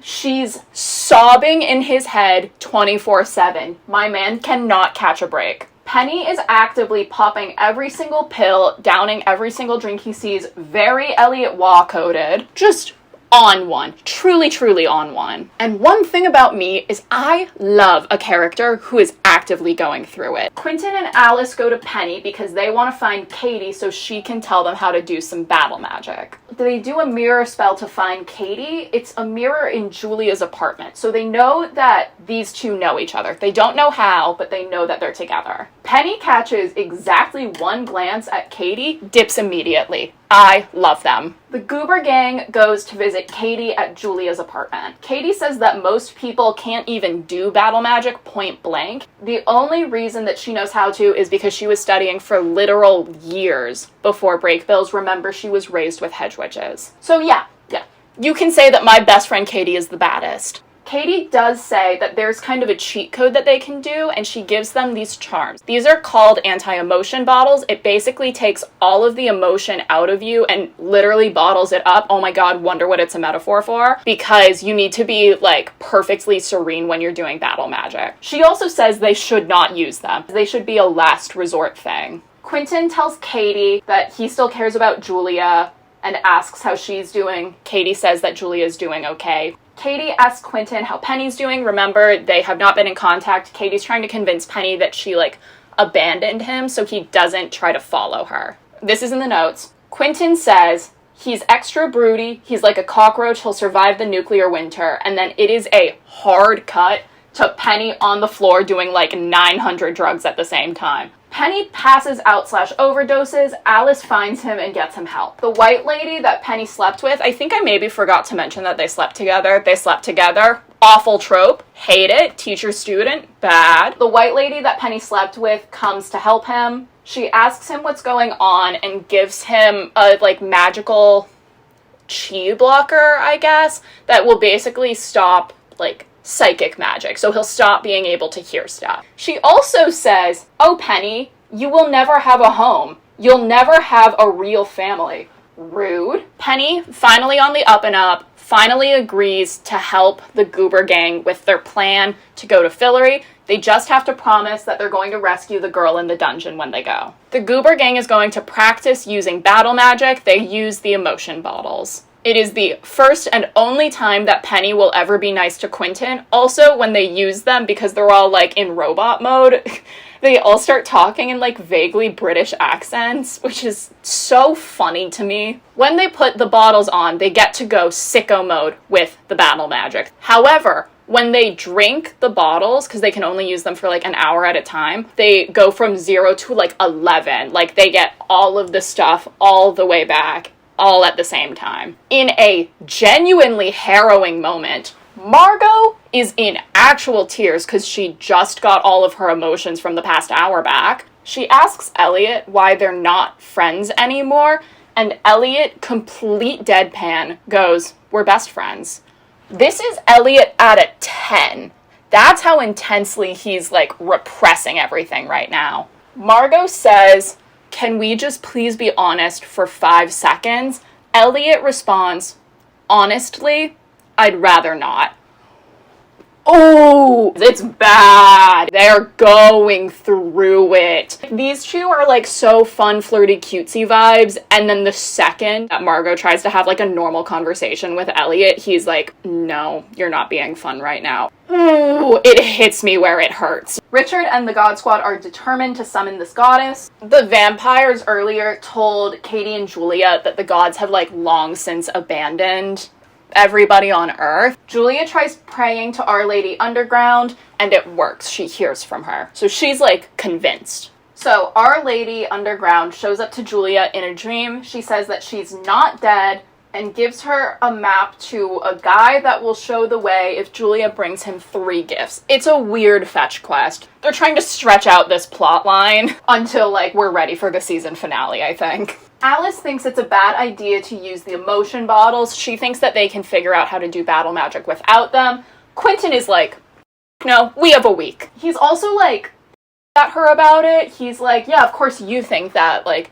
She's sobbing in his head 24/7. My man cannot catch a break. Penny is actively popping every single pill, downing every single drink he sees, very Elliot Waugh coded. Just on one. Truly, truly on one. And one thing about me is I love a character who is actively going through it. Quentin and Alice go to Penny because they want to find Katie so she can tell them how to do some battle magic. They do a mirror spell to find Katie. It's a mirror in Julia's apartment. So they know that these two know each other. They don't know how, but they know that they're together. Penny catches exactly one glance at Katie, dips immediately. I love them. The Goober Gang goes to visit Katie at Julia's apartment. Katie says that most people can't even do battle magic point blank. The only reason that she knows how to is because she was studying for literal years before Breakbills. Remember, she was raised with hedge witches. So yeah. You can say that my best friend Katie is the baddest. Katie does say that there's kind of a cheat code that they can do, and she gives them these charms. These are called anti-emotion bottles. It basically takes all of the emotion out of you and literally bottles it up. Oh my god, wonder what it's a metaphor for? Because you need to be, like, perfectly serene when you're doing battle magic. She also says they should not use them. They should be a last resort thing. Quentin tells Katie that he still cares about Julia and asks how she's doing. Katie says that Julia's doing okay. Katie asks Quentin how Penny's doing. Remember, they have not been in contact. Katie's trying to convince Penny that she, like, abandoned him so he doesn't try to follow her. This is in the notes. Quentin says he's extra broody, he's like a cockroach, he'll survive the nuclear winter, and then it is a hard cut to Penny on the floor doing like 900 drugs at the same time. Penny passes out / overdoses. Alice finds him and gets him help. The white lady that Penny slept with, I think I maybe forgot to mention that they slept together. They slept together. Awful trope. Hate it. Teacher student. Bad. The white lady that Penny slept with comes to help him. She asks him what's going on and gives him a like magical chi blocker, I guess, that will basically stop like psychic magic, so he'll stop being able to hear stuff. She also says, oh Penny, You will never have a home. You'll never have a real family. Rude. Penny, finally on the up and up, finally agrees to help the Goober gang with their plan to go to Fillory. They just have to promise that they're going to rescue the girl in the dungeon when they go. The Goober gang is going to practice using battle magic. They use the emotion bottles. It is the first and only time that Penny will ever be nice to Quentin. Also, when they use them, because they're all, like, in robot mode, they all start talking in, like, vaguely British accents, which is so funny to me. When they put the bottles on, they get to go sicko mode with the battle magic. However, when they drink the bottles, because they can only use them for, like, an hour at a time, they go from 0 to, like, 11. Like, they get all of the stuff all the way back, all at the same time. In a genuinely harrowing moment, Margot is in actual tears because she just got all of her emotions from the past hour back. She asks Elliot why they're not friends anymore, and Elliot, complete deadpan, goes, "We're best friends." This is Elliot at a 10. That's how intensely he's, like, repressing everything right now. Margot says, "Can we just please be honest for 5 seconds?" Elliot responds, "Honestly, I'd rather not." Oh, it's bad. They're going through it. These two are, like, so fun, flirty, cutesy vibes, and then the second that Margot tries to have, like, a normal conversation with Elliot, he's like, "No, you're not being fun right now." Ooh, it hits me where it hurts. Richard and the God Squad are determined to summon this goddess. The vampires earlier told Katie and Julia that the gods have, like, long since abandoned everybody on Earth. Julia tries praying to Our Lady Underground, and it works. She hears from her. So she's, like, convinced. So Our Lady Underground shows up to Julia in a dream. She says that she's not dead and gives her a map to a guy that will show the way if Julia brings him 3 gifts. It's a weird fetch quest. They're trying to stretch out this plot line until, like, we're ready for the season finale, I think. Alice thinks it's a bad idea to use the emotion bottles. She thinks that they can figure out how to do battle magic without them. Quentin is like, "No, we have a week." He's also, like, at her about it. He's like, "Yeah, of course you think that, like,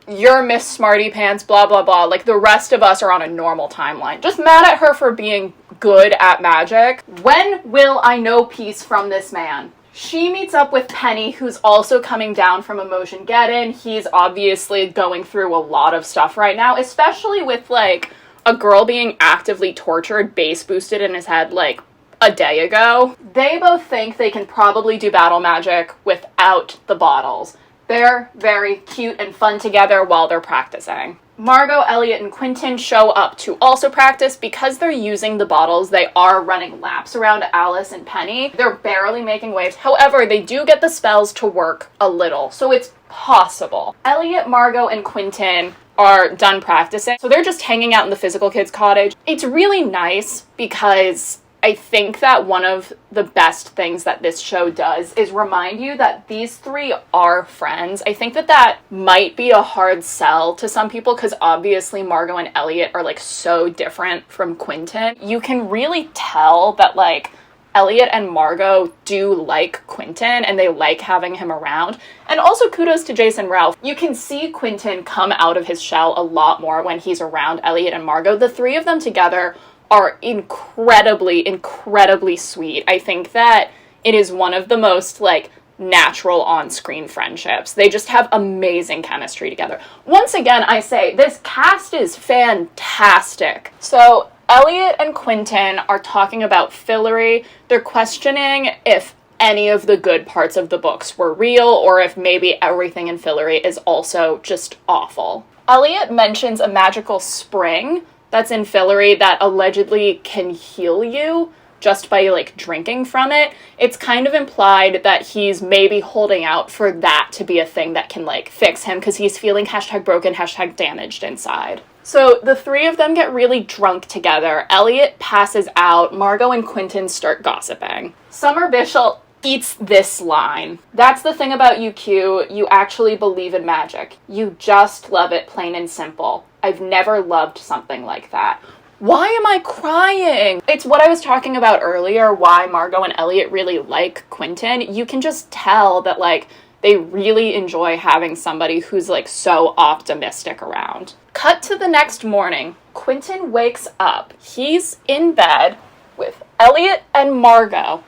you're Miss Smarty Pants, blah, blah, blah. Like, the rest of us are on a normal timeline." Just mad at her for being good at magic. When will I know peace from this man? She meets up with Penny, who's also coming down from Emotion Get-In. He's obviously going through a lot of stuff right now, especially with, like, a girl being actively tortured, base boosted in his head, like, a day ago. They both think they can probably do battle magic without the bottles. They're very cute and fun together while they're practicing. Margot, Elliot, and Quentin show up to also practice. Because they're using the bottles, they are running laps around Alice and Penny. They're barely making waves. However, they do get the spells to work a little, so it's possible. Elliot, Margot, and Quentin are done practicing, so they're just hanging out in the physical kids' cottage. It's really nice because I think that one of the best things that this show does is remind you that these 3 are friends. I think that that might be a hard sell to some people because obviously Margot and Elliot are, like, so different from Quentin. You can really tell that, like, Elliot and Margot do like Quentin and they like having him around. And also kudos to Jason Ralph. You can see Quentin come out of his shell a lot more when he's around Elliot and Margot. The 3 of them together are incredibly, incredibly sweet. I think that it is one of the most, like, natural on-screen friendships. They just have amazing chemistry together. Once again, I say, this cast is fantastic. So, Elliot and Quentin are talking about Fillory. They're questioning if any of the good parts of the books were real, or if maybe everything in Fillory is also just awful. Elliot mentions a magical spring that's in Fillory that allegedly can heal you just by, like, drinking from it. It's kind of implied that he's maybe holding out for that to be a thing that can, like, fix him because he's feeling #broken, #damaged inside. So the 3 of them get really drunk together. Elliot passes out. Margot and Quentin start gossiping. Summer Bishop eats this line. "That's the thing about you, Q. You actually believe in magic. You just love it, plain and simple. I've never loved something like that." Why am I crying? It's what I was talking about earlier, why Margot and Elliot really like Quentin. You can just tell that, like, They really enjoy having somebody who's like so optimistic around. Cut to the next morning. Quentin wakes up. He's in bed with Elliot and Margot,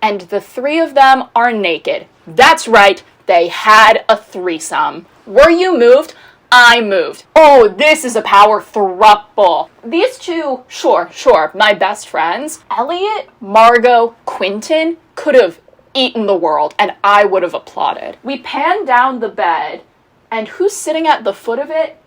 and the three of them are naked. That's right, they had a threesome. Were you moved? I moved. Oh, this is a power throuple. These two, sure, my best friends, Elliot, Margot, Quentin, could have eaten the world, and I would have applauded. We pan down the bed, and who's sitting at the foot of it?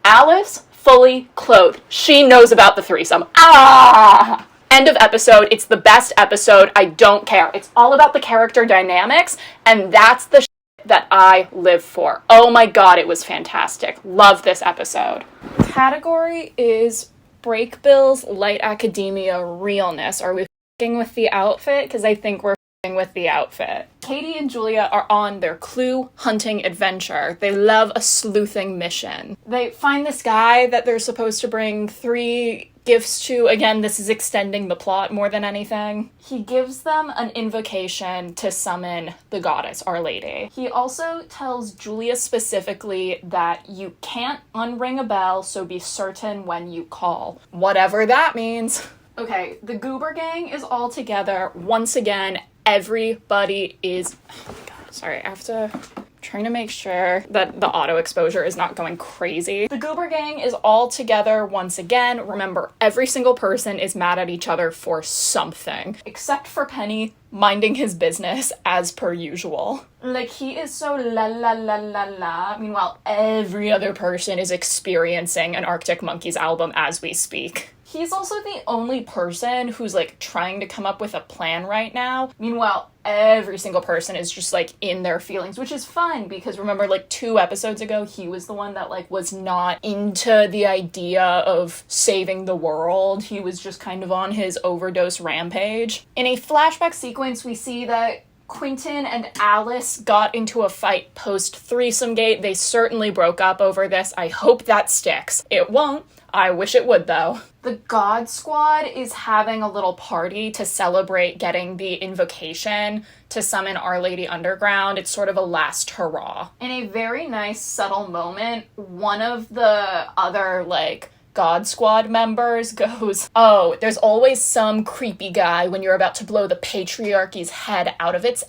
Alice, fully clothed. She knows about the threesome. Ah! End of episode. It's the best episode. I don't care. It's all about the character dynamics, and that's the that I live for. Oh my god, it was fantastic. Love this episode. Category is Break Bill's Light Academia realness. Are we f***ing with the outfit? Because I think we're f***ing with the outfit. Katie and Julia are on their clue hunting adventure. They love a sleuthing mission. They find this guy that they're supposed to bring 3 gifts to. Again, this is extending the plot more than anything. He gives them an invocation to summon the goddess, Our Lady. He also tells Julia specifically that you can't unring a bell, so be certain when you call. Whatever that means. Okay, the Goober Gang is all together. Once again, everybody is... Oh my god, sorry, I have to... Trying to make sure that the auto exposure is not going crazy. The Goober Gang is all together once again. Remember, every single person is mad at each other for something, except for Penny minding his business as per usual. Like, he is so la la la la la. Meanwhile, every other person is experiencing an Arctic Monkeys album as we speak. He's also the only person who's, like, trying to come up with a plan right now. Meanwhile, every single person is just, like, in their feelings, which is fun because remember, like, 2 episodes ago, he was the one that, like, was not into the idea of saving the world. He was just kind of on his overdose rampage. In a flashback sequence, we see that Quentin and Alice got into a fight post-threesome gate. They certainly broke up over this. I hope that sticks. It won't. I wish it would, though. The God Squad is having a little party to celebrate getting the invocation to summon Our Lady Underground. It's sort of a last hurrah. In a very nice, subtle moment, one of the other, like, God Squad members goes, "Oh, there's always some creepy guy when you're about to blow the patriarchy's head out of its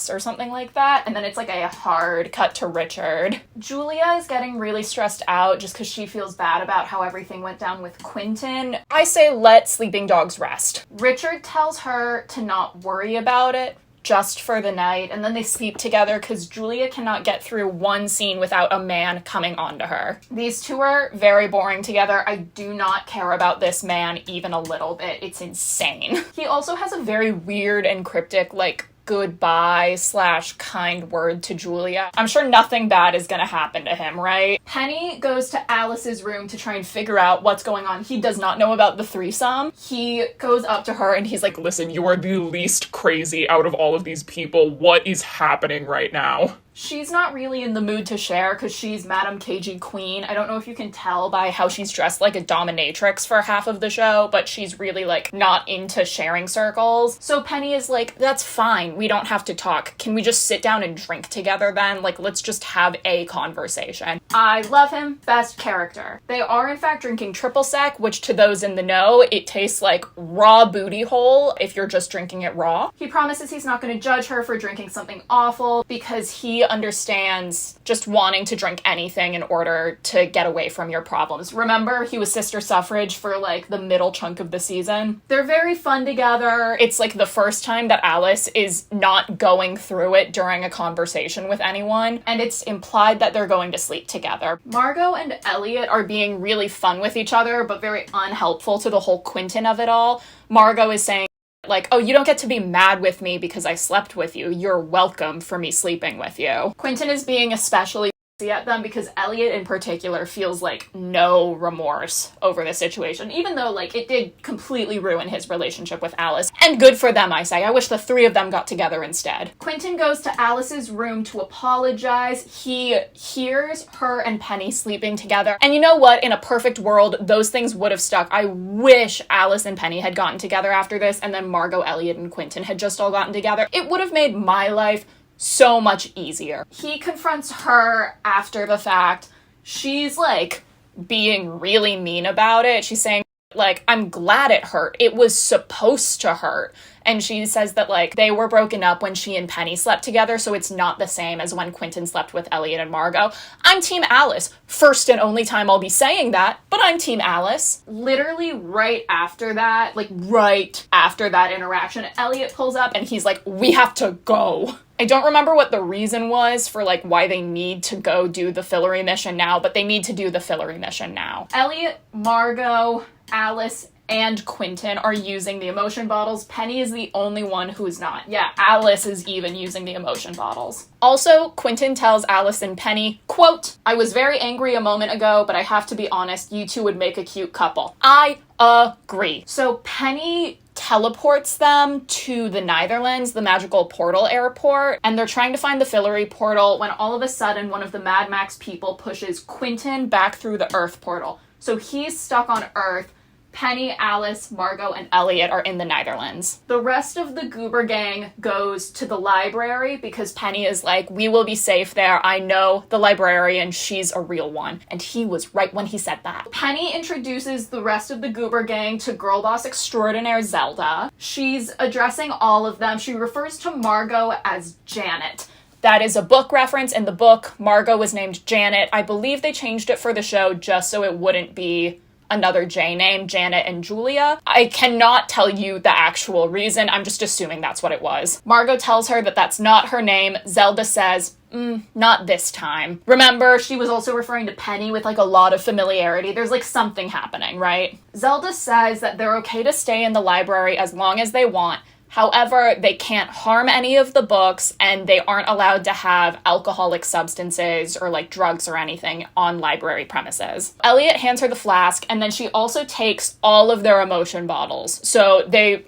or something like that." And then it's like a hard cut to Richard. Julia is getting really stressed out just because she feels bad about how everything went down with Quentin. I say let sleeping dogs rest. Richard tells her to not worry about it, just for the night, and then they sleep together because Julia cannot get through one scene without a man coming onto her. These two are very boring together. I do not care about this man even a little bit. It's insane. He also has a very weird and cryptic, like, goodbye / kind word to Julia. I'm sure nothing bad is gonna happen to him, right? Penny goes to Alice's room to try and figure out what's going on. He does not know about the threesome. He goes up to her and he's like, Listen, you are the least crazy out of all of these people. What is happening right now? She's not really in the mood to share because she's Madame KG Queen. I don't know if you can tell by how she's dressed like a dominatrix for half of the show, but she's really, like, not into sharing circles. So Penny is like, that's fine. We don't have to talk. Can we just sit down and drink together then? Like, let's just have a conversation. I love him. Best character. They are, in fact, drinking triple sec, which to those in the know, it tastes like raw booty hole if you're just drinking it raw. He promises he's not going to judge her for drinking something awful because he understands just wanting to drink anything in order to get away from your problems. Remember, he was sister suffrage for, like, the middle chunk of the season. They're very fun together. It's, like, the first time that Alice is not going through it during a conversation with anyone, and it's implied that they're going to sleep together. Margot and Elliot are being really fun with each other, but very unhelpful to the whole Quentin of it all. Margot is saying, like, oh, you don't get to be mad with me because I slept with you. You're welcome for me sleeping with you. Quentin is being especially at them because Elliot in particular feels like no remorse over the situation, even though, like, it did completely ruin his relationship with Alice. And good for them, I say. I wish the 3 of them got together instead. Quentin goes to Alice's room to apologize. He hears her and Penny sleeping together. And you know what? In a perfect world, those things would have stuck. I wish Alice and Penny had gotten together after this, and then Margot, Elliot, and Quentin had just all gotten together. It would have made my life so much easier. He confronts her after the fact. She's, like, being really mean about it. She's saying, like, I'm glad it hurt. It was supposed to hurt. And she says that, like, they were broken up when she and Penny slept together, so it's not the same as when Quentin slept with Elliot and Margot. I'm Team Alice. First and only time I'll be saying that, but I'm Team Alice. Literally right after that, like, right after that interaction, Elliot pulls up and he's like, we have to go. I don't remember what the reason was for, like, why they need to go do the Fillory mission now, but they need to do the Fillory mission now. Elliot, Margot, Alice, and Quentin are using the emotion bottles. Penny is the only one who's not. Yeah, Alice is even using the emotion bottles. Also, Quentin tells Alice and Penny, quote, I was very angry a moment ago, but I have to be honest, you two would make a cute couple. I agree. So Penny teleports them to the Netherlands, the magical portal airport, and they're trying to find the Fillory portal when all of a sudden one of the Mad Max people pushes Quentin back through the Earth portal. So he's stuck on Earth. Penny, Alice, Margot, and Elliot are in the Netherlands. The rest of the Goober gang goes to the library because Penny is like, we will be safe there. I know the librarian. She's a real one. And he was right when he said that. Penny introduces the rest of the Goober gang to girl boss extraordinaire Zelda. She's addressing all of them. She refers to Margot as Janet. That is a book reference. In the book, Margot was named Janet. I believe they changed it for the show just so it wouldn't be another J name, Janet and Julia. I cannot tell you the actual reason. I'm just assuming that's what it was. Margot tells her that that's not her name. Zelda says, not this time. Remember, she was also referring to Penny with, like, a lot of familiarity. There's, like, something happening, right? Zelda says that they're okay to stay in the library as long as they want. However, they can't harm any of the books, and they aren't allowed to have alcoholic substances or, like, drugs or anything on library premises. Elliot hands her the flask, and then she also takes all of their emotion bottles. So they're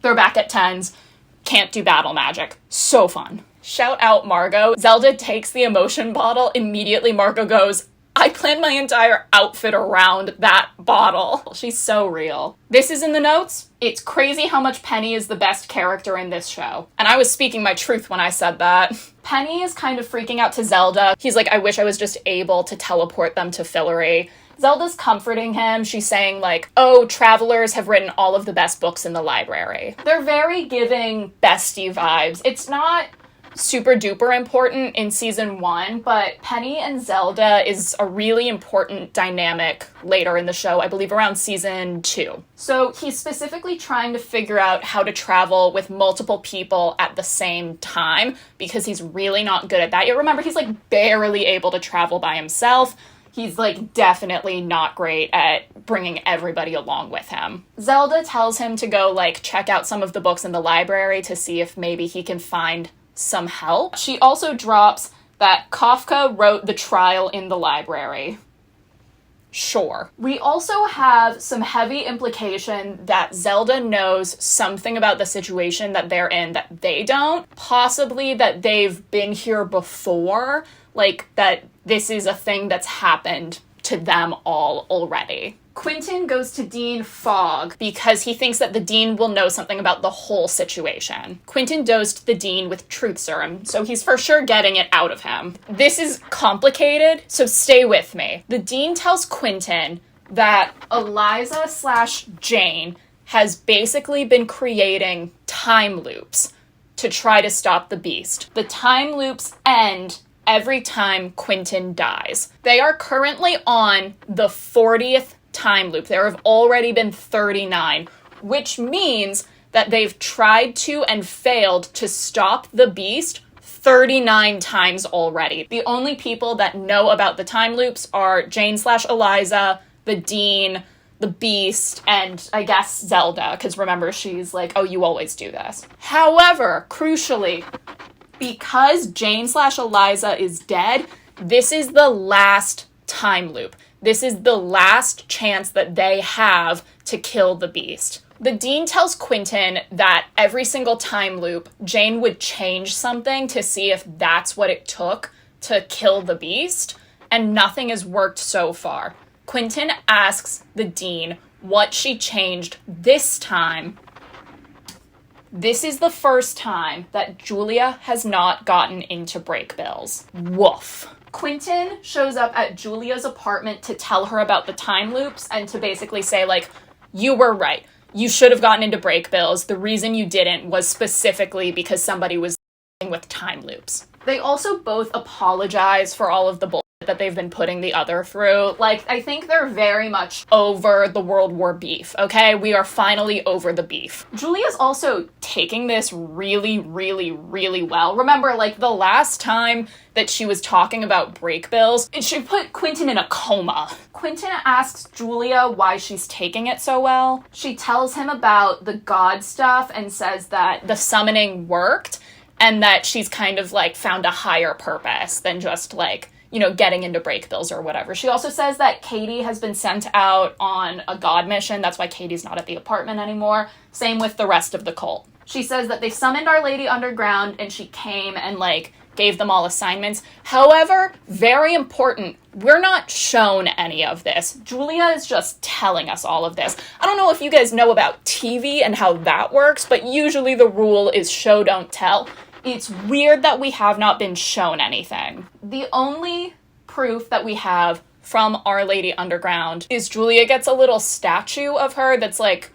back at 10s, can't do battle magic. So fun. Shout out Margot. Zelda takes the emotion bottle. Immediately Margot goes, I planned my entire outfit around that bottle. She's so real. This is in the notes. It's crazy how much Penny is the best character in this show. And I was speaking my truth when I said that. Penny is kind of freaking out to Zelda. He's like, I wish I was just able to teleport them to Fillory. Zelda's comforting him. She's saying, like, oh, travelers have written all of the best books in the library. They're very giving bestie vibes. It's not super duper important in season 1, but Penny and Zelda is a really important dynamic later in the show, I believe around season 2. So he's specifically trying to figure out how to travel with multiple people at the same time because he's really not good at that. You remember, he's like barely able to travel by himself. He's, like, definitely not great at bringing everybody along with him. Zelda tells him to go, like, check out some of the books in the library to see if maybe he can find some help. She also drops that Kafka wrote the trial in the library. Sure. We also have some heavy implication that Zelda knows something about the situation that they're in that they don't. Possibly that they've been here before, like that this is a thing that's happened to them all already. Quentin goes to Dean Fogg because he thinks that the Dean will know something about the whole situation. Quentin dosed the Dean with truth serum, so he's for sure getting it out of him. This is complicated, so stay with me. The Dean tells Quentin that Eliza/Jane has basically been creating time loops to try to stop the beast. The time loops end every time Quentin dies. They are currently on the 40th time loop. There have already been 39, which means that they've tried to and failed to stop the beast 39 times already. The only people that know about the time loops are Jane/Eliza, the Dean, the beast, and I guess Zelda, because remember, she's like, oh, you always do this. However, crucially, because Jane/Eliza is dead, this is the last time loop. This is the last chance that they have to kill the beast. The Dean tells Quentin that every single time loop, Jane would change something to see if that's what it took to kill the beast, and nothing has worked so far. Quentin asks the Dean what she changed this time, This is the first time that Julia has not gotten into break bills. Woof. Quentin shows up at Julia's apartment to tell her about the time loops and to basically say, like, you were right. You should have gotten into break bills. The reason you didn't was specifically because somebody was with time loops. They also both apologize for all of the bullshit that they've been putting the other through. Like, I think they're very much over the World War beef, okay? We are finally over the beef. Julia's also taking this really, really, really well. Remember, like, the last time that she was talking about break bills, she put Quentin in a coma. Quentin asks Julia why she's taking it so well. She tells him about the god stuff and says that the summoning worked and that she's kind of, like, found a higher purpose than just, like, you know, getting into break bills or whatever. She also says that Katie has been sent out on a god mission. That's why Katie's not at the apartment anymore. Same with the rest of the cult. She says that they summoned Our Lady Underground and she came and, like, gave them all assignments. However, very important, we're not shown any of this. Julia is just telling us all of this. I don't know if you guys know about TV and how that works, but usually the rule is show, don't tell. It's weird that we have not been shown anything. The only proof that we have from Our Lady Underground is Julia gets a little statue of her that's, like,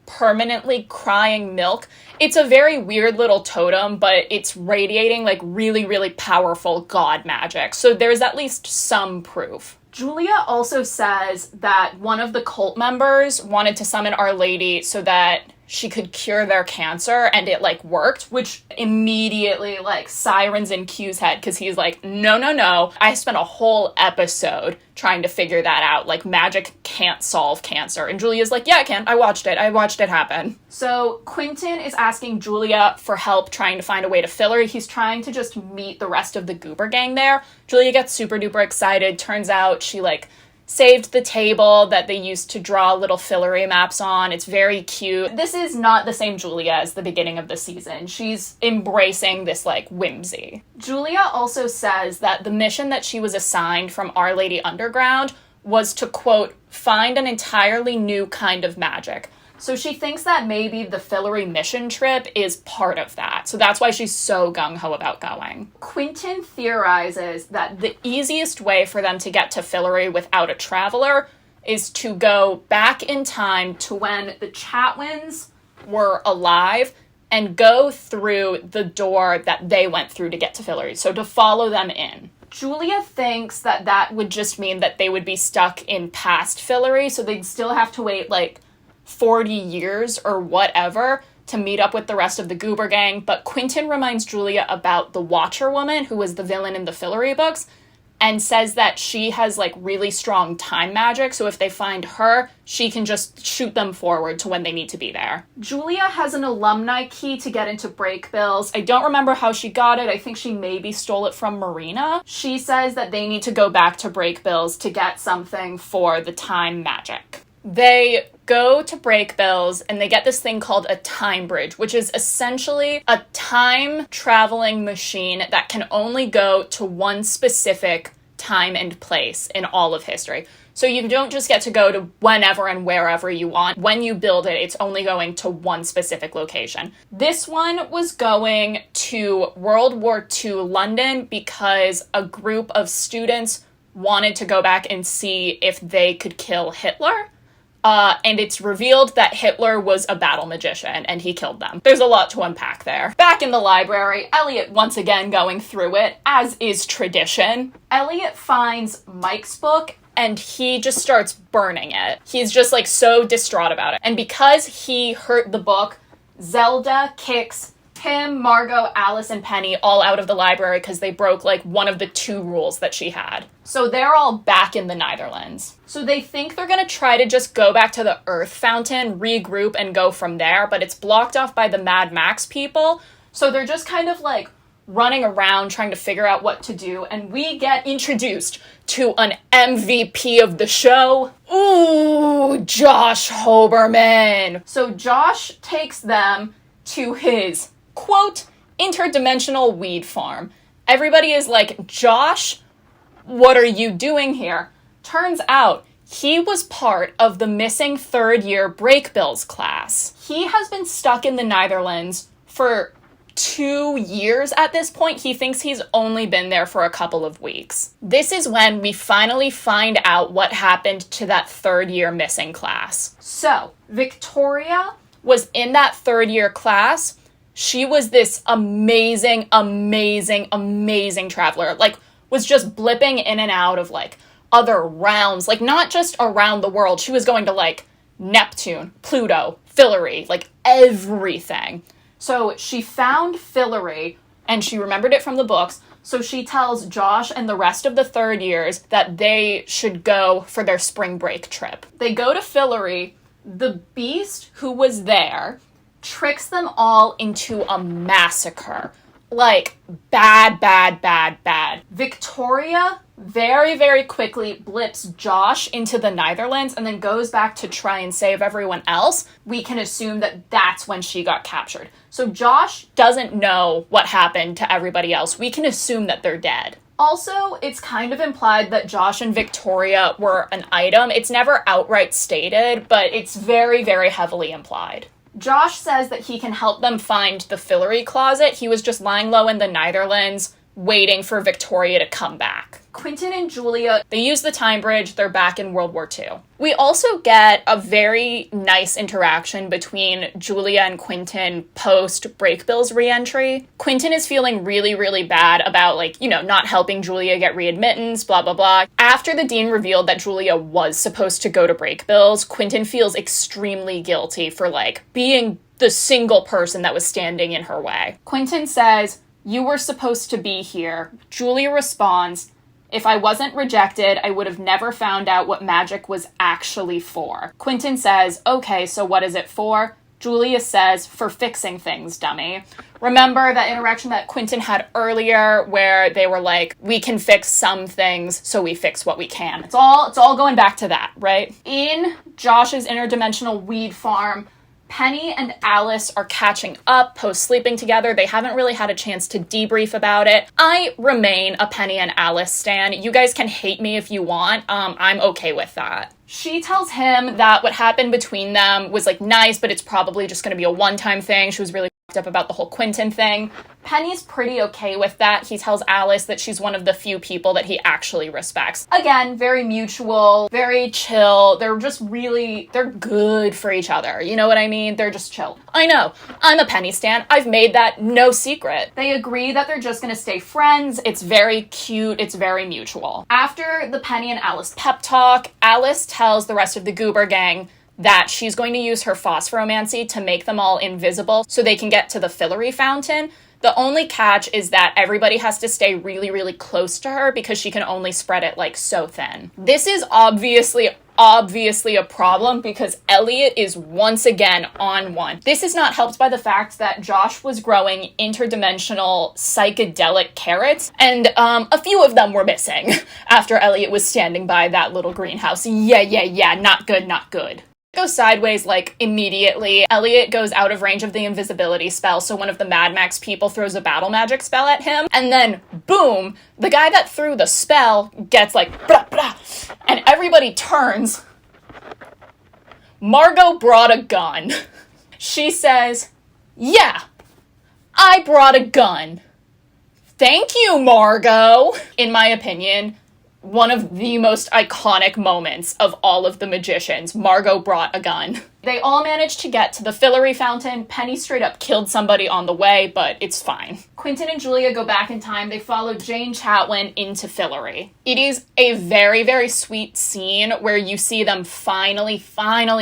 permanently crying milk. It's a very weird little totem, but it's radiating, like, really, really powerful god magic. So there's at least some proof. Julia also says that one of the cult members wanted to summon Our Lady so that she could cure their cancer, and it, like, worked, which immediately, like, sirens in Q's head, because he's like, no, no, no. I spent a whole episode trying to figure that out. Like, magic can't solve cancer. And Julia's like, yeah, it can. I watched it happen. So Quentin is asking Julia for help trying to find a way to fill her. He's trying to just meet the rest of the Goober gang there. Julia gets super duper excited. Turns out she, like, saved the table that they used to draw little fillery maps on. It's very cute. This is not the same Julia as the beginning of the season. She's embracing this, like, whimsy. Julia also says that the mission that she was assigned from Our Lady Underground was to, quote, find an entirely new kind of magic. So she thinks that maybe the Fillory mission trip is part of that. So that's why she's so gung-ho about going. Quentin theorizes that the easiest way for them to get to Fillory without a traveler is to go back in time to when the Chatwins were alive and go through the door that they went through to get to Fillory. So to follow them in. Julia thinks that that would just mean that they would be stuck in past Fillory, so they'd still have to wait, like, 40 years or whatever to meet up with the rest of the Goober gang, but Quentin reminds Julia about the Watcher Woman, who was the villain in the Fillory books, and says that she has, like, really strong time magic, so if they find her, she can just shoot them forward to when they need to be there. Julia has an alumni key to get into break bills. I don't remember how she got it. I think she maybe stole it from Marina. She says that they need to go back to break bills to get something for the time magic. They go to break bills and they get this thing called a time bridge, which is essentially a time traveling machine that can only go to one specific time and place in all of history. So you don't just get to go to whenever and wherever you want. When you build it, it's only going to one specific location. This one was going to World War II London because a group of students wanted to go back and see if they could kill Hitler. And it's revealed that Hitler was a battle magician and he killed them. There's a lot to unpack there. Back in the library, Elliot once again going through it, as is tradition. Elliot finds Mike's book and he just starts burning it. He's just, like, so distraught about it. And because he hurt the book, Zelda kicks him, Margot, Alice, and Penny all out of the library because they broke, like, one of the 2 rules that she had. So they're all back in the Netherlands. So they think they're gonna try to just go back to the Earth Fountain, regroup, and go from there, but it's blocked off by the Mad Max people. So they're just kind of, like, running around trying to figure out what to do, and we get introduced to an MVP of the show. Ooh, Josh Hoberman. So Josh takes them to his, quote, interdimensional weed farm. Everybody is like, Josh, what are you doing here? Turns out He was part of the missing third-year Breakbills class. He has been stuck in the Netherlands for 2 years at this point. He thinks he's only been there for a couple of weeks. This is when we finally find out what happened to that third-year missing class. So, Victoria was in that third-year class. She was this amazing, amazing, amazing traveler. Like, was just blipping in and out of, like, other realms, like not just around the world. She was going to like Neptune, Pluto, Fillory, like everything. So she found Fillory and she remembered it from the books. So she tells Josh and the rest of the third years that they should go for their spring break trip. They go to Fillory. The beast who was there tricks them all into a massacre. Like, bad, bad, bad, bad. Victoria very, very quickly blips Josh into the Netherlands and then goes back to try and save everyone else. We can assume that that's when she got captured. So Josh doesn't know what happened to everybody else. We can assume that they're dead. Also, it's kind of implied that Josh and Victoria were an item. It's never outright stated, but it's very, very heavily implied. Josh says that he can help them find the Fillory closet. He was just lying low in the Netherlands, waiting for Victoria to come back. Quentin and Julia, they use the time bridge. They're back in World War II. We also get a very nice interaction between Julia and Quentin post Breakbills re-entry. Quentin is feeling really, really bad about, like, you know, not helping Julia get readmittance, blah, blah, blah. After the dean revealed that Julia was supposed to go to Breakbills, Quentin feels extremely guilty for, like, being the single person that was standing in her way. Quentin says, "You were supposed to be here." Julia responds, "If I wasn't rejected, I would have never found out what magic was actually for." Quentin says, "Okay, so what is it for?" Julia says, "For fixing things, dummy." Remember that interaction that Quentin had earlier where they were like, we can fix some things, so we fix what we can. It's all going back to that, right? In Josh's interdimensional weed farm, Penny and Alice are catching up post-sleeping together. They haven't really had a chance to debrief about it. I remain a Penny and Alice stan. You guys can hate me if you want. I'm okay with that. She tells him that what happened between them was, like, nice, but it's probably just going to be a one-time thing. She was really up about the whole Quentin thing. Penny's pretty okay with that. He tells Alice that she's one of the few people that he actually respects. Again, very mutual, very chill. They're just really, they're good for each other. You know what I mean? They're just chill. I know. I'm a Penny stan. I've made that no secret. They agree that they're just gonna stay friends. It's very cute. It's very mutual. After the Penny and Alice pep talk, Alice tells the rest of the Goober gang that she's going to use her phosphoromancy to make them all invisible so they can get to the Fillory fountain. The only catch is that everybody has to stay really, really close to her because she can only spread it, like, so thin. This is obviously a problem because Elliot is once again on one. This is not helped by the fact that Josh was growing interdimensional psychedelic carrots, and a few of them were missing after Elliot was standing by that little greenhouse. Yeah, not good. Goes sideways, like, immediately. Elliot goes out of range of the invisibility spell, so one of the Mad Max people throws a battle magic spell at him, and then, boom, the guy that threw the spell gets, like, blah, blah, and everybody turns. Margot brought a gun. She says, "Yeah, I brought a gun. Thank you, Margot." In my opinion, one of the most iconic moments of all of the magicians. Margot brought a gun. They all managed to get to the Fillory fountain. Penny straight up killed somebody on the way, but it's fine. Quentin and Julia go back in time. They follow Jane Chatwin into Fillory. It is a very, very sweet scene where you see them finally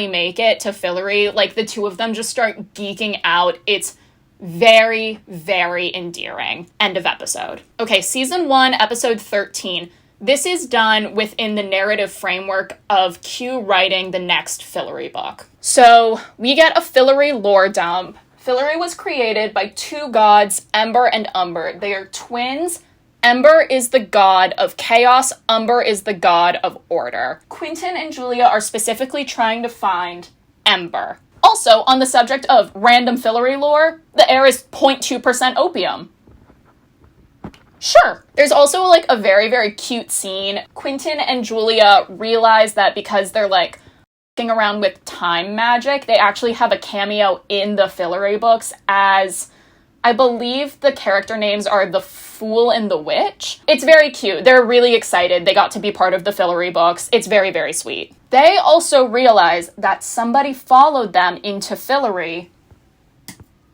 make it to Fillory. Like, the two of them just start geeking out. It's very, very endearing. End of episode. Okay, season 1, episode 13. This is done within the narrative framework of Q writing the next Fillory book. So we get a Fillory lore dump. Fillory was created by two gods, Ember and Umber. They are twins. Ember is the god of chaos. Umber is the god of order. Quentin and Julia are specifically trying to find Ember. Also, on the subject of random Fillory lore, the air is 0.2% opium. Sure. There's also, like, a very, very cute scene. Quentin and Julia realize that because they're, like, f***ing around with time magic, they actually have a cameo in the Fillory books as, I believe the character names are the Fool and the Witch. It's very cute. They're really excited. They got to be part of the Fillory books. It's very, very sweet. They also realize that somebody followed them into Fillory,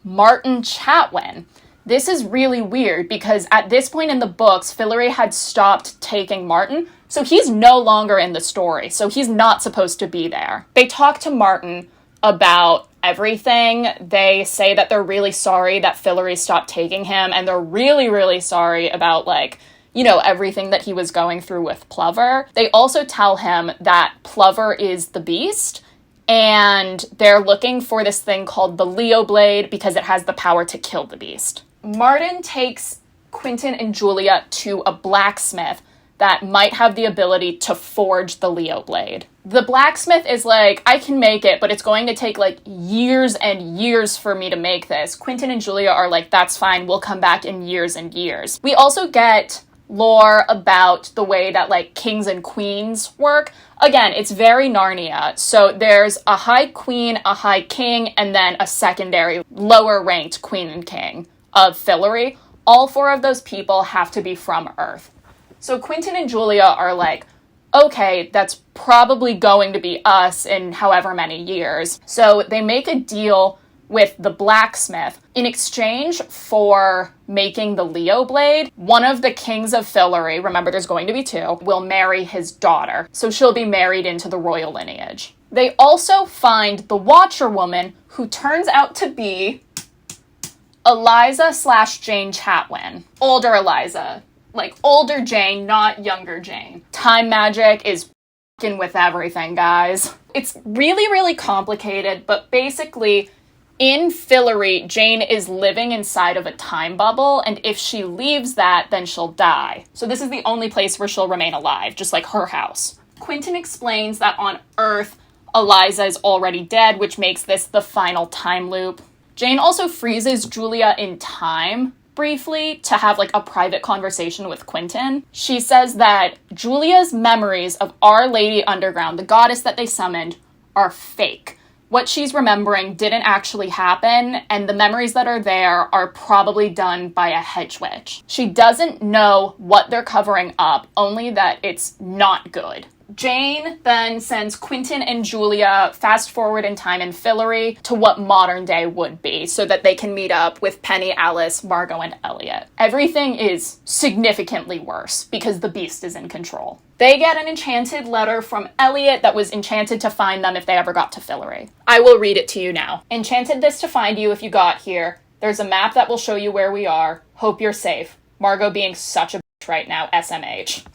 Martin Chatwin. This is really weird because at this point in the books, Fillory had stopped taking Martin, so he's no longer in the story, so he's not supposed to be there. They talk to Martin about everything. They say that they're really sorry that Fillory stopped taking him, and they're really, really sorry about, like, you know, everything that he was going through with Plover. They also tell him that Plover is the beast, and they're looking for this thing called the Leo Blade because it has the power to kill the beast. Martin takes Quentin and Julia to a blacksmith that might have the ability to forge the Leo Blade. The blacksmith is like, I can make it, but it's going to take, like, years and years for me to make this. Quentin and Julia are like, that's fine, we'll come back in years and years. We also get lore about the way that, like, kings and queens work. Again, it's very Narnia. So there's a high queen, a high king, and then a secondary, lower-ranked queen and king of Fillory. All four of those people have to be from Earth. So Quentin and Julia are like, okay, that's probably going to be us in however many years. So they make a deal with the blacksmith. In exchange for making the Leo Blade, one of the kings of Fillory, remember there's going to be two, will marry his daughter. So she'll be married into the royal lineage. They also find the Watcher Woman, who turns out to be Eliza/Jane Chatwin. Older Eliza. Like, older Jane, not younger Jane. Time magic is f***ing with everything, guys. It's really, really complicated, but basically, in Fillory, Jane is living inside of a time bubble, and if she leaves that, then she'll die. So this is the only place where she'll remain alive, just like her house. Quentin explains that on Earth, Eliza is already dead, which makes this the final time loop. Jane also freezes Julia in time, briefly, to have, like, a private conversation with Quentin. She says that Julia's memories of Our Lady Underground, the goddess that they summoned, are fake. What she's remembering didn't actually happen, and the memories that are there are probably done by a hedge witch. She doesn't know what they're covering up, only that it's not good. Jane then sends Quentin and Julia fast forward in time in Fillory to what modern day would be so that they can meet up with Penny, Alice, Margot, and Elliot. Everything is significantly worse because the beast is in control. They get an enchanted letter from Elliot that was enchanted to find them if they ever got to Fillory. I will read it to you now. Enchanted this to find you if you got here. There's a map that will show you where we are. Hope you're safe. Margot being such a bitch right now, SMH.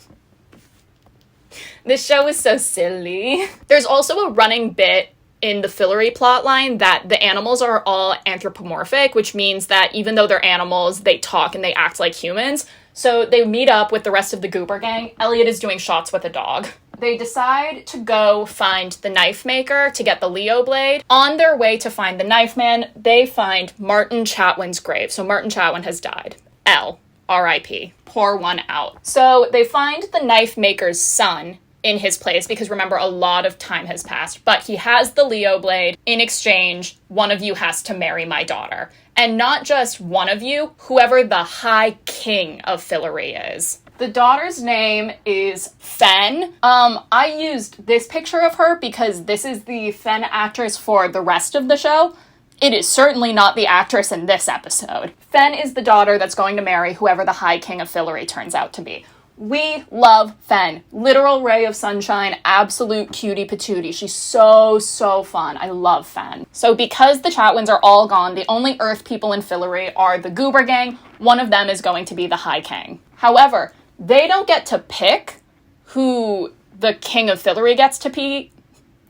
This show is so silly. There's also a running bit in the Fillory plotline that the animals are all anthropomorphic, which means that even though they're animals, they talk and they act like humans. So they meet up with the rest of the Goober gang. Elliot is doing shots with a dog. They decide to go find the knife maker to get the Leo Blade. On their way to find the knife man, they find Martin Chatwin's grave. So Martin Chatwin has died. L. R.I.P. Pour one out. So they find the knife maker's son in his place, because remember, a lot of time has passed, but he has the Leo Blade. In exchange, one of you has to marry my daughter. And not just one of you, whoever the High King of Fillory is. The daughter's name is Fen. I used this picture of her because this is the Fen actress for the rest of the show. It is certainly not the actress in this episode. Fen is the daughter that's going to marry whoever the High King of Fillory turns out to be. We love Fen. Literal ray of sunshine, absolute cutie patootie. She's so, so fun. I love Fen. So because the Chatwins are all gone, the only Earth people in Fillory are the Goober gang. One of them is going to be the High King. However, they don't get to pick who the King of Fillory gets to pee.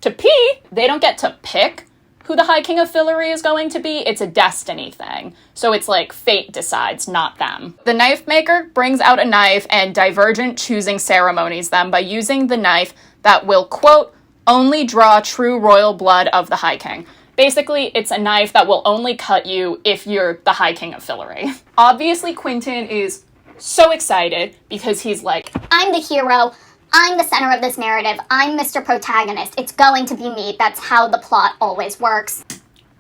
They don't get to pick who the High King of Fillory is going to be. It's a destiny thing. So it's like fate decides, not them. The knife maker brings out a knife and Divergent choosing ceremonies them by using the knife that will, quote, only draw true royal blood of the High King. Basically, it's a knife that will only cut you if you're the High King of Fillory. Obviously, Quentin is so excited because he's like, I'm the hero. I'm the center of this narrative. I'm Mr. Protagonist. It's going to be me. That's how the plot always works.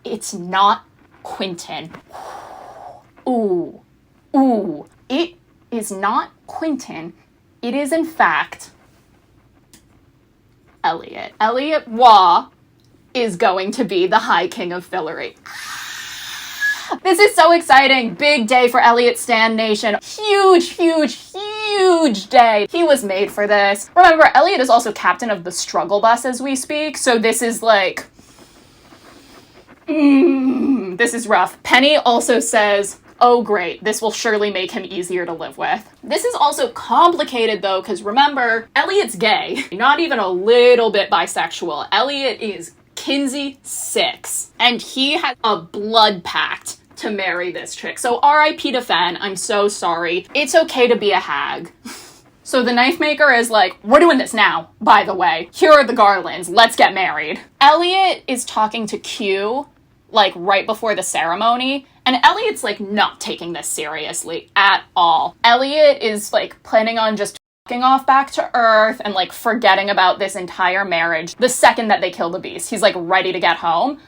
it's not Quentin. Ooh. It is not Quentin. It is, in fact, Elliot. Elliot Waugh is going to be the High King of Fillory. This is so exciting. Big day for Elliot Stan Nation. Huge day. He was made for this. Remember, Elliot is also captain of the struggle bus as we speak, so this is like... this is rough. Penny also says, oh great, this will surely make him easier to live with. This is also complicated though, because remember, Elliot's gay. Not even a little bit bisexual. Elliot is Kinsey 6, and he has a blood pact to marry this chick. So R.I.P. to Fen, I'm so sorry. It's okay to be a hag. So the knife maker is like, we're doing this now, by the way. Here are the garlands, let's get married. Elliot is talking to Q, like right before the ceremony, and Elliot's like not taking this seriously at all. Elliot is like planning on just off back to Earth and like forgetting about this entire marriage the second that they kill the beast. He's like ready to get home.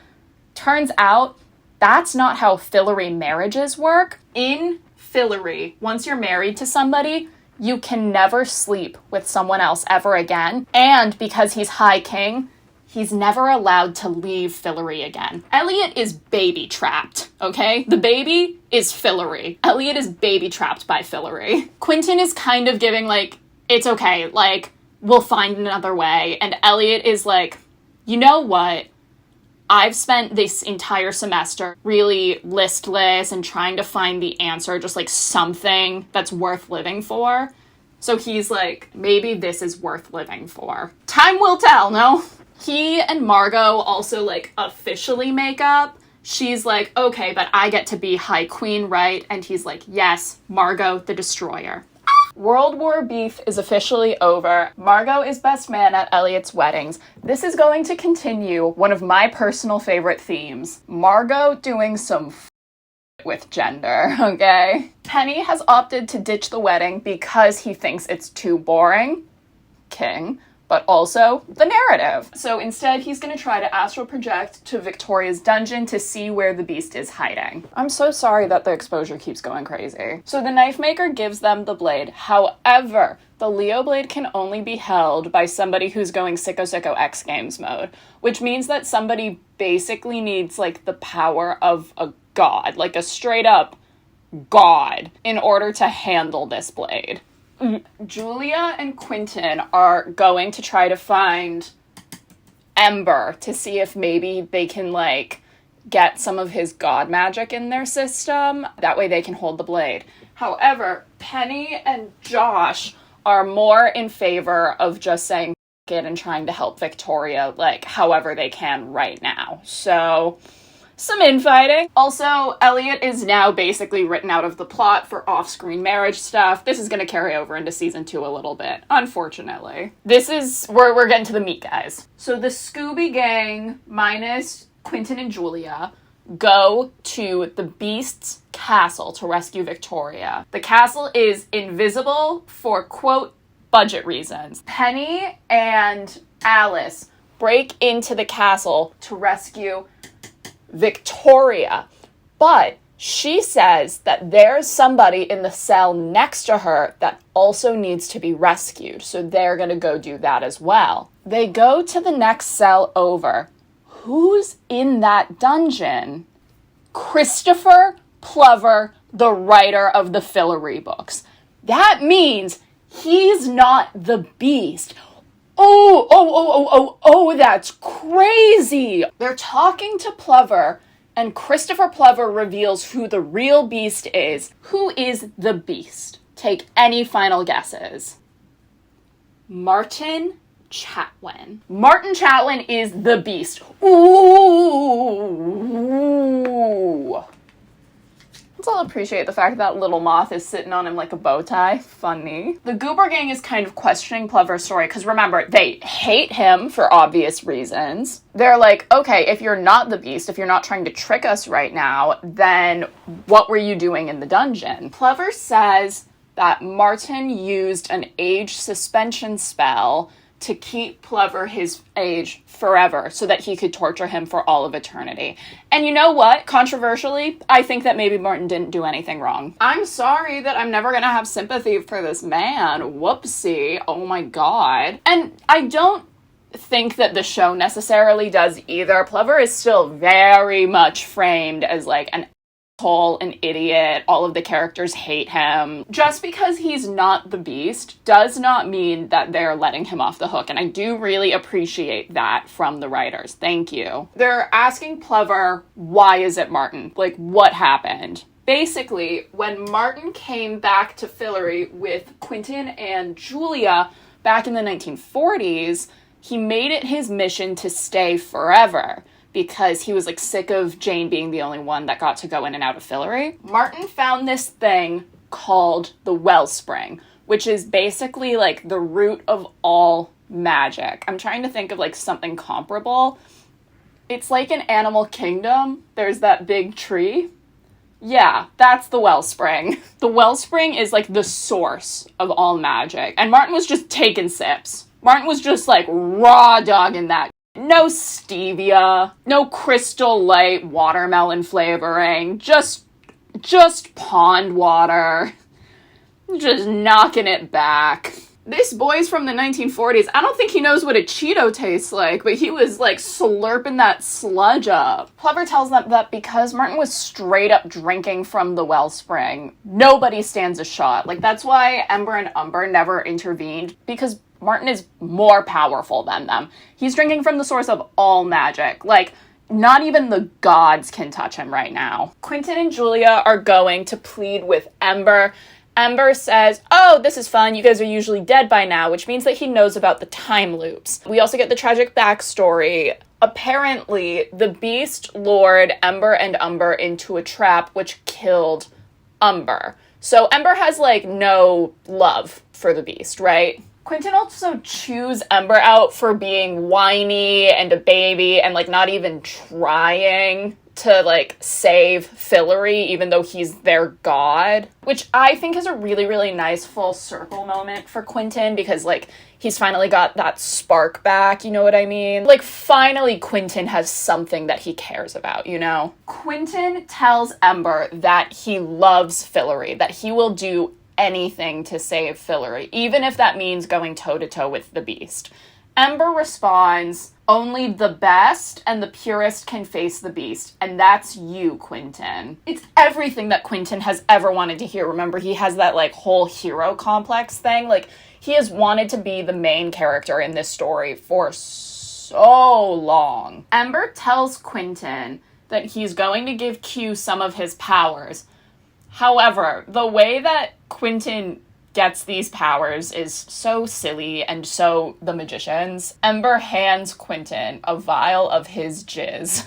Turns out that's not how Fillory marriages work. In Fillory, once you're married to somebody, you can never sleep with someone else ever again. And because he's High King, he's never allowed to leave Fillory again. Elliot is baby trapped, okay? The baby is Fillory. Elliot is baby trapped by Fillory. Quentin is kind of giving like, it's okay, like, we'll find another way. And Elliot is like, you know what? I've spent this entire semester really listless and trying to find the answer, just like something that's worth living for. So he's like, maybe this is worth living for. Time will tell, no? He and Margot also like officially make up. She's like, okay, but I get to be High Queen, right? And he's like, yes, Margot the Destroyer. World War beef is officially over. Margot is best man at Elliot's weddings. This is going to continue one of my personal favorite themes. Margot doing some with gender, okay? Penny has opted to ditch the wedding because he thinks it's too boring. King. But also the narrative. So instead, he's gonna try to astral project to Victoria's dungeon to see where the beast is hiding. I'm so sorry that the exposure keeps going crazy. So the knife maker gives them the blade. However, the Leo blade can only be held by somebody who's going sicko X Games mode, which means that somebody basically needs like the power of a god, like a straight up god, in order to handle this blade. Julia and Quentin are going to try to find Ember to see if maybe they can, like, get some of his god magic in their system. That way they can hold the blade. However, Penny and Josh are more in favor of just saying F it and trying to help Victoria, like, however they can right now. So... some infighting. Also, Elliot is now basically written out of the plot for off-screen marriage stuff. This is going to carry over into season 2 a little bit, unfortunately. This is where we're getting to the meat, guys. So the Scooby Gang, minus Quentin and Julia, go to the Beast's castle to rescue Victoria. The castle is invisible for, quote, budget reasons. Penny and Alice break into the castle to rescue Victoria, but she says that there's somebody in the cell next to her that also needs to be rescued, so they're gonna go do that as well. They go to the next cell over. Who's in that dungeon? Christopher Plover, the writer of the Fillory books. That means he's not the beast. Oh, that's crazy. They're talking to Plover, and Christopher Plover reveals who the real beast is. Who is the beast? Take any final guesses. Martin Chatwin. Martin Chatwin is the beast. Ooh. Let's all appreciate the fact that little moth is sitting on him like a bow tie. Funny. The Goober Gang is kind of questioning Plover's story because remember, they hate him for obvious reasons. They're like, okay, if you're not the beast, if you're not trying to trick us right now, then what were you doing in the dungeon? Plover says that Martin used an age suspension spell to keep Plover his age forever so that he could torture him for all of eternity. And you know what? Controversially, I think that maybe Martin didn't do anything wrong. I'm sorry that I'm never gonna have sympathy for this man. Whoopsie. Oh my god. And I don't think that the show necessarily does either. Plover is still very much framed as like an an idiot. All of the characters hate him. Just because he's not the Beast does not mean that they're letting him off the hook, and I do really appreciate that from the writers. Thank you. They're asking Plover, why is it Martin? Like, what happened? Basically, when Martin came back to Fillory with Quentin and Julia back in the 1940s, he made it his mission to stay forever, because he was like sick of Jane being the only one that got to go in and out of Fillory. Martin found this thing called the Wellspring, which is basically like the root of all magic. I'm trying to think of like something comparable. It's like in Animal Kingdom, there's that big tree. Yeah, that's the Wellspring. The Wellspring is like the source of all magic. And Martin was just taking sips. Martin was just like raw dogging that. No stevia, no Crystal Light watermelon flavoring, just pond water, just knocking it back. This boy's from the 1940s. I don't think he knows what a Cheeto tastes like, but he was like slurping that sludge up. Plover tells them that because Martin was straight up drinking from the Wellspring, nobody stands a shot. Like, that's why Ember and Umber never intervened, because Martin is more powerful than them. He's drinking from the source of all magic. Like, not even the gods can touch him right now. Quentin and Julia are going to plead with Ember. Ember says, oh, this is fun. You guys are usually dead by now, which means that he knows about the time loops. We also get the tragic backstory. Apparently, the Beast lured Ember and Umber into a trap which killed Umber. So Ember has, like, no love for the Beast, right? Quentin also chews Ember out for being whiny and a baby and, like, not even trying to, like, save Fillory, even though he's their god. Which I think is a really, really nice full circle moment for Quentin, because, like, he's finally got that spark back, you know what I mean? Like, finally Quentin has something that he cares about, you know? Quentin tells Ember that he loves Fillory, that he will do anything to save Fillory, even if that means going toe-to-toe with the Beast. Ember responds, only the best and the purest can face the Beast, and that's you, Quentin. It's everything that Quentin has ever wanted to hear. Remember, he has that, like, whole hero complex thing. Like, he has wanted to be the main character in this story for so long. Ember tells Quentin that he's going to give Q some of his powers. However, the way that Quentin gets these powers is so silly and so The Magicians. Ember hands Quentin a vial of his jizz,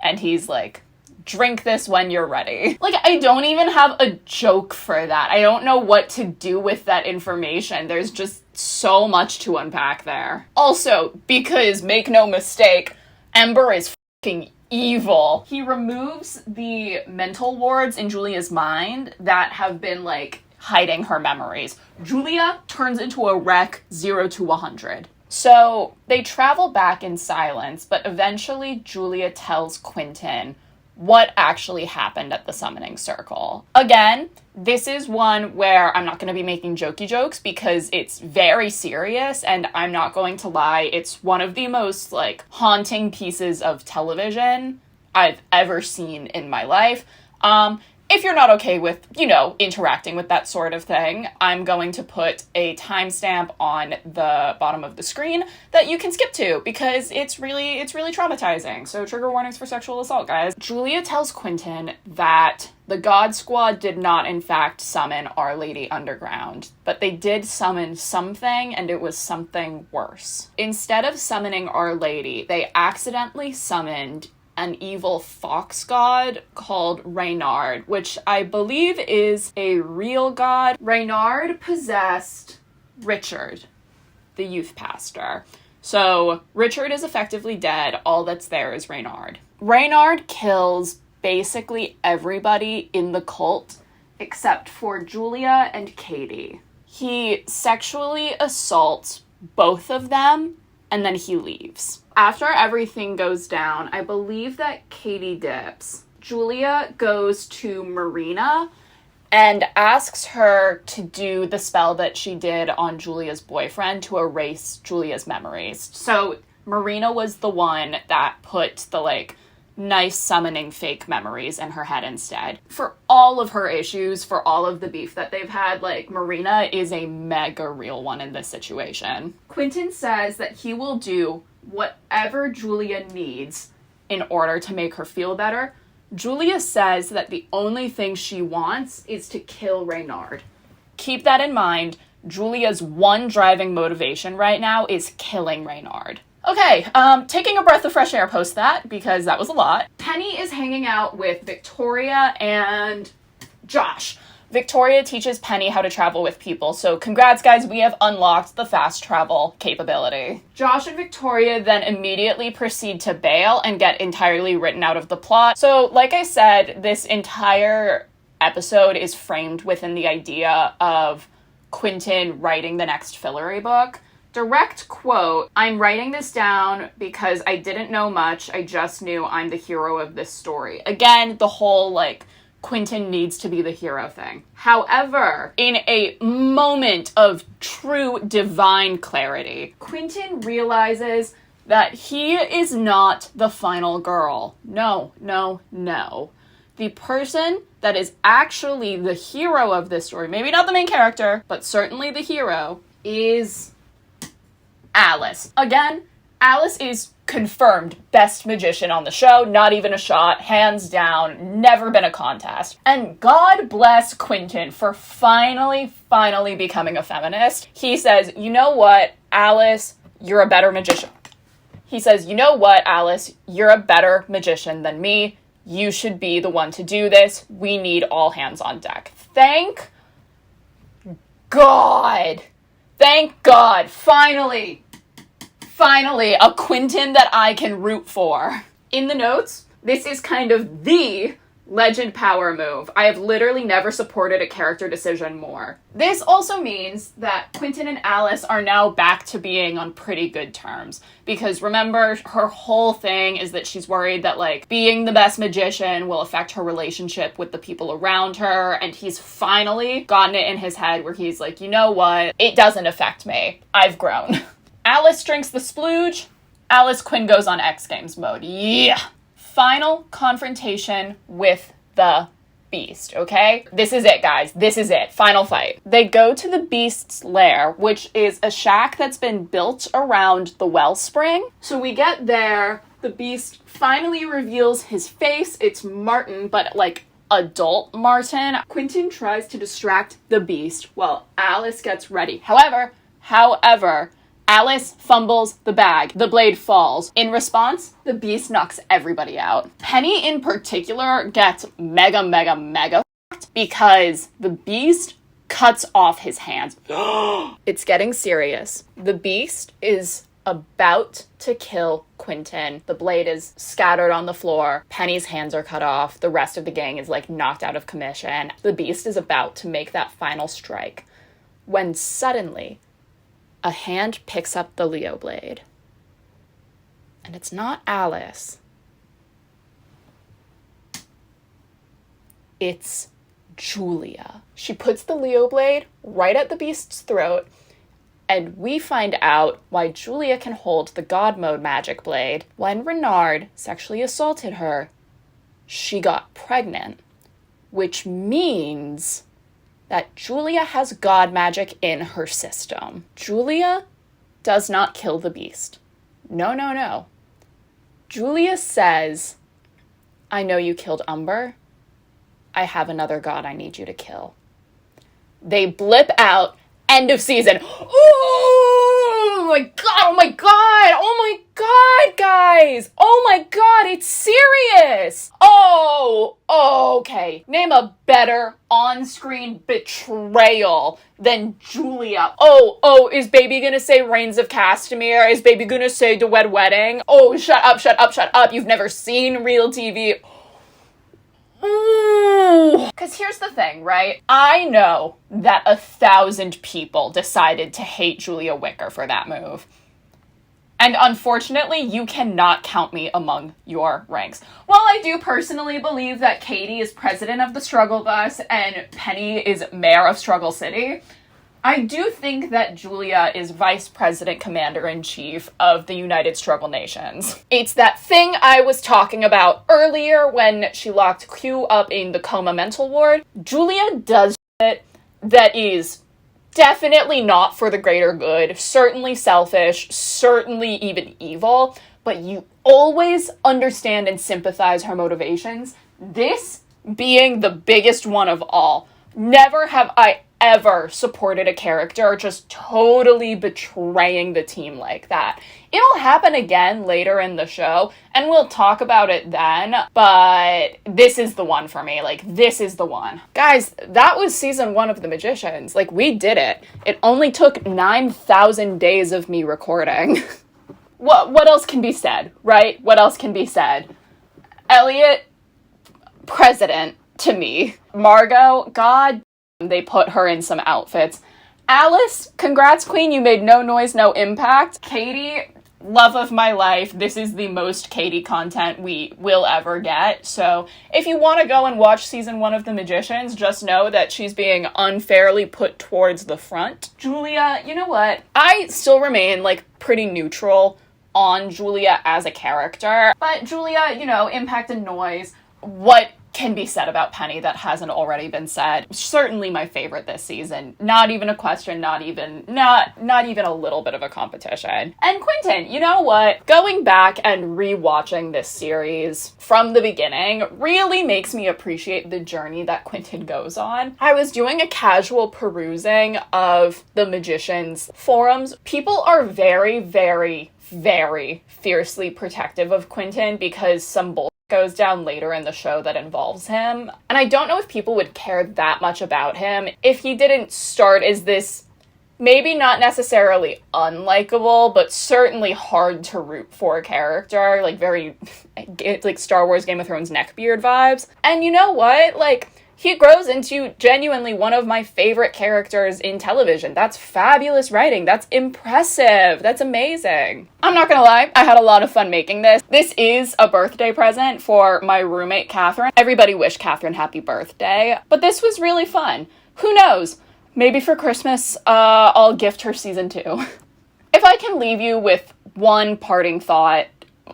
and he's like, drink this when you're ready. Like, I don't even have a joke for that. I don't know what to do with that information. There's just so much to unpack there. Also, because, make no mistake, Ember is fucking evil. He removes the mental wards in Julia's mind that have been, like, hiding her memories. Julia turns into a wreck 0 to 100. So they travel back in silence, but eventually Julia tells Quentin what actually happened at the summoning circle. Again, this is one where I'm not going to be making jokey jokes because it's very serious, and I'm not going to lie, it's one of the most, like, haunting pieces of television I've ever seen in my life. If you're not okay with, you know, interacting with that sort of thing, I'm going to put a timestamp on the bottom of the screen that you can skip to, because it's really traumatizing. So trigger warnings for sexual assault, guys. Julia tells Quentin that the God Squad did not, in fact, summon Our Lady Underground, but they did summon something, and it was something worse. Instead of summoning Our Lady, they accidentally summoned an evil fox god called Reynard, which I believe is a real god. Reynard possessed Richard, the youth pastor. So Richard is effectively dead. All that's there is Reynard. Reynard kills basically everybody in the cult except for Julia and Katie. He sexually assaults both of them, and then he leaves. After everything goes down, I believe that Katie dips. Julia goes to Marina and asks her to do the spell that she did on Julia's boyfriend to erase Julia's memories. So Marina was the one that put the, nice summoning fake memories in her head instead. For all of her issues, for all of the beef that they've had, Marina is a mega real one in this situation. Quentin says that he will do whatever Julia needs in order to make her feel better. Julia says that the only thing she wants is to kill Reynard. Keep that in mind. Julia's one driving motivation right now is killing Reynard. Okay, taking a breath of fresh air post that, because that was a lot. Penny is hanging out with Victoria and Josh. Victoria teaches Penny how to travel with people, so congrats guys, we have unlocked the fast travel capability. Josh and Victoria then immediately proceed to bail and get entirely written out of the plot. So, like I said, this entire episode is framed within the idea of Quentin writing the next Fillory book. Direct quote, "I'm writing this down because I didn't know much. I just knew I'm the hero of this story." Again, the whole, Quentin needs to be the hero thing. However, in a moment of true divine clarity, Quentin realizes that he is not the final girl. No, no, no. The person that is actually the hero of this story, maybe not the main character, but certainly the hero, is Alice. Again, Alice is confirmed best magician on the show, not even a shot, hands down, never been a contest. And God bless Quentin for finally becoming a feminist. He says, you know what, Alice, you're a better magician. He says, you know what, Alice, you're a better magician than me. You should be the one to do this. We need all hands on deck. Thank God. Thank God. Finally, a Quentin that I can root for. In the notes, this is kind of the legend power move. I have literally never supported a character decision more. This also means that Quentin and Alice are now back to being on pretty good terms. Because remember, her whole thing is that she's worried that, being the best magician will affect her relationship with the people around her. And he's finally gotten it in his head where he's like, you know what? It doesn't affect me. I've grown. Alice drinks the splooge. Alice Quinn goes on X Games mode. Yeah. Final confrontation with the Beast, okay? This is it, guys. This is it. Final fight. They go to the Beast's lair, which is a shack that's been built around the wellspring. So we get there. The Beast finally reveals his face. It's Martin, but adult Martin. Quentin tries to distract the Beast while Alice gets ready. However, Alice fumbles the bag. The blade falls. In response, the Beast knocks everybody out. Penny in particular gets mega fucked because the Beast cuts off his hands. It's getting serious. The Beast is about to kill Quentin. The blade is scattered on the floor. Penny's hands are cut off. The rest of the gang is knocked out of commission. The Beast is about to make that final strike when suddenly a hand picks up the Leo blade. And it's not Alice. It's Julia. She puts the Leo blade right at the Beast's throat, and we find out why Julia can hold the God Mode magic blade. When Reynard sexually assaulted her, she got pregnant, which means that Julia has God magic in her system. Julia does not kill the Beast. No. Julia says, I know you killed Umber. I have another god I need you to kill. They blip out. End of season. Oh my god, guys. Oh my god, it's serious. Oh, okay. Name a better on-screen betrayal than Julia. Oh, is baby gonna say Reigns of Castamere? Is baby gonna say The Wed Wedding? Oh, shut up. You've never seen real TV. Ooh. Because here's the thing, right? I know that 1,000 people decided to hate Julia Wicker for that move. And unfortunately, you cannot count me among your ranks. While I do personally believe that Katie is president of the Struggle Bus and Penny is mayor of Struggle City, I do think that Julia is vice president commander-in-chief of the United Struggle Nations. It's that thing I was talking about earlier when she locked Q up in the coma mental ward. Julia does shit that is definitely not for the greater good, certainly selfish, certainly even evil, but you always understand and sympathize her motivations. This being the biggest one of all. Never have I ever supported a character just totally betraying the team like that. It'll happen again later in the show, and we'll talk about it then, but this is the one for me. Like, this is the one. Guys, that was season 1 of The Magicians. Like, we did it. It only took 9,000 days of me recording. What else can be said, right? What else can be said? Elliot, president to me. Margot, God, they put her in some outfits. Alice, congrats, queen, you made no noise, no impact. Katie, love of my life. This is the most Katie content we will ever get. So if you want to go and watch season 1 of The Magicians, just know that she's being unfairly put towards the front. Julia, you know what? I still remain, like, pretty neutral on Julia as a character. But Julia, you know, impact and noise. What can be said about Penny that hasn't already been said? Certainly my favorite this season. Not even a question, not even a little bit of a competition. And Quentin, you know what? Going back and rewatching this series from the beginning really makes me appreciate the journey that Quentin goes on. I was doing a casual perusing of the Magicians forums. People are very, very, very fiercely protective of Quentin because some bull goes down later in the show that involves him. And I don't know if people would care that much about him if he didn't start as this maybe not necessarily unlikable, but certainly hard to root for character, like very like Star Wars Game of Thrones neckbeard vibes. And you know what? Like, he grows into genuinely one of my favorite characters in television. That's fabulous writing. That's impressive. That's amazing. I'm not gonna lie, I had a lot of fun making this. This is a birthday present for my roommate, Katherine. Everybody wish Katherine happy birthday, but this was really fun. Who knows? Maybe for Christmas, I'll gift her season 2. If I can leave you with one parting thought,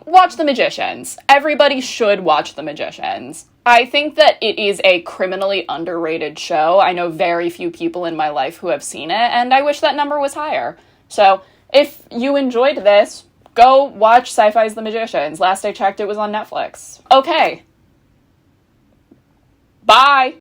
watch The Magicians. Everybody should watch The Magicians. I think that it is a criminally underrated show. I know very few people in my life who have seen it, and I wish that number was higher. So, if you enjoyed this, go watch SyFy's The Magicians. Last I checked, it was on Netflix. Okay. Bye!